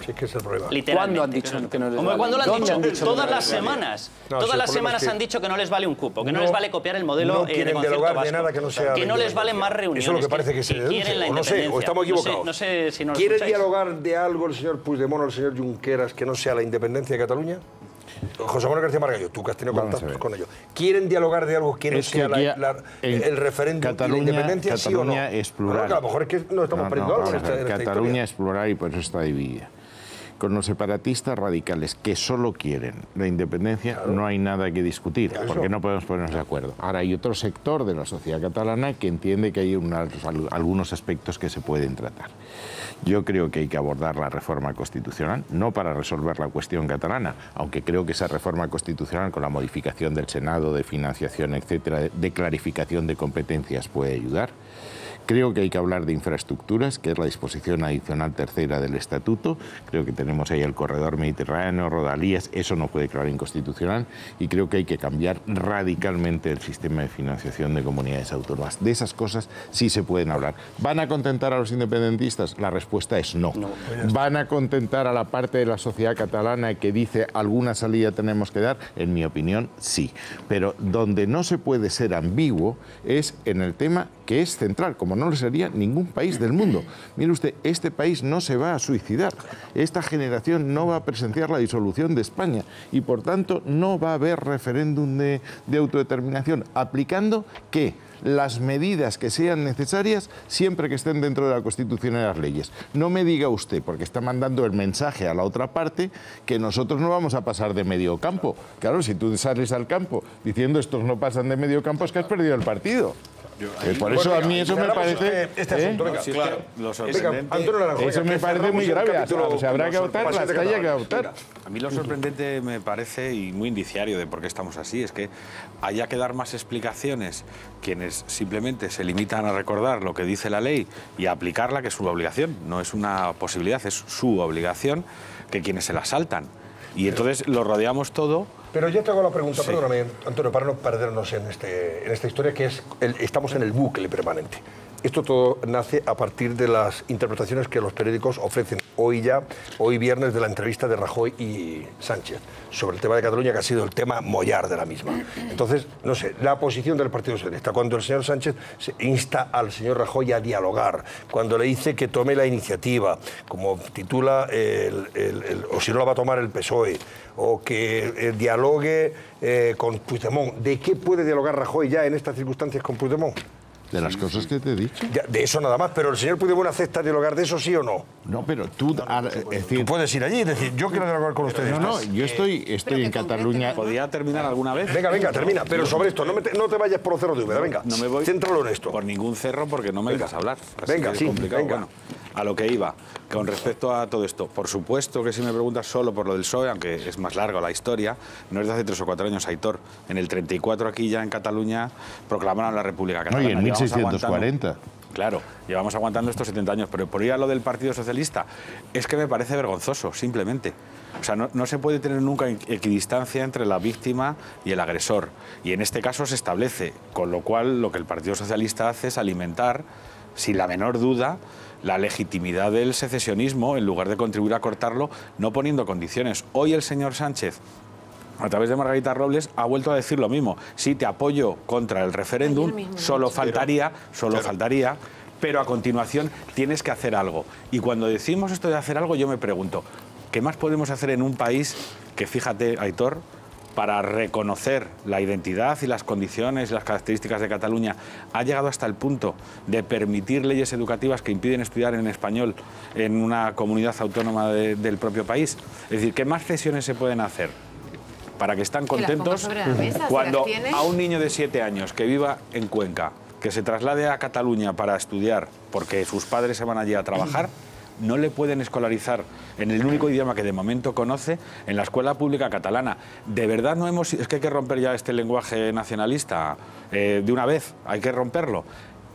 [SPEAKER 1] Sí, es que es el problema.
[SPEAKER 9] ¿Cuándo han dicho que no les vale?
[SPEAKER 2] ¿Cuándo lo han dicho? Todas las semanas. Todas las semanas han dicho que no les vale un cupo, que no les vale copiar el modelo de concierto vasco,
[SPEAKER 1] de nada que no sea
[SPEAKER 2] que no les valen más reuniones.
[SPEAKER 1] Eso es lo que parece que se
[SPEAKER 2] quieren la independencia.
[SPEAKER 1] O estamos equivocados.
[SPEAKER 2] No sé si no lo
[SPEAKER 1] ¿Quiere
[SPEAKER 2] escucháis.
[SPEAKER 1] dialogar de algo el señor Puigdemont o el señor Junqueras que no sea la independencia de Cataluña? José Manuel García Margallo, tú que has tenido contactos con ellos. ¿Quieren dialogar de algo que no sea el referéndum de la independencia, sí o no?
[SPEAKER 12] Cataluña es plural.
[SPEAKER 1] A lo mejor es que no estamos perdiendo algo en esta historia.
[SPEAKER 12] Cataluña es plural y por eso está dividida. Con los separatistas radicales que solo quieren la independencia, no hay nada que discutir, porque no podemos ponernos de acuerdo. Ahora hay otro sector de la sociedad catalana que entiende que hay algunos aspectos que se pueden tratar. Yo creo que hay que abordar la reforma constitucional, no para resolver la cuestión catalana, aunque creo que esa reforma constitucional con la modificación del Senado, de financiación, etcétera, de clarificación de competencias puede ayudar. Creo que hay que hablar de infraestructuras, que es la disposición adicional tercera del Estatuto. Creo que tenemos ahí el corredor mediterráneo, rodalías, eso no puede declarar inconstitucional. Y creo que hay que cambiar radicalmente el sistema de financiación de comunidades autónomas. De esas cosas sí se pueden hablar. ¿Van a contentar a los independentistas? La respuesta es no. ¿Van a contentar a la parte de la sociedad catalana que dice alguna salida tenemos que dar? En mi opinión, sí. Pero donde no se puede ser ambiguo es en el tema que es central, como no lo sería ningún país del mundo. Mire usted, este país no se va a suicidar, esta generación no va a presenciar la disolución de España y por tanto no va a haber referéndum de autodeterminación, aplicando ¿qué? Las medidas que sean necesarias siempre que estén dentro de la Constitución y las leyes. No me diga usted, porque está mandando el mensaje a la otra parte, que nosotros no vamos a pasar de medio campo. Claro, si tú sales al campo diciendo estos no pasan de medio campo es que has perdido el partido. Por eso a mí eso me parece parece...
[SPEAKER 1] este asunto, venga.
[SPEAKER 5] Sí,
[SPEAKER 1] Claro.
[SPEAKER 5] Lo sorprendente...
[SPEAKER 1] Antonio Naranjo,
[SPEAKER 12] Eso
[SPEAKER 1] venga,
[SPEAKER 12] me
[SPEAKER 1] que
[SPEAKER 12] parece
[SPEAKER 1] cerramos
[SPEAKER 12] muy
[SPEAKER 1] el
[SPEAKER 12] grave.
[SPEAKER 1] capítulo
[SPEAKER 12] O sea, habrá que adoptar las que haya que adoptar.
[SPEAKER 5] A mí lo sorprendente me parece, y muy indiciario de por qué estamos así, es que haya que dar más explicaciones quienes simplemente se limitan a recordar lo que dice la ley y a aplicarla, que es su obligación. No es una posibilidad, es su obligación, que quienes se la saltan. Y entonces lo rodeamos todo.
[SPEAKER 1] Pero yo te hago la pregunta,
[SPEAKER 5] Sí.
[SPEAKER 1] perdóname, Antonio, para no perdernos en esta historia, que es, estamos en el bucle permanente. Esto todo nace a partir de las interpretaciones que los periódicos ofrecen hoy viernes, de la entrevista de Rajoy y Sánchez sobre el tema de Cataluña, que ha sido el tema mollar de la misma. Entonces, no sé, la posición del Partido Socialista, cuando el señor Sánchez insta al señor Rajoy a dialogar, cuando le dice que tome la iniciativa, como titula, o si no la va a tomar el PSOE, o que dialogue con Puigdemont. ¿De qué puede dialogar Rajoy ya en estas circunstancias con Puigdemont?
[SPEAKER 12] De las cosas que te he dicho.
[SPEAKER 1] Ya, de eso nada más, pero el señor Puigdemont acepta dialogar de eso, ¿sí o no?
[SPEAKER 12] No, pero tú... Es decir,
[SPEAKER 1] tú puedes ir allí y decir, yo quiero dialogar con ustedes.
[SPEAKER 12] No, yo estoy en Cataluña...
[SPEAKER 5] ¿Podría terminar alguna vez?
[SPEAKER 1] Venga, termina. Pero sobre esto, no te vayas por los cerros de Úbeda, venga.
[SPEAKER 5] No me voy
[SPEAKER 1] céntralo en esto.
[SPEAKER 5] por ningún cerro porque no me dejas hablar. Así
[SPEAKER 1] Venga,
[SPEAKER 5] que es
[SPEAKER 1] sí,
[SPEAKER 5] complicado.
[SPEAKER 1] venga.
[SPEAKER 5] Bueno, a lo que iba, con respecto a todo esto, por supuesto que si me preguntas solo por lo del PSOE, aunque es más larga la historia, no es de hace 3 o 4 años, Aitor. En el 34 aquí ya en Cataluña proclamaron la República Catalana.
[SPEAKER 12] No, y en
[SPEAKER 5] Llevamos
[SPEAKER 12] 1640.
[SPEAKER 5] Claro, llevamos aguantando estos 70 años, pero por ir a lo del Partido Socialista, es que me parece vergonzoso, simplemente. O sea, no se puede tener nunca equidistancia entre la víctima y el agresor. Y en este caso se establece, con lo cual lo que el Partido Socialista hace es alimentar, sin la menor duda, la legitimidad del secesionismo, en lugar de contribuir a cortarlo, no poniendo condiciones. Hoy el señor Sánchez, a través de Margarita Robles, ha vuelto a decir lo mismo. Sí, te apoyo contra el referéndum, solo faltaría, pero a continuación tienes que hacer algo. Y cuando decimos esto de hacer algo, yo me pregunto, ¿qué más podemos hacer en un país que, fíjate, Aitor, para reconocer la identidad y las condiciones y las características de Cataluña, ha llegado hasta el punto de permitir leyes educativas que impiden estudiar en español en una comunidad autónoma del propio país? Es decir, ¿qué más cesiones se pueden hacer para que estén contentos cuando a un niño de 7 años que viva en Cuenca, que se traslade a Cataluña para estudiar porque sus padres se van allí a trabajar, no le pueden escolarizar en el único idioma que de momento conoce en la escuela pública catalana? ¿De verdad no hemos...? Es que hay que romper ya este lenguaje nacionalista de una vez, hay que romperlo.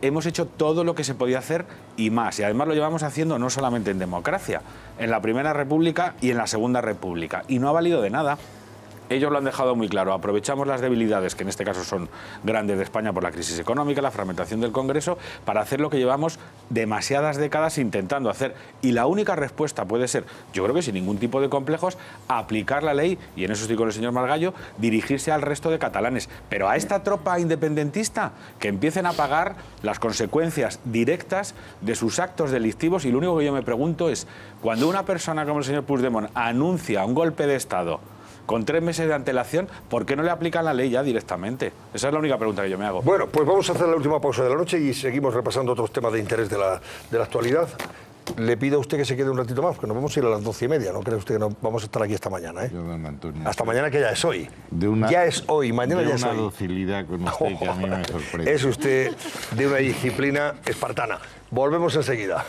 [SPEAKER 5] Hemos hecho todo lo que se podía hacer y más, y además lo llevamos haciendo no solamente en democracia, en la Primera República y en la Segunda República, y no ha valido de nada. Ellos lo han dejado muy claro. Aprovechamos las debilidades, que en este caso son grandes, de España por la crisis económica, la fragmentación del Congreso, para hacer lo que llevamos demasiadas décadas intentando hacer. Y la única respuesta puede ser, yo creo que sin ningún tipo de complejos, aplicar la ley, y en eso estoy con el señor Margallo, dirigirse al resto de catalanes. Pero a esta tropa independentista, que empiecen a pagar las consecuencias directas de sus actos delictivos. Y lo único que yo me pregunto es, cuando una persona como el señor Puigdemont anuncia un golpe de Estado con 3 meses de antelación, ¿por qué no le aplican la ley ya directamente? Esa es la única pregunta que yo me hago.
[SPEAKER 1] Bueno, pues vamos a hacer la última pausa de la noche y seguimos repasando otros temas de interés de la actualidad. Le pido a usted que se quede un ratito más, porque nos vamos a ir a las 12:30. ¿No cree usted que no vamos a estar aquí hasta mañana?
[SPEAKER 12] Yo, don Antonio,
[SPEAKER 1] hasta mañana, que ya es hoy. Ya es hoy, mañana ya es hoy.
[SPEAKER 12] De una docilidad con usted que a mí me sorprende.
[SPEAKER 1] Es usted de una disciplina espartana. Volvemos enseguida.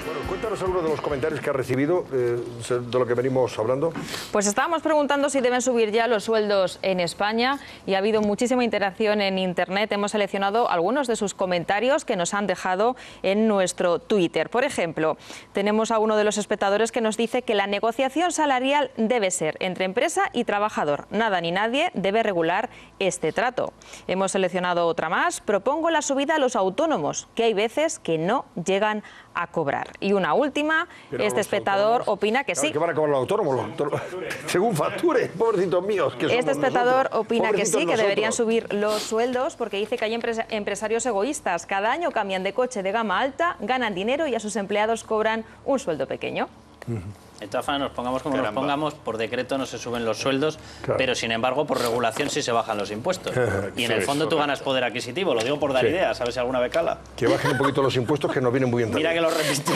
[SPEAKER 1] Bueno, cuéntanos algunos de los comentarios que ha recibido de lo que venimos hablando.
[SPEAKER 3] Pues estábamos preguntando si deben subir ya los sueldos en España y ha habido muchísima interacción en Internet. Hemos seleccionado algunos de sus comentarios que nos han dejado en nuestro Twitter. Por ejemplo, tenemos a uno de los espectadores que nos dice que la negociación salarial debe ser entre empresa y trabajador. Nada ni nadie debe regular este trato. Hemos seleccionado otra más. Propongo la subida a los autónomos, que hay veces que no llegan a cobrar. Y una última, este espectador opina que sí.
[SPEAKER 1] ¿Qué van a cobrar los autónomos? Según facture, pobrecitos míos. Que
[SPEAKER 3] este espectador opina que sí, que deberían subir los sueldos, porque dice que hay empresarios egoístas. Cada año cambian de coche de gama alta, ganan dinero y a sus empleados cobran un sueldo pequeño.
[SPEAKER 2] De todas formas, nos pongamos como nos pongamos, por decreto no se suben los sueldos, pero sin embargo, por regulación sí se bajan los impuestos. Y en el fondo tú ganas poder adquisitivo, lo digo por dar ideas, a ver si alguna vez cala.
[SPEAKER 1] Que bajen un poquito los impuestos, que nos vienen muy bien también.
[SPEAKER 2] Mira que lo repito.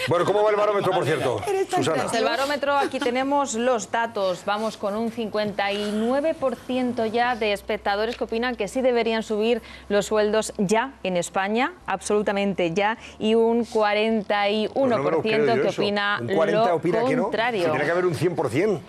[SPEAKER 1] Bueno, ¿cómo va el barómetro, por cierto, Susana?
[SPEAKER 3] El barómetro, aquí tenemos los datos. Vamos con un 59% ya de espectadores que opinan que sí deberían subir los sueldos ya en España, absolutamente ya, y un 41% que opina
[SPEAKER 1] un 40
[SPEAKER 3] lo
[SPEAKER 1] opina
[SPEAKER 3] contrario.
[SPEAKER 1] Que no, que tiene que haber un 100%.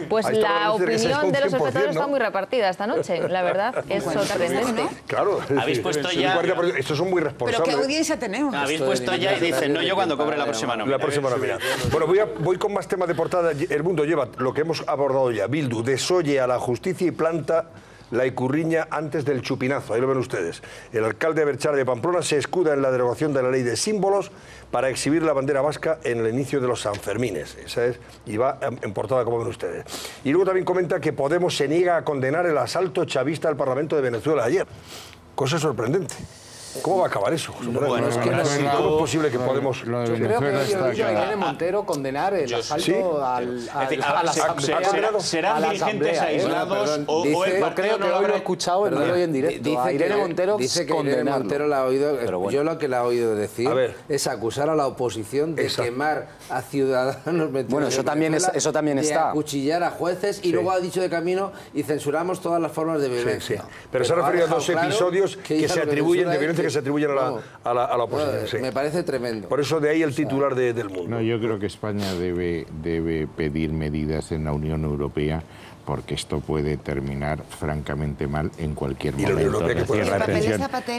[SPEAKER 3] Pues la opinión de los espectadores
[SPEAKER 1] ¿no?
[SPEAKER 3] está muy repartida esta noche, la verdad, es sorprendente.
[SPEAKER 1] Claro.
[SPEAKER 2] Habéis puesto ya...
[SPEAKER 1] Estos son muy responsables.
[SPEAKER 6] Pero ¿qué audiencia tenemos?
[SPEAKER 2] Habéis puesto ya y dicen, no, yo cuando cobre la próxima nómina.
[SPEAKER 1] La próxima nómina. Bueno, voy con más temas de portada. El Mundo lleva lo que hemos abordado ya. Bildu desoye a la justicia y planta la Ikurriña antes del chupinazo. Ahí lo ven ustedes. El alcalde Abertzale de Pamplona se escuda en la derogación de la ley de símbolos para exhibir la bandera vasca en el inicio de los Sanfermines. Esa es, y va en portada, como ven ustedes. Y luego también comenta que Podemos se niega a condenar el asalto chavista al Parlamento de Venezuela ayer. Cosa sorprendente. ¿Cómo va a acabar eso?
[SPEAKER 9] Bueno, es que
[SPEAKER 1] ¿Cómo es posible que Podemos...?
[SPEAKER 9] Yo creo que he oído a Irene Montero condenar el asalto a la asamblea.
[SPEAKER 8] ¿Serán dirigentes aislados o el
[SPEAKER 9] no creo que hoy lo he escuchado en medio en directo?
[SPEAKER 4] Dice
[SPEAKER 9] Irene Montero
[SPEAKER 4] dice que Irene Montero la ha oído. Yo lo que la he oído decir es acusar a la oposición de quemar a ciudadanos.
[SPEAKER 9] Bueno, eso también está.
[SPEAKER 4] De acuchillar a jueces y luego ha dicho de camino y censuramos todas las formas de violencia.
[SPEAKER 1] Pero se ha referido a dos episodios que se atribuyen de violencia que se atribuyen a la oposición.
[SPEAKER 4] Me parece tremendo.
[SPEAKER 1] Por eso de ahí el titular del Mundo.
[SPEAKER 12] No, yo creo que España debe pedir medidas en la Unión Europea, porque esto puede terminar francamente mal en cualquier momento.
[SPEAKER 1] ¿Y la Unión Europea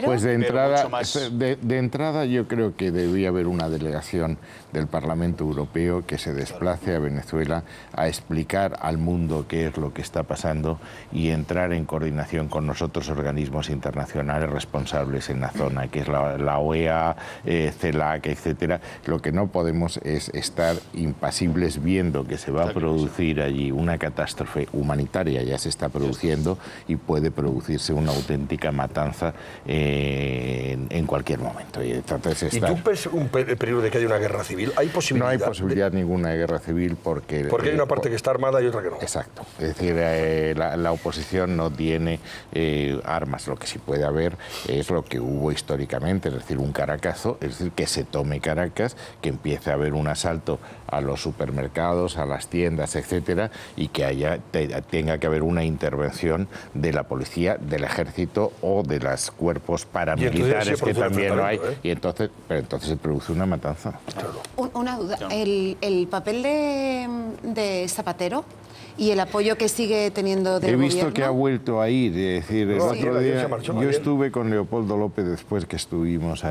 [SPEAKER 12] pues de entrada yo creo que debía haber una delegación del Parlamento Europeo que se desplace a Venezuela a explicar al mundo qué es lo que está pasando y entrar en coordinación con los otros organismos internacionales responsables en la zona, que es la OEA, CELAC, etcétera. Lo que no podemos es estar impasibles viendo que se va a producir allí una catástrofe humanitaria, ya se está produciendo y puede producirse una auténtica matanza en cualquier momento. Y entonces
[SPEAKER 1] ¿Y tú ves el peligro de que haya una guerra civil? ¿Hay posibilidad?
[SPEAKER 12] No hay posibilidad ninguna de guerra civil porque
[SPEAKER 1] hay una parte que está armada y otra que no.
[SPEAKER 12] Exacto. Es decir, la oposición no tiene armas. Lo que sí puede haber es lo que hubo históricamente, es decir, un Caracazo, es decir, que se tome Caracas, que empiece a haber un asalto a los supermercados, a las tiendas, etcétera, y que tenga que haber una intervención de la policía, del ejército o de los cuerpos paramilitares que también lo hay, pero entonces se produce una matanza.
[SPEAKER 1] Claro.
[SPEAKER 6] Una duda, el papel de Zapatero y el apoyo que sigue teniendo del gobierno.
[SPEAKER 12] He visto que ha vuelto a ir, es decir, el otro día yo estuve con Leopoldo López después que estuvimos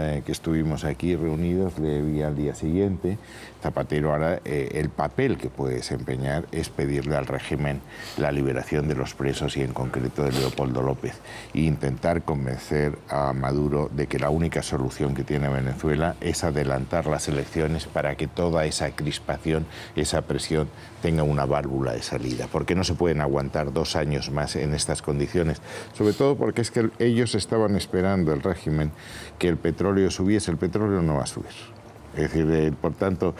[SPEAKER 12] aquí reunidos, le vi al día siguiente. Zapatero ahora el papel que puede desempeñar es pedirle al régimen la liberación de los presos y en concreto de Leopoldo López e intentar convencer a Maduro de que la única solución que tiene Venezuela es adelantar las elecciones para que toda esa crispación, esa presión tenga una válvula de salida, porque no se pueden aguantar 2 años más en estas condiciones, sobre todo porque es que ellos estaban esperando, el régimen, que el petróleo subiese. El petróleo no va a subir. Es decir, por tanto,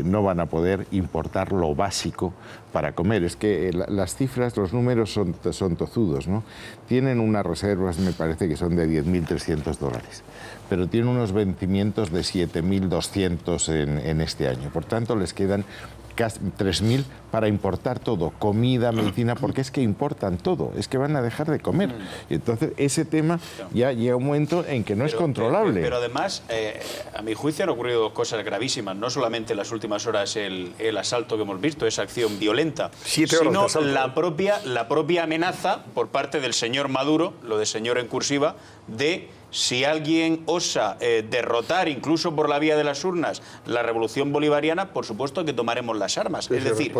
[SPEAKER 12] no van a poder importar lo básico para comer. Es que las cifras, los números son tozudos, ¿no? Tienen unas reservas, me parece que son de $10.300, pero tienen unos vencimientos de 7.200 en este año. Por tanto, les quedan casi 3.000 para importar todo, comida, medicina, porque es que importan todo, es que van a dejar de comer. Y entonces ese tema ya llega un momento en que no es controlable.
[SPEAKER 8] Pero además, a mi juicio han ocurrido 2 cosas gravísimas, no solamente en las últimas horas el asalto que hemos visto, esa acción violenta,
[SPEAKER 1] 7 horas
[SPEAKER 8] sino la propia amenaza por parte del señor Maduro, lo de señor en cursiva, de si alguien osa derrotar, incluso por la vía de las urnas, la revolución bolivariana, por supuesto que tomaremos las armas. Es decir,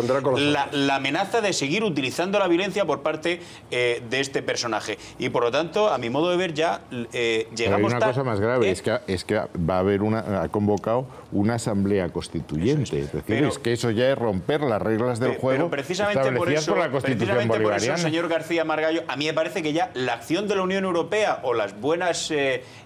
[SPEAKER 8] la amenaza de seguir utilizando la violencia por parte de este personaje. Y por lo tanto, a mi modo de ver, ya llegamos
[SPEAKER 12] hay una cosa más grave, es que va a haber ha convocado una asamblea constituyente. Es decir, es que eso ya es romper las reglas del juego
[SPEAKER 8] precisamente por eso,
[SPEAKER 12] por la Constitución bolivariana.
[SPEAKER 8] Señor García Margallo, a mí me parece que ya la acción de la Unión Europea o las buenas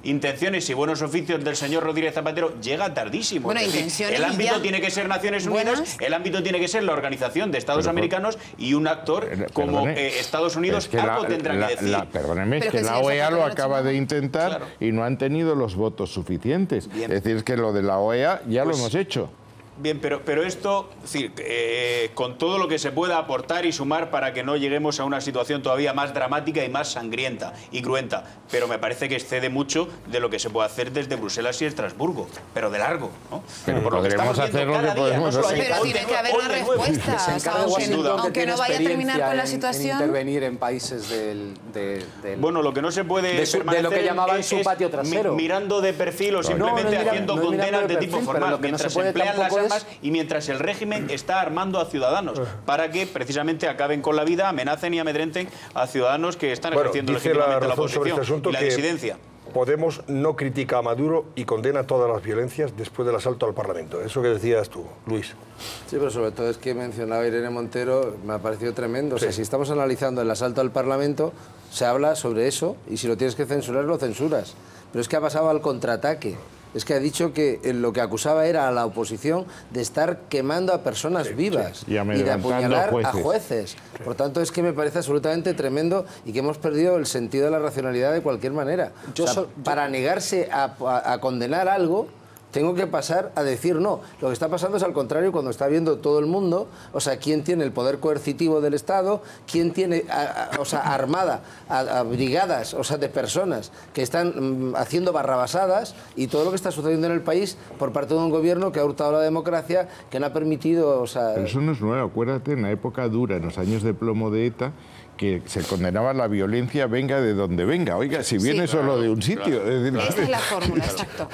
[SPEAKER 8] intenciones y buenos oficios del señor Rodríguez Zapatero llega tardísimo.
[SPEAKER 6] Bueno,
[SPEAKER 8] es decir,
[SPEAKER 6] intenciones
[SPEAKER 8] el ámbito
[SPEAKER 6] ya.
[SPEAKER 8] tiene que ser Naciones Unidas,
[SPEAKER 6] Buenas.
[SPEAKER 8] el ámbito tiene que ser la Organización de Estados Americanos y un actor como Estados Unidos algo tendrá que decir.
[SPEAKER 12] Perdóneme, es
[SPEAKER 6] Pero
[SPEAKER 12] que
[SPEAKER 6] que
[SPEAKER 12] la
[SPEAKER 6] si
[SPEAKER 12] OEA
[SPEAKER 6] eso
[SPEAKER 12] lo
[SPEAKER 6] no
[SPEAKER 12] acaba de intentar
[SPEAKER 8] Claro.
[SPEAKER 12] y no han tenido los votos suficientes.
[SPEAKER 8] Bien.
[SPEAKER 12] Es decir, que lo de la OEA ya
[SPEAKER 8] Pues,
[SPEAKER 12] lo hemos hecho.
[SPEAKER 8] Bien, pero esto, es decir, con todo lo que se pueda aportar y sumar para que no lleguemos a una situación todavía más dramática y más sangrienta y cruenta, pero me parece que excede mucho de lo que se puede hacer desde Bruselas y Estrasburgo, pero de largo, ¿no?
[SPEAKER 12] Pero
[SPEAKER 8] por lo que
[SPEAKER 12] podremos
[SPEAKER 8] estamos viendo
[SPEAKER 12] hacer lo que
[SPEAKER 8] cada día,
[SPEAKER 12] podemos
[SPEAKER 8] no solo
[SPEAKER 12] hacer.
[SPEAKER 8] ayer,
[SPEAKER 6] Pero
[SPEAKER 8] hoy de
[SPEAKER 6] tiene que
[SPEAKER 8] nuevo,
[SPEAKER 6] haber
[SPEAKER 8] hoy
[SPEAKER 6] una
[SPEAKER 8] de nuevo.
[SPEAKER 6] respuesta.
[SPEAKER 9] Se encarga Washington,
[SPEAKER 6] Aunque no vaya a terminar con la
[SPEAKER 9] en
[SPEAKER 6] situación.
[SPEAKER 9] intervenir en países del
[SPEAKER 8] Bueno, lo que no se puede
[SPEAKER 9] de lo que
[SPEAKER 8] permanecer
[SPEAKER 9] llamaban su
[SPEAKER 8] es
[SPEAKER 9] patio trasero.
[SPEAKER 8] Mirando de perfil o simplemente haciendo
[SPEAKER 9] no es mirando
[SPEAKER 8] condenas
[SPEAKER 9] de
[SPEAKER 8] de tipo
[SPEAKER 9] perfil, pero
[SPEAKER 8] formal,
[SPEAKER 9] lo que no
[SPEAKER 8] mientras
[SPEAKER 9] se puede
[SPEAKER 8] emplean las
[SPEAKER 9] tampoco
[SPEAKER 8] armas y mientras el régimen está armando a ciudadanos para que precisamente acaben con la vida, amenacen y amedrenten a ciudadanos que están ejerciendo
[SPEAKER 1] dice la
[SPEAKER 8] legítimamente la
[SPEAKER 1] razón sobre
[SPEAKER 8] oposición
[SPEAKER 1] este asunto
[SPEAKER 8] y la
[SPEAKER 1] que
[SPEAKER 8] disidencia.
[SPEAKER 1] Podemos no critica a Maduro y condena todas las violencias después del asalto al Parlamento. Eso que decías tú, Luis.
[SPEAKER 4] Sí, pero sobre todo es que mencionaba Irene Montero, me ha parecido tremendo. O sea, si estamos analizando el asalto al Parlamento, se habla sobre eso y si lo tienes que censurar, lo censuras. Pero es que ha pasado al contraataque. Es que ha dicho que lo que acusaba era a la oposición de estar quemando a personas vivas
[SPEAKER 12] Y
[SPEAKER 4] de
[SPEAKER 12] amedrentando
[SPEAKER 4] apuñalar
[SPEAKER 12] a
[SPEAKER 4] a jueces. Por tanto, es que me parece absolutamente tremendo y que hemos perdido el sentido de la racionalidad de cualquier manera. O sea, para negarse a condenar algo, tengo que pasar a decir no. Lo que está pasando es al contrario cuando está viendo todo el mundo, o sea, quién tiene el poder coercitivo del Estado, quién tiene, o sea, armada a brigadas, o sea, de personas que están haciendo barrabasadas y todo lo que está sucediendo en el país por parte de un gobierno que ha hurtado la democracia, que no ha permitido, o sea...
[SPEAKER 12] Pero eso no es nuevo, acuérdate, en la época dura, en los años de plomo de ETA, que se condenaba la violencia venga de donde venga. Oiga, si viene solo de un sitio.
[SPEAKER 8] Claro.
[SPEAKER 12] Es decir,
[SPEAKER 6] Esta es la fórmula, exacto.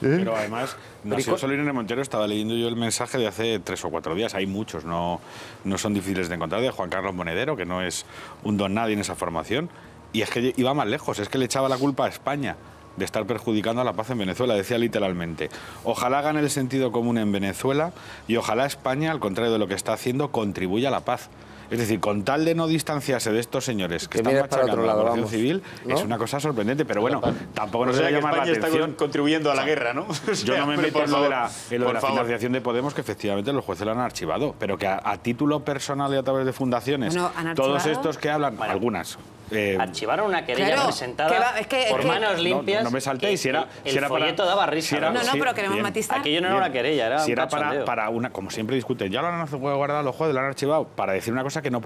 [SPEAKER 5] Pero además, no ha sido solo Irene Montero, estaba leyendo yo el mensaje de hace 3 o 4 días, hay muchos, no son difíciles de encontrar, de Juan Carlos Monedero, que no es un don nadie en esa formación, y es que iba más lejos, es que le echaba la culpa a España de estar perjudicando a la paz en Venezuela, decía literalmente, ojalá gane el sentido común en Venezuela y ojalá España, al contrario de lo que está haciendo, contribuya a la paz. Es decir, con tal de no distanciarse de estos señores que están machacando la población civil, ¿no? Es una cosa sorprendente, pero bueno, tampoco nos debe llamar la atención.
[SPEAKER 8] Está contribuyendo a la guerra, ¿no?
[SPEAKER 5] Yo no me meto en lo de la financiación de Podemos, que efectivamente los jueces lo han archivado, pero que a título personal y a través de fundaciones, todos estos que hablan, algunas...
[SPEAKER 2] archivaron una querella presentada por manos limpias.
[SPEAKER 5] No me saltéis, si era
[SPEAKER 2] el folleto daba risa.
[SPEAKER 6] Pero queremos matizar.
[SPEAKER 2] Aquello no era una querella, era
[SPEAKER 5] si
[SPEAKER 2] un
[SPEAKER 5] era
[SPEAKER 2] cachondeo.
[SPEAKER 5] para una, como siempre discuten, ya lo han guardado los jueces, lo han archivado, para decir una cosa que no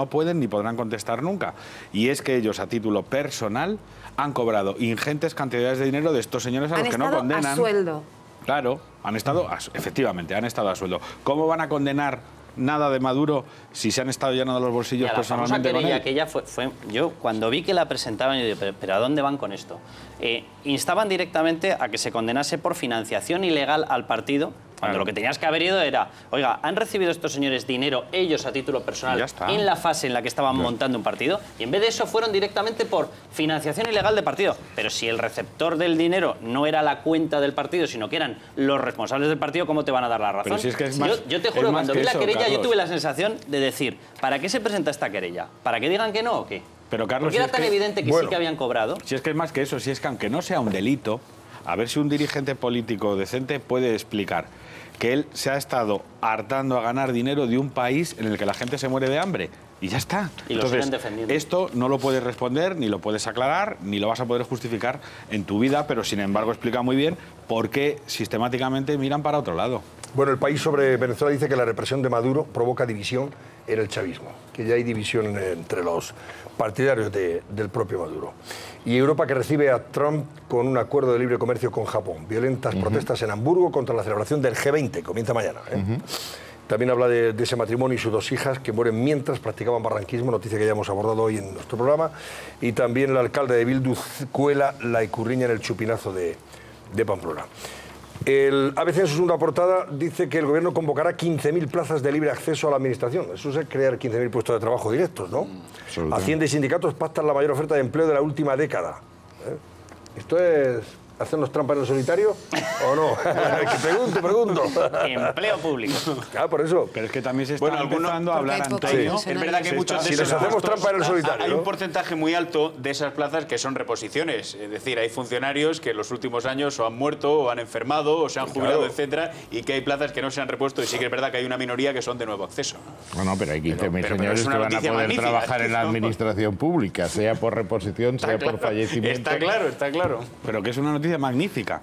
[SPEAKER 5] pueden ni podrán contestar nunca. Y es que ellos, a título personal, han cobrado ingentes cantidades de dinero de estos señores a los que no condenan.
[SPEAKER 6] A sueldo.
[SPEAKER 5] Claro, efectivamente, han estado a sueldo. ¿Cómo van a condenar nada de Maduro si se han estado llenando los bolsillos personalmente con él?
[SPEAKER 2] Aquella yo cuando vi que la presentaban, yo dije, pero ¿a dónde van con esto? Instaban directamente a que se condenase por financiación ilegal al partido, cuando lo que tenías que haber ido era, oiga, han recibido estos señores dinero, ellos a título personal, en la fase en la que estaban montando un partido, y en vez de eso fueron directamente por financiación ilegal de partido. Pero si el receptor del dinero no era la cuenta del partido, sino que eran los responsables del partido, ¿cómo te van a dar la razón?
[SPEAKER 5] Pero si es que es más,
[SPEAKER 2] yo te juro, cuando vi la querella,
[SPEAKER 5] Carlos,
[SPEAKER 2] yo tuve la sensación de decir, ¿para qué se presenta esta querella? ¿Para que digan que no o qué?
[SPEAKER 5] Pero Carlos,
[SPEAKER 2] porque era tan evidente que sí que habían cobrado.
[SPEAKER 5] Si es que es más que eso, si es que aunque no sea un delito, a ver si un dirigente político decente puede explicar que él se ha estado hartando a ganar dinero de un país en el que la gente se muere de hambre. Y ya está.
[SPEAKER 2] Y lo siguen defendiendo.
[SPEAKER 5] Esto no lo puedes responder, ni lo puedes aclarar, ni lo vas a poder justificar en tu vida, pero sin embargo explica muy bien por qué sistemáticamente miran para otro lado.
[SPEAKER 1] Bueno, el país sobre Venezuela dice que la represión de Maduro provoca división en el chavismo, que ya hay división entre los partidarios del propio Maduro. Y Europa, que recibe a Trump con un acuerdo de libre comercio con Japón. Violentas protestas en Hamburgo contra la celebración del G20, comienza mañana. También habla de ese matrimonio y sus 2 hijas que mueren mientras practicaban barranquismo, noticia que ya hemos abordado hoy en nuestro programa. Y también el alcalde de Bildu cuela la icurriña en el chupinazo de Pamplona. El ABC en su segunda portada dice que el gobierno convocará 15.000 plazas de libre acceso a la administración. Eso es crear 15.000 puestos de trabajo directos, ¿no? Hacienda y sindicatos pactan la mayor oferta de empleo de la última década. Esto es ¿Hacernos trampa en el solitario o no? Que pregunto.
[SPEAKER 2] Empleo público.
[SPEAKER 1] Claro, por eso.
[SPEAKER 5] Pero es que también se está empezando a hablar, Antonio.
[SPEAKER 8] Sí. Es verdad que muchos
[SPEAKER 1] si nos hacemos trampa en el solitario.
[SPEAKER 8] Hay un porcentaje muy alto de esas plazas que son reposiciones. Es decir, hay funcionarios que en los últimos años o han muerto, o han enfermado, o se han jubilado, etcétera, y que hay plazas que no se han repuesto. Y sí que es verdad que hay una minoría que son de nuevo acceso.
[SPEAKER 12] Bueno, pero hay 15.000 señores que van a poder trabajar en la administración pública, sea por reposición, sea por fallecimiento.
[SPEAKER 8] Está claro, está claro.
[SPEAKER 5] Pero que es una noticia magnífica.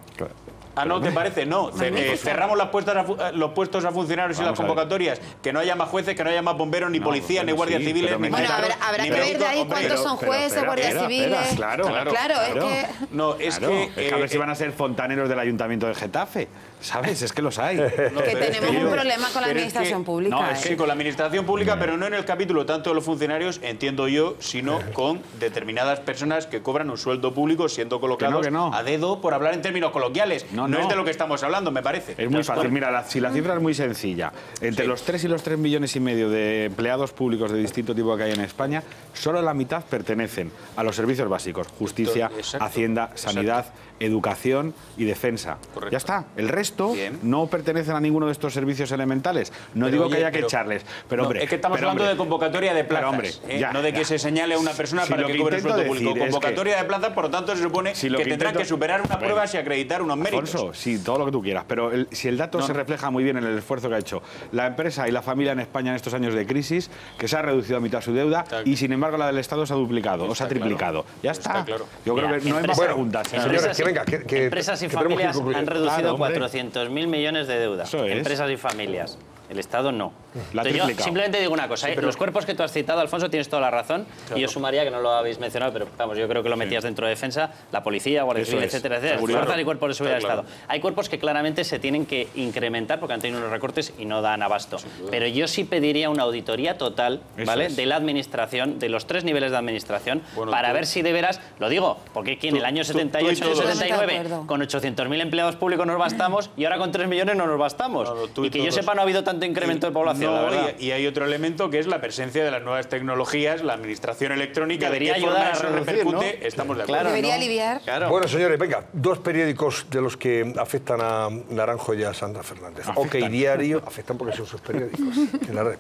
[SPEAKER 8] Ah, ¿no te parece? No. Cerramos los puestos a funcionarios y las convocatorias. Que no haya más jueces, que no haya más bomberos, ni policías, ni guardias civiles, ni
[SPEAKER 6] bueno, habrá que ver de ahí cuántos son jueces, guardias civiles.
[SPEAKER 5] Claro,
[SPEAKER 6] es que...
[SPEAKER 8] No, es que
[SPEAKER 5] a ver si van a ser fontaneros del Ayuntamiento de Getafe. ¿Sabes? Es que los hay.
[SPEAKER 6] Que tenemos un problema con la administración pública.
[SPEAKER 8] No, es que con la administración pública, pero no en el capítulo tanto de los funcionarios, entiendo yo, sino con determinadas personas que cobran un sueldo público siendo colocados a dedo por hablar en términos coloquiales. No es de lo que estamos hablando, me parece.
[SPEAKER 5] Es muy fácil. Mira, si la cifra es muy sencilla, entre los 3 y los 3,5 millones de empleados públicos de distinto tipo que hay en España, solo la mitad pertenecen a los servicios básicos: justicia, Hacienda, sanidad, educación y defensa. Correcto. Ya está. El resto no pertenecen a ninguno de estos servicios elementales. No digo que haya que echarles, pero hombre...
[SPEAKER 8] Es que estamos hablando de convocatoria de plazas, no de que se señale a una persona para que cobre el sueldo público. Convocatoria de plazas, por lo tanto, se supone que tendrán que superar unas pruebas y acreditar unos méritos.
[SPEAKER 5] Alfonso, sí, todo lo que tú quieras, pero si el dato se refleja muy bien en el esfuerzo que ha hecho la empresa y la familia en España en estos años de crisis, que se ha reducido a mitad su deuda y, sin embargo, la del Estado se ha duplicado o se ha triplicado. Ya está. Yo creo que no hay más preguntas.
[SPEAKER 1] Señores, que venga,
[SPEAKER 2] empresas y familias han reducido 400.000 millones de deuda. Empresas y familias. El Estado no. Yo simplemente digo una cosa. Los cuerpos que tú has citado, Alfonso, tienes toda la razón. Claro. Y yo sumaría, que no lo habéis mencionado, pero vamos, yo creo que lo metías dentro de defensa, la policía, Guardia Civil, etcétera, etcétera. Fuerzas y cuerpos de seguridad del Estado. Hay cuerpos que claramente se tienen que incrementar porque han tenido unos recortes y no dan abasto. Pero yo sí pediría una auditoría total, ¿vale? De la administración, de los 3 niveles de administración, para ver si de veras, lo digo, porque aquí en el año 78 y 79, con 800.000 empleados públicos nos bastamos y ahora con 3 millones no nos bastamos. Y que yo sepa, no ha habido tanto incremento de población, la verdad.
[SPEAKER 8] Y hay otro elemento que es la presencia de las nuevas tecnologías, la administración electrónica.
[SPEAKER 2] Debería ayudar a reducir, ¿no?
[SPEAKER 8] Estamos de acuerdo.
[SPEAKER 6] Claro, debería aliviar.
[SPEAKER 1] Claro. Bueno, señores, venga, 2 periódicos de los que afectan a Naranjo y a Sandra Fernández. OK Diario, afectan porque son sus periódicos en la red.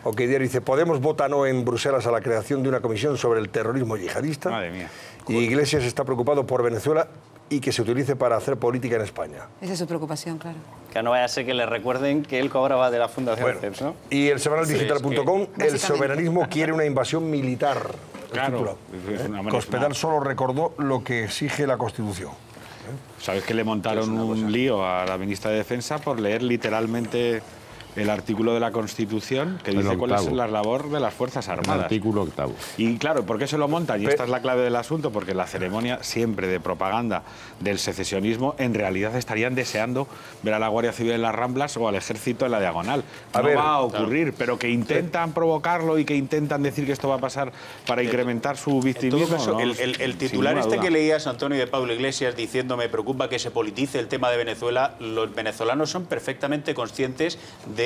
[SPEAKER 1] OK Diario dice: Podemos vota no en Bruselas a la creación de una comisión sobre el terrorismo yihadista.
[SPEAKER 5] Madre mía.
[SPEAKER 1] Y Iglesias está preocupado por Venezuela y que se utilice para hacer política en España.
[SPEAKER 6] Esa es su preocupación, claro.
[SPEAKER 2] Que no vaya a ser que le recuerden que él cobraba de la Fundación CEPS, ¿no?
[SPEAKER 1] Y el semanaldigital.com, el soberanismo quiere una invasión militar.
[SPEAKER 5] Claro.
[SPEAKER 1] Cospedal solo recordó lo que exige la Constitución.
[SPEAKER 5] ¿Sabes que le montaron un lío a la ministra de Defensa por leer literalmente el artículo de la Constitución que dice cuál es la labor de las Fuerzas Armadas?
[SPEAKER 12] El artículo 8.
[SPEAKER 5] Y claro, ¿por qué se lo montan? Y esta es la clave del asunto, porque la ceremonia siempre de propaganda del secesionismo, en realidad estarían deseando ver a la Guardia Civil en las Ramblas o al Ejército en la Diagonal. No va a ocurrir, pero que intentan provocarlo y que intentan decir que esto va a pasar para incrementar su victimismo.
[SPEAKER 8] Caso, el titular que leías, Antonio, de Pablo Iglesias, diciendo: me preocupa que se politice el tema de Venezuela, los venezolanos son perfectamente conscientes de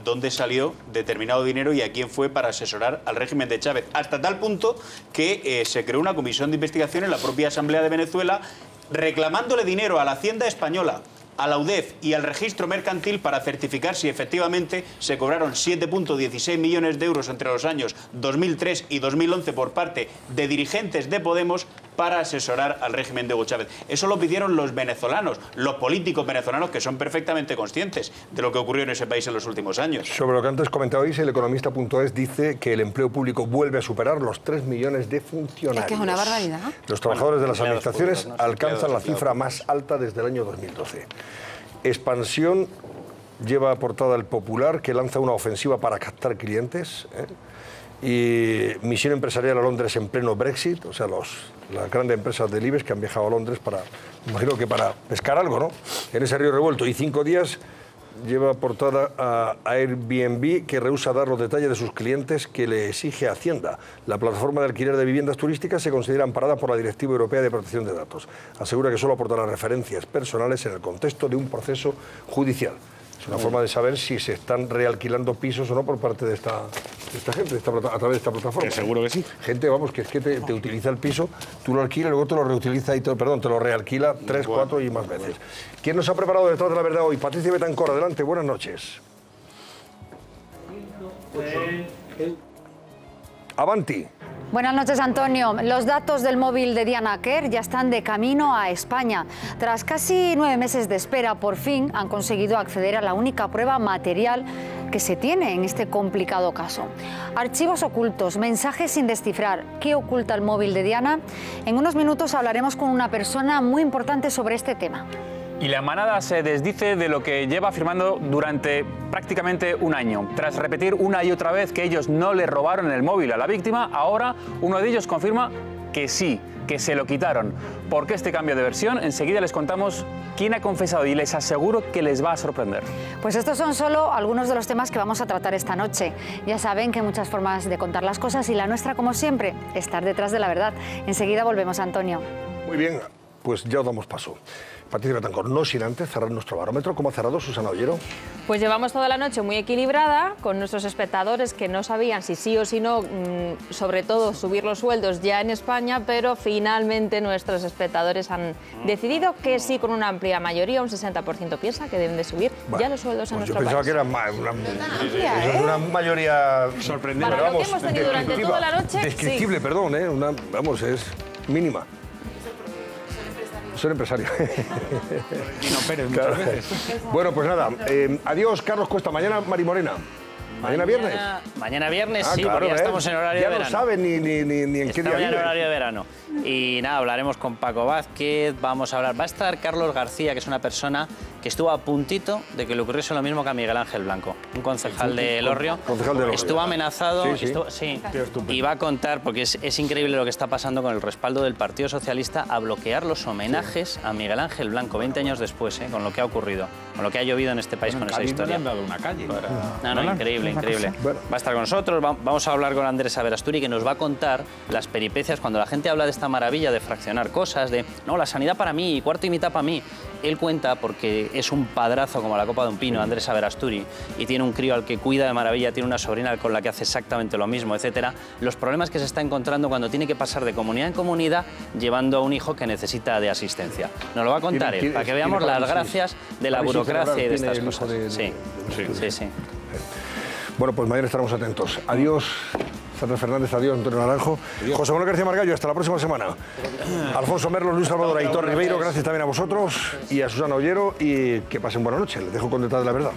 [SPEAKER 8] dónde salió determinado dinero y a quién fue para asesorar al régimen de Chávez, hasta tal punto que se creó una comisión de investigación en la propia Asamblea de Venezuela reclamándole dinero a la Hacienda española, a la UDEF y al registro mercantil para certificar si efectivamente se cobraron 7,16 millones de euros entre los años 2003 y 2011 por parte de dirigentes de Podemos para asesorar al régimen de Hugo Chávez. Eso lo pidieron los venezolanos, los políticos venezolanos, que son perfectamente conscientes de lo que ocurrió en ese país en los últimos años.
[SPEAKER 1] Sobre lo que antes comentabais, el economista.es dice que el empleo público vuelve a superar los 3 millones de funcionarios.
[SPEAKER 6] Es que es una barbaridad.
[SPEAKER 1] Los trabajadores de las administraciones alcanzan la cifra más alta desde el año 2012. Expansión lleva a portada El Popular, que lanza una ofensiva para captar clientes. Y misión empresarial a Londres en pleno Brexit, o sea, las grandes empresas del IBEX que han viajado a Londres para, imagino que para pescar algo, ¿no?, en ese río revuelto. Y 5 días lleva portada a Airbnb, que rehúsa dar los detalles de sus clientes que le exige Hacienda. La plataforma de alquiler de viviendas turísticas se considera amparada por la Directiva Europea de Protección de Datos. Asegura que solo aportará referencias personales en el contexto de un proceso judicial. Es una forma de saber si se están realquilando pisos o no por parte de esta esta gente a través de esta plataforma.
[SPEAKER 5] Que seguro que sí.
[SPEAKER 1] Gente, vamos, que es que te utiliza el piso, tú lo alquilas, luego te lo reutiliza y te lo realquila 3, 4 y más veces. ¿Quién nos ha preparado Detrás de la Verdad hoy? Patricia Betancor, adelante, buenas noches. Avanti.
[SPEAKER 15] Buenas noches, Antonio. Los datos del móvil de Diana Quer ya están de camino a España. Tras casi 9 meses de espera, por fin han conseguido acceder a la única prueba material que se tiene en este complicado caso. Archivos ocultos, mensajes sin descifrar. ¿Qué oculta el móvil de Diana? En unos minutos hablaremos con una persona muy importante sobre este tema.
[SPEAKER 16] Y la manada se desdice de lo que lleva afirmando durante prácticamente un año. Tras repetir una y otra vez que ellos no le robaron el móvil a la víctima, ahora uno de ellos confirma que sí, que se lo quitaron. ¿Por qué este cambio de versión? Enseguida les contamos quién ha confesado y les aseguro que les va a sorprender.
[SPEAKER 15] Pues estos son solo algunos de los temas que vamos a tratar esta noche. Ya saben que hay muchas formas de contar las cosas y la nuestra, como siempre, estar detrás de la verdad. Enseguida volvemos, Antonio.
[SPEAKER 1] Muy bien, pues ya os damos paso. Patricia Betancor, no sin antes cerrar nuestro barómetro. ¿Cómo ha cerrado Susana Ollero?
[SPEAKER 3] Pues llevamos toda la noche muy equilibrada, con nuestros espectadores que no sabían si sí o si no, sobre todo subir los sueldos ya en España, pero finalmente nuestros espectadores han decidido que sí, con una amplia mayoría, un 60% piensa que deben de subir ya los sueldos en nuestro país.
[SPEAKER 1] Yo pensaba que era una mayoría sorprendente.
[SPEAKER 3] Para lo que hemos tenido durante toda la noche,
[SPEAKER 1] descriptible,
[SPEAKER 3] sí.
[SPEAKER 1] Perdón, vamos, es mínima. Soy empresario.
[SPEAKER 5] Tino Pérez, muchas veces.
[SPEAKER 1] Bueno, pues nada, adiós Carlos Cuesta. Mañana Mari Morena. ¿Mañana viernes?
[SPEAKER 2] Mañana viernes, sí,
[SPEAKER 1] claro,
[SPEAKER 2] porque ya estamos en horario de verano.
[SPEAKER 1] Ya no saben ni en qué día
[SPEAKER 2] Estamos ya en
[SPEAKER 1] vive.
[SPEAKER 2] horario de verano. Y nada, hablaremos con Paco Vázquez, vamos a hablar... Va a estar Carlos García, que es una persona que estuvo a puntito de que le ocurriese lo mismo que a Miguel Ángel Blanco, un concejal de Elorrio. Estuvo amenazado, y va a contar, porque es increíble lo que está pasando con el respaldo del Partido Socialista a bloquear los homenajes a Miguel Ángel Blanco, 20 años después, con lo que ha ocurrido, con lo que ha llovido en este país con esa historia.
[SPEAKER 5] Le han dado una calle.
[SPEAKER 2] No, increíble. Va a estar con nosotros, vamos a hablar con Andrés Averasturi, que nos va a contar las peripecias cuando la gente habla de esta maravilla de fraccionar cosas, de no, la sanidad para mí, cuarto y mitad para mí. Él cuenta, porque es un padrazo como la copa de un pino, Andrés Averasturi, y tiene un crío al que cuida de maravilla, tiene una sobrina con la que hace exactamente lo mismo, etcétera. Los problemas que se está encontrando cuando tiene que pasar de comunidad en comunidad llevando a un hijo que necesita de asistencia. Nos lo va a contar él, para que veamos las gracias de la burocracia y de estas cosas. Sí.
[SPEAKER 1] Bueno, pues mañana estaremos atentos. Adiós, Sandra Fernández, adiós, Antonio Naranjo. José Manuel García Margallo, hasta la próxima semana. Alfonso Merlos, Luis Salvador, Aitor Ribeiro, gracias también a vosotros y a Susana Ollero, y que pasen buena noche. Les dejo con Detrás de la Verdad.